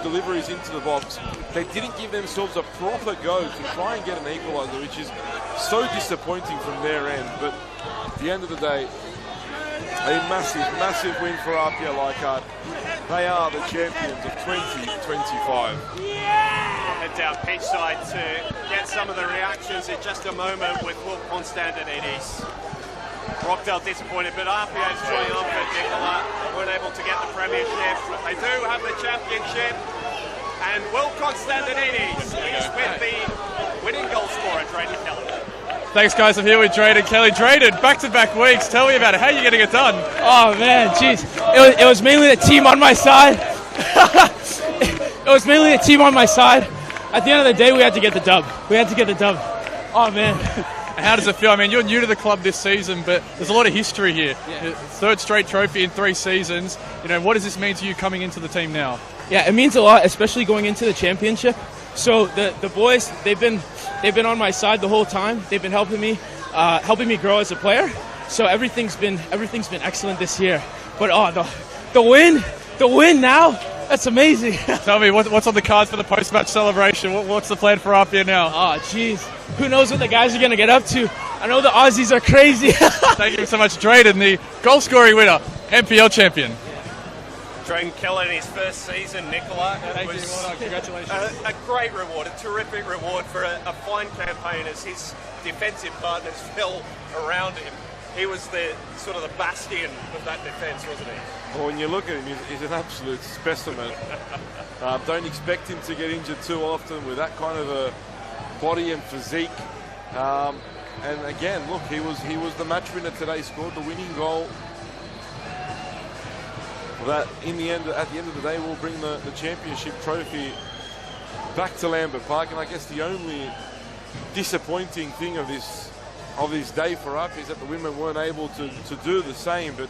[SPEAKER 5] deliveries into the box. They didn't give themselves a proper go to try and get an equaliser, which is so disappointing from their end. But at the end of the day, a massive, massive win for APIA Leichhardt. They are the champions of 2025.
[SPEAKER 3] Head down pitch side to get some of the reactions in just a moment with Will Constantinides. Rockdale disappointed, but APIA's triumphant, Nicola. Weren't able to get the premiership, but they do have the championship. And Will Constantinides is with the winning goal scorer, Drayden Kelly.
[SPEAKER 6] Thanks, guys. I'm here with Drayden Kelly. Drayden, back-to-back weeks. Tell me about it. How are you getting it done?
[SPEAKER 7] Oh, man, jeez. It was mainly the team on my side. It was mainly the team on my side. At the end of the day, we had to get the dub. Oh, man.
[SPEAKER 6] How does it feel? I mean, you're new to the club this season, but there's a lot of history here.
[SPEAKER 7] Yeah.
[SPEAKER 6] 3rd straight trophy in 3 seasons. You know, what does this mean to you coming into the team now?
[SPEAKER 7] Yeah, it means a lot, especially going into the championship. So the boys, they've been on my side the whole time. They've been helping me grow as a player. So everything's been excellent this year. But the win now, that's amazing.
[SPEAKER 6] Tell me, what's on the cards for the post-match celebration? What's the plan for APIA now?
[SPEAKER 7] Oh, jeez. Who knows what the guys are going to get up to? I know the Aussies are crazy.
[SPEAKER 6] Thank you so much, Drayden, the goal-scoring winner, NPL champion.
[SPEAKER 3] Drayden Kelly in his first season, Nicola.
[SPEAKER 6] Thank you, congratulations.
[SPEAKER 3] A great reward, a terrific reward for a fine campaign as his defensive partners fell around him. He was the sort of the bastion of that defence, wasn't he?
[SPEAKER 5] Well, when you look at him, he's an absolute specimen. Don't expect him to get injured too often with that kind of a body and physique. And again, look, he was the match winner today, scored the winning goal. that in the end, at the end of the day, will bring the championship trophy back to Lambert Park. And I guess the only disappointing thing of this day for APIA is that the women weren't able to do the same. But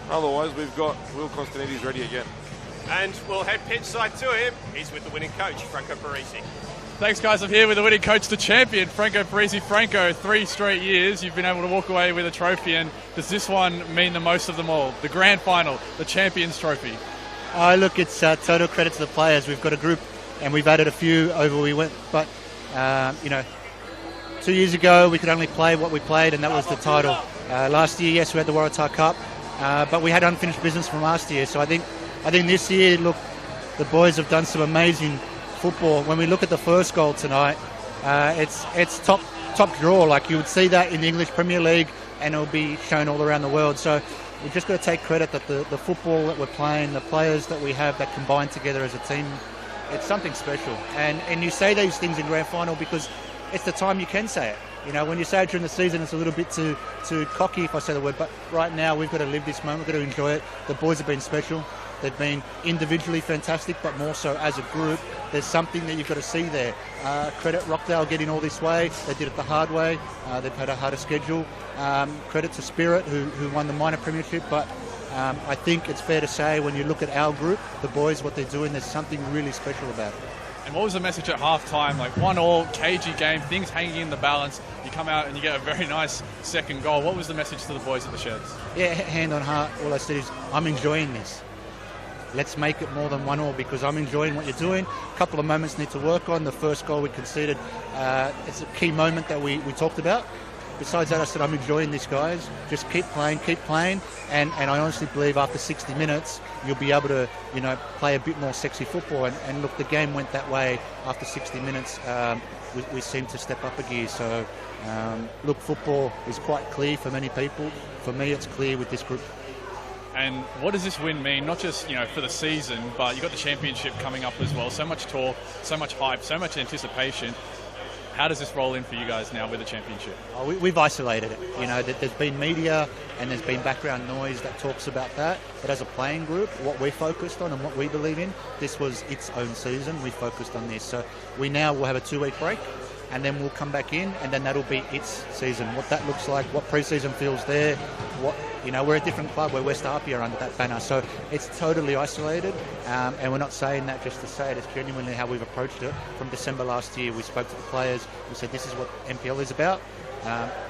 [SPEAKER 5] otherwise, we've got Will Constantinides ready again.
[SPEAKER 3] And we'll head pitch side to him. He's with the winning coach, Franco Parisi.
[SPEAKER 6] Thanks, guys. I'm here with the winning coach, the champion, Franco Parisi. Franco, 3 straight years you've been able to walk away with a trophy, and does this one mean the most of them all? The grand final, the Champions Trophy.
[SPEAKER 8] Look, it's total credit to the players. We've got a group, and we've added a few over we went. But, 2 years ago, we could only play what we played, and that was the title. Last year, yes, we had the Waratah Cup, but we had unfinished business from last year. So I think this year, look, the boys have done some amazing football. When we look at the first goal tonight, it's top draw. Like you would see that in the English Premier League, and it'll be shown all around the world. So we've just got to take credit that the football that we're playing, the players that we have that combine together as a team, it's something special. And you say these things in grand final because it's the time you can say it. When you say it during the season, it's a little bit too cocky if I say the word. But right now, we've got to live this moment. We've got to enjoy it. The boys have been special. They've been individually fantastic, but more so as a group. There's something that you've got to see there. Credit Rockdale getting all this way. They did it the hard way. They've had a harder schedule. Credit to Spirit, who won the minor premiership. But I think it's fair to say when you look at our group, the boys, what they're doing, there's something really special about it.
[SPEAKER 6] And what was the message at half-time? Like 1-1, cagey game, things hanging in the balance. You come out and you get a very nice second goal. What was the message to the boys at the Sheds?
[SPEAKER 8] Yeah, hand on heart, all I said is, I'm enjoying this. Let's make it more than 1-1 because I'm enjoying what you're doing. A couple of moments need to work on. The first goal we conceded, it's a key moment that we talked about. Besides that, I said, I'm enjoying this, guys. Just keep playing. And I honestly believe after 60 minutes, you'll be able to, play a bit more sexy football. And look, the game went that way. After 60 minutes, we seemed to step up a gear. So, look, football is quite clear for many people. For me, it's clear with this group.
[SPEAKER 6] And what does this win mean, not just for the season, but you've got the championship coming up as well. So much talk, so much hype, so much anticipation. How does this roll in for you guys now with the championship?
[SPEAKER 8] We've isolated it. There's been media and there's been background noise that talks about that. But as a playing group, what we're focused on and what we believe in, this was its own season. We focused on this. So we now will have a 2-week break, and then we'll come back in, and then that'll be its season. What that looks like, what pre-season feels there. We're a different club. We're West APIA under that banner. So it's totally isolated, and we're not saying that just to say it. It's genuinely how we've approached it. From December last year, we spoke to the players. We said, this is what NPL is about.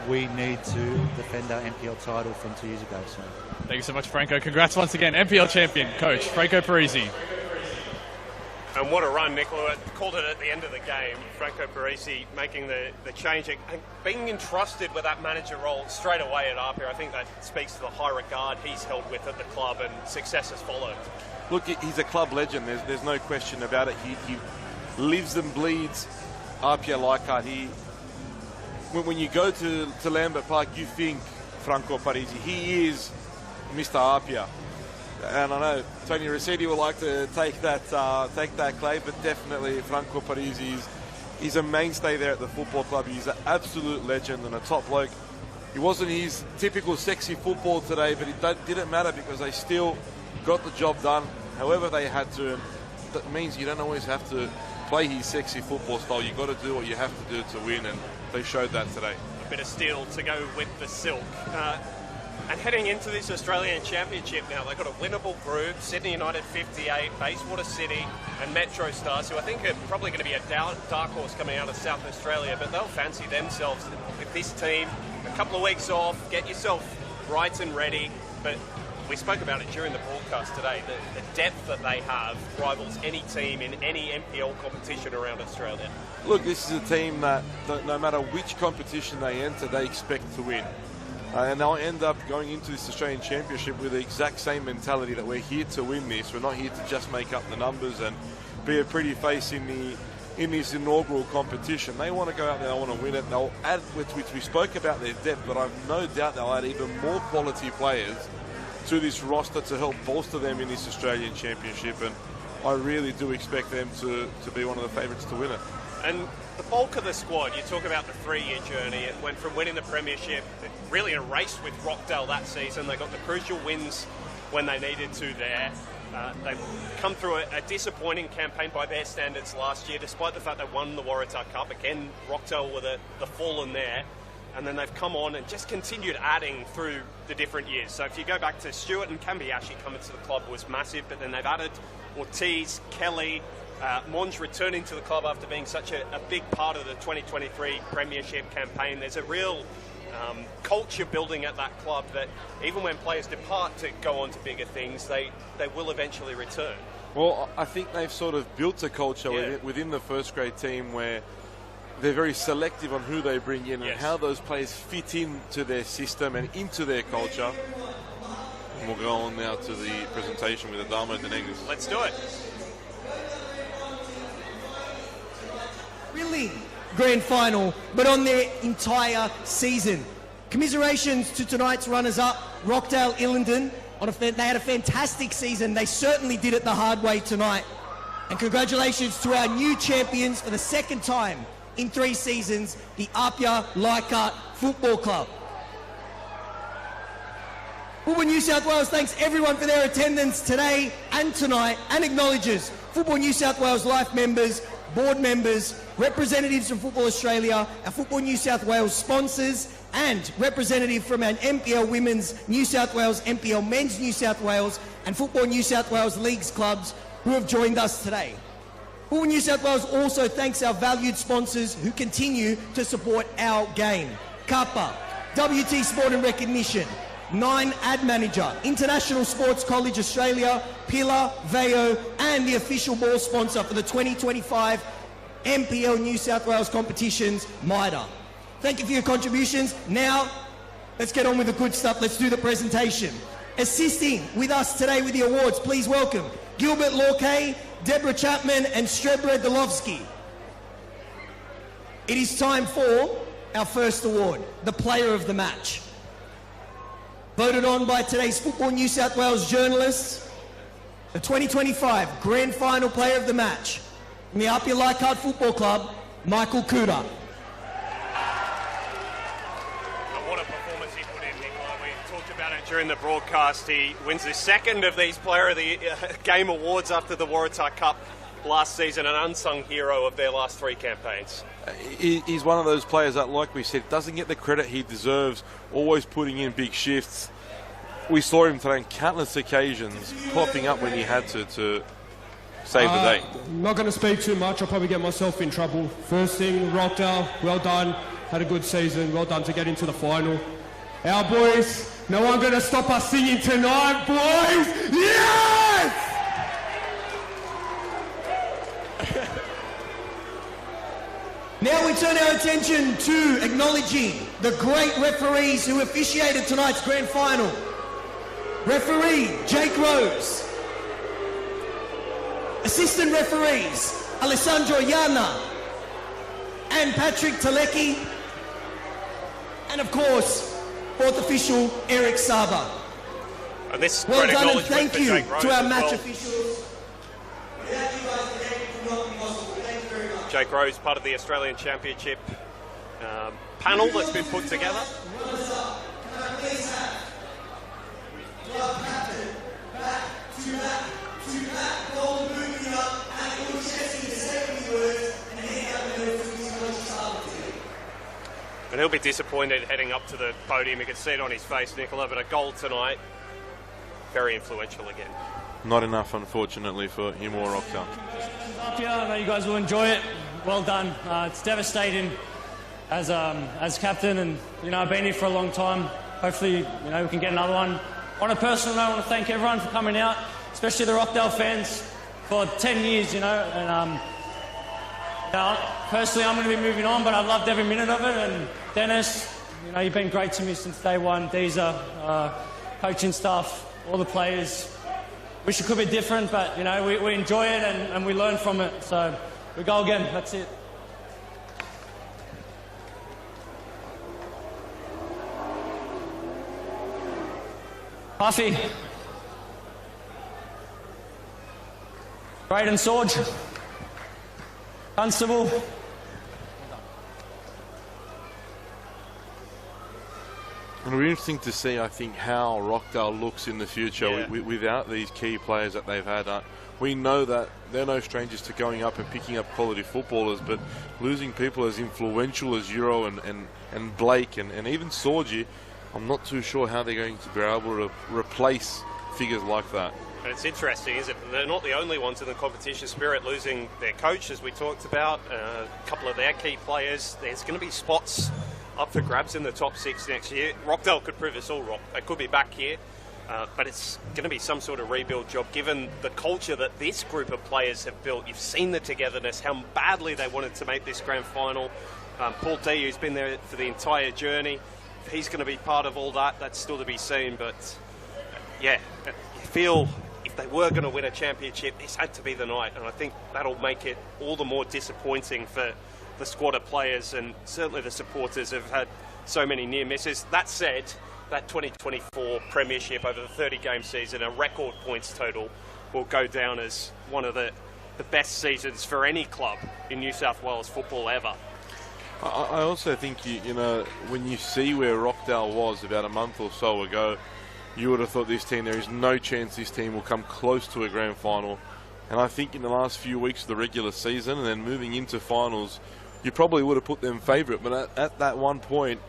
[SPEAKER 8] We need to defend our NPL title from 2 years ago. So.
[SPEAKER 6] Thank you so much, Franco. Congrats once again. NPL champion, coach Franco Parisi.
[SPEAKER 3] And what a run, Nicola. Called it at the end of the game. Franco Parisi making the change and being entrusted with that manager role straight away at APIA. I think that speaks to the high regard he's held with at the club, and success has followed.
[SPEAKER 5] Look, he's a club legend. There's no question about it. He lives and bleeds APIA Leichhardt. When you go to Lambert Park, you think Franco Parisi. He is Mr. APIA. And I know Tony Rossetti would like to take that claim, but definitely Franco Parisi he's a mainstay there at the football club. He's an absolute legend and a top bloke. He wasn't his typical sexy football today, but it didn't matter because they still got the job done however they had to. And that means you don't always have to play his sexy football style. You've got to do what you have to do to win, and they showed that today.
[SPEAKER 3] A bit of steel to go with the silk. And heading into this Australian Championship now, they've got a winnable group, Sydney United 58, Bayswater City and Metro Stars, who I think are probably going to be a dark horse coming out of South Australia, but they'll fancy themselves with this team. A couple of weeks off, get yourself right and ready. But we spoke about it during the broadcast today, the depth that they have rivals any team in any NPL competition around Australia.
[SPEAKER 5] Look, this is a team that no matter which competition they enter, they expect to win. And they'll end up going into this Australian Championship with the exact same mentality that we're here to win this. We're not here to just make up the numbers and be a pretty face in this inaugural competition. They want to go out there, they want to win it. They'll add, which we spoke about their depth, but I've no doubt they'll add even more quality players to this roster to help bolster them in this Australian Championship. And I really do expect them to be one of the favourites to win it.
[SPEAKER 3] And the bulk of the squad, you talk about the 3-year journey. It went from winning the premiership, really a race with Rockdale that season. They got the crucial wins when they needed to there. They've come through a disappointing campaign by their standards last year, despite the fact they won the Waratah Cup. Again, Rockdale were the fallen there. And then they've come on and just continued adding through the different years. So if you go back to Stewart and Kambiashi coming to the club was massive, but then they've added Ortiz, Kelly, Monge returning to the club after being such a big part of the 2023 Premiership campaign. There's a real culture building at that club that even when players depart to go on to bigger things, they will eventually return.
[SPEAKER 5] Well, I think they've sort of built a culture within the first grade team where they're very selective on who they bring in and how those players fit into their system and into their culture. And we'll go on now to the presentation with Adama and Denegris.
[SPEAKER 3] Let's do it.
[SPEAKER 1] Thrilling grand final, but on their entire season. Commiserations to tonight's runners-up, Rockdale Illinden. They had a fantastic season. They certainly did it the hard way tonight. And congratulations to our new champions for the second time in 3 seasons, the APIA Leichhardt Football Club. Football New South Wales thanks everyone for their attendance today and tonight and acknowledges Football New South Wales life members, board members, representatives from Football Australia, our Football New South Wales sponsors, and representative from our NPL Women's New South Wales, NPL Men's New South Wales, and Football New South Wales Leagues clubs who have joined us today. Football New South Wales also thanks our valued sponsors who continue to support our game. Kappa, WT Sport and Recognition, 9 Ad Manager, International Sports College Australia, Pillar, Veo, and the official ball sponsor for the 2025 NPL New South Wales competitions, MIDA. Thank you for your contributions. Now, let's get on with the good stuff. Let's do the presentation. Assisting with us today with the awards, please welcome Gilbert Lorkay, Deborah Chapman, and Strebra Delovsky. It is time for our first award, the Player of the Match. Voted on by today's Football New South Wales journalists, the 2025 Grand Final Player of the Match from the APIA Leichhardt Football Club, Michael Kuda.
[SPEAKER 3] What a performance he put in, Nicola. We talked about it during the broadcast. He wins the second of these Player of the Game awards after the Waratah Cup last season, an unsung hero of their last 3 campaigns.
[SPEAKER 5] He's one of those players that, like we said, doesn't get the credit he deserves, always putting in big shifts. We saw him today on countless occasions, popping up when he had to save the day.
[SPEAKER 9] I'm not going to speak too much, I'll probably get myself in trouble. First thing, Rockdale, well done, had a good season, well done to get into the final. Our boys, no one going to stop us singing tonight, boys! Yes!
[SPEAKER 1] Now we turn our attention to acknowledging the great referees who officiated tonight's grand final. Referee Jake Rose. Assistant referees Alessandro Yana and Patrick Talecki. And of course, fourth official Eric Saba.
[SPEAKER 3] And this
[SPEAKER 1] well
[SPEAKER 3] great
[SPEAKER 1] done and
[SPEAKER 3] acknowledgement
[SPEAKER 1] thank you
[SPEAKER 3] for Jake Rose
[SPEAKER 1] to our
[SPEAKER 3] as
[SPEAKER 1] match
[SPEAKER 3] well.
[SPEAKER 1] officials. Without you guys, the game would not be possible. Thank you very much.
[SPEAKER 3] Jake Rose, part of the Australian Championship panel that's been put together. And he'll be disappointed heading up to the podium. You can see it on his face, Nicola, but a goal tonight, very influential again.
[SPEAKER 5] Not enough, unfortunately, for him or Rockdale.
[SPEAKER 10] I know you guys will enjoy it. Well done. It's devastating as captain, and I've been here for a long time. Hopefully, we can get another one. On a personal note, I want to thank everyone for coming out, especially the Rockdale fans, for 10 years, and personally, I'm going to be moving on, but I've loved every minute of it. And Dennis, you've been great to me since day one. Deezer, coaching staff, all the players. Wish it could be different, but we enjoy it and we learn from it. So we go again. That's it. Puffy. Braden Sorge. Constable.
[SPEAKER 5] It'll be interesting to see, I think, how Rockdale looks in the future without these key players that they've had. We know that they're no strangers to going up and picking up quality footballers, but losing people as influential as Euro and Blake and even Sorgi, I'm not too sure how they're going to be able to replace figures like that.
[SPEAKER 3] And it's interesting, isn't it? They're not the only ones in the competition spirit losing their coach, as we talked about, a couple of their key players. There's going to be spots up for grabs in the top 6 next year. Rockdale could prove us all wrong. They could be back here, but it's going to be some sort of rebuild job given the culture that this group of players have built. You've seen the togetherness, how badly they wanted to make this grand final. Paul D, who's been there for the entire journey, if he's going to be part of all that, that's still to be seen. But yeah, you feel if they were going to win a championship, this had to be the night, and I think that'll make it all the more disappointing for the squad of players, and certainly the supporters have had so many near misses. That said, that 2024 premiership over the 30-game season, a record points total, will go down as one of the best seasons for any club in New South Wales football ever.
[SPEAKER 5] I also think, you know, when you see where Rockdale was about a month or so ago, you would have thought this team, there is no chance this team will come close to a grand final. And I think in the last few weeks of the regular season and then moving into finals, you probably would have put them favourite. But at that one point,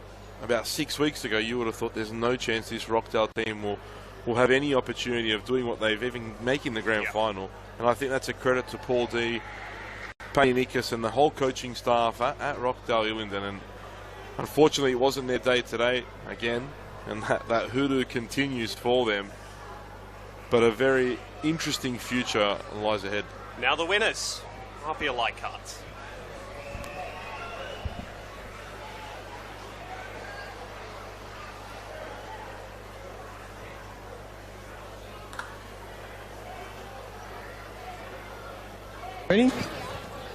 [SPEAKER 5] about 6 weeks ago, you would have thought there's no chance this Rockdale team will have any opportunity of doing what they've even making the grand final. And I think that's a credit to Paul D, Penny Nickus and the whole coaching staff at Rockdale Illinden. And unfortunately, it wasn't their day today again. And that hoodoo continues for them. But a very interesting future lies ahead.
[SPEAKER 3] Now the winners, APIA Leichhardt.
[SPEAKER 1] Ready?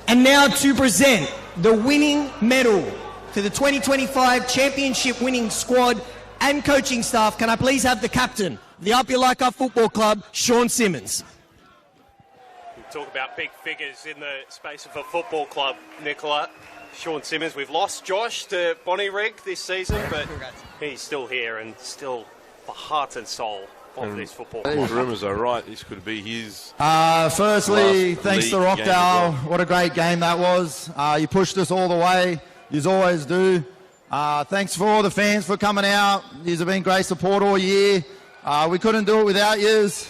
[SPEAKER 1] And now to present the winning medal to the 2025 championship winning squad and coaching staff, can I please have the captain of the APIA Leichhardt Football Club, Sean Simmons.
[SPEAKER 3] We talk about big figures in the space of a football club, Nicola. Sean Simmons, we've lost Josh to Bonnie Rig this season, but he's still here and still the heart and soul of this football club.
[SPEAKER 5] Rumours are right, this could be his
[SPEAKER 11] Firstly,
[SPEAKER 5] last
[SPEAKER 11] thanks to
[SPEAKER 5] league
[SPEAKER 11] Rockdale.
[SPEAKER 5] game as well.
[SPEAKER 11] What a great game that was. You pushed us all the way. You always do. Thanks for all the fans for coming out. You have been great support all year. We couldn't do it without yous.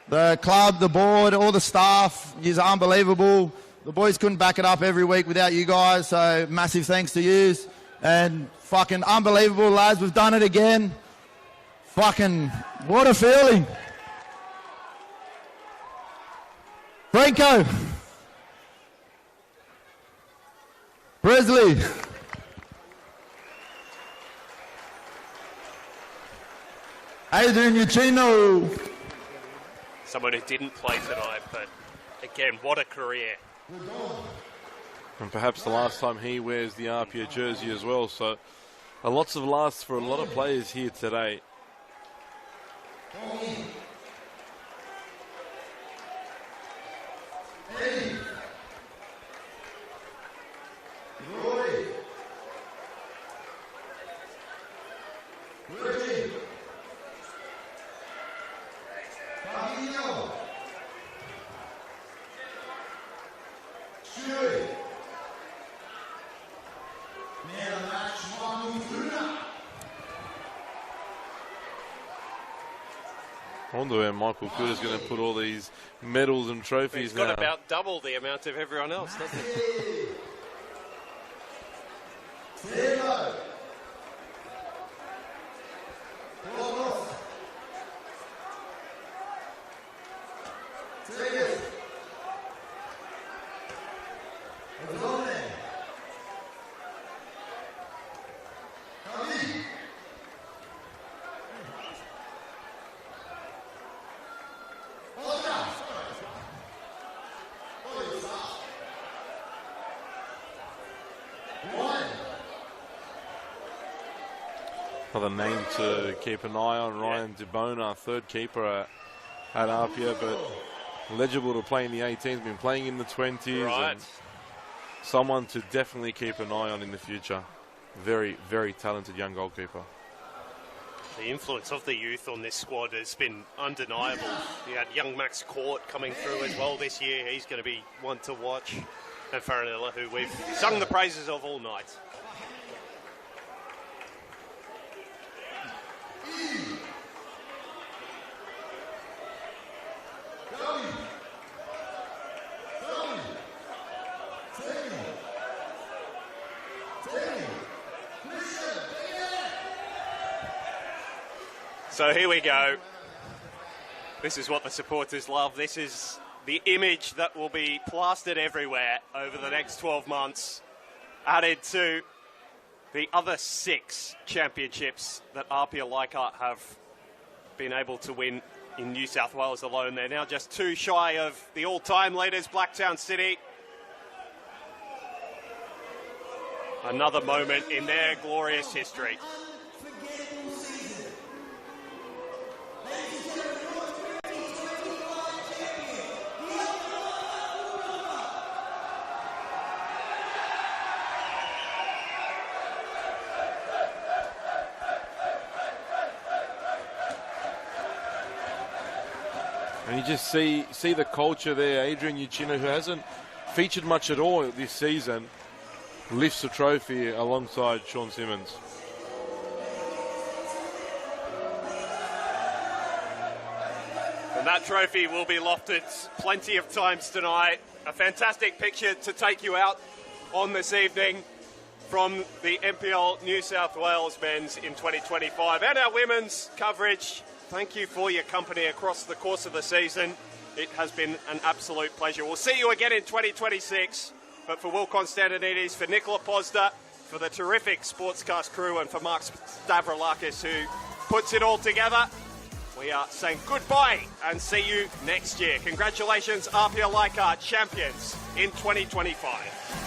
[SPEAKER 11] The club, the board, all the staff, yous are unbelievable. The boys couldn't back it up every week without you guys, so massive thanks to yous. And fucking unbelievable, lads. We've done it again. Fucking, what a feeling. Franco. Presley. Adrian Uchino.
[SPEAKER 3] Someone who didn't play tonight, but again, what a career.
[SPEAKER 5] And perhaps the last time he wears the APIA jersey as well. So lots of lasts for a lot of players here today. I wonder where Michael Kuda's going to put all these medals and trophies now.
[SPEAKER 3] He's got about double the amount of everyone else, doesn't he?
[SPEAKER 5] Another name to keep an eye on, Ryan DeBona, third keeper at APIA, but eligible to play in the 18s, been playing in the 20s.
[SPEAKER 3] Right.
[SPEAKER 5] And someone to definitely keep an eye on in the future. Very, very talented young goalkeeper.
[SPEAKER 3] The influence of the youth on this squad has been undeniable. You had young Max Court coming through as well this year. He's going to be one to watch. And Farinella, who we've sung the praises of all night. So here we go. This is what the supporters love. This is the image that will be plastered everywhere over the next 12 months, added to the other 6 championships that APIA Leichhardt have been able to win in New South Wales alone. They're now just 2 shy of the all-time leaders, Blacktown City. Another moment in their glorious history.
[SPEAKER 5] And you just see the culture there. Adrian Uchino, who hasn't featured much at all this season, lifts the trophy alongside Sean Simmons.
[SPEAKER 3] And that trophy will be lofted plenty of times tonight. A fantastic picture to take you out on this evening from the NPL New South Wales men's in 2025 and our women's coverage. Thank you for your company across the course of the season. It has been an absolute pleasure. We'll see you again in 2026. But for Will Constantinides, for Nicola Posda, for the terrific Sportscast crew, and for Mark Stavroulakis, who puts it all together, we are saying goodbye and see you next year. Congratulations, APIA Leichhardt, champions in 2025.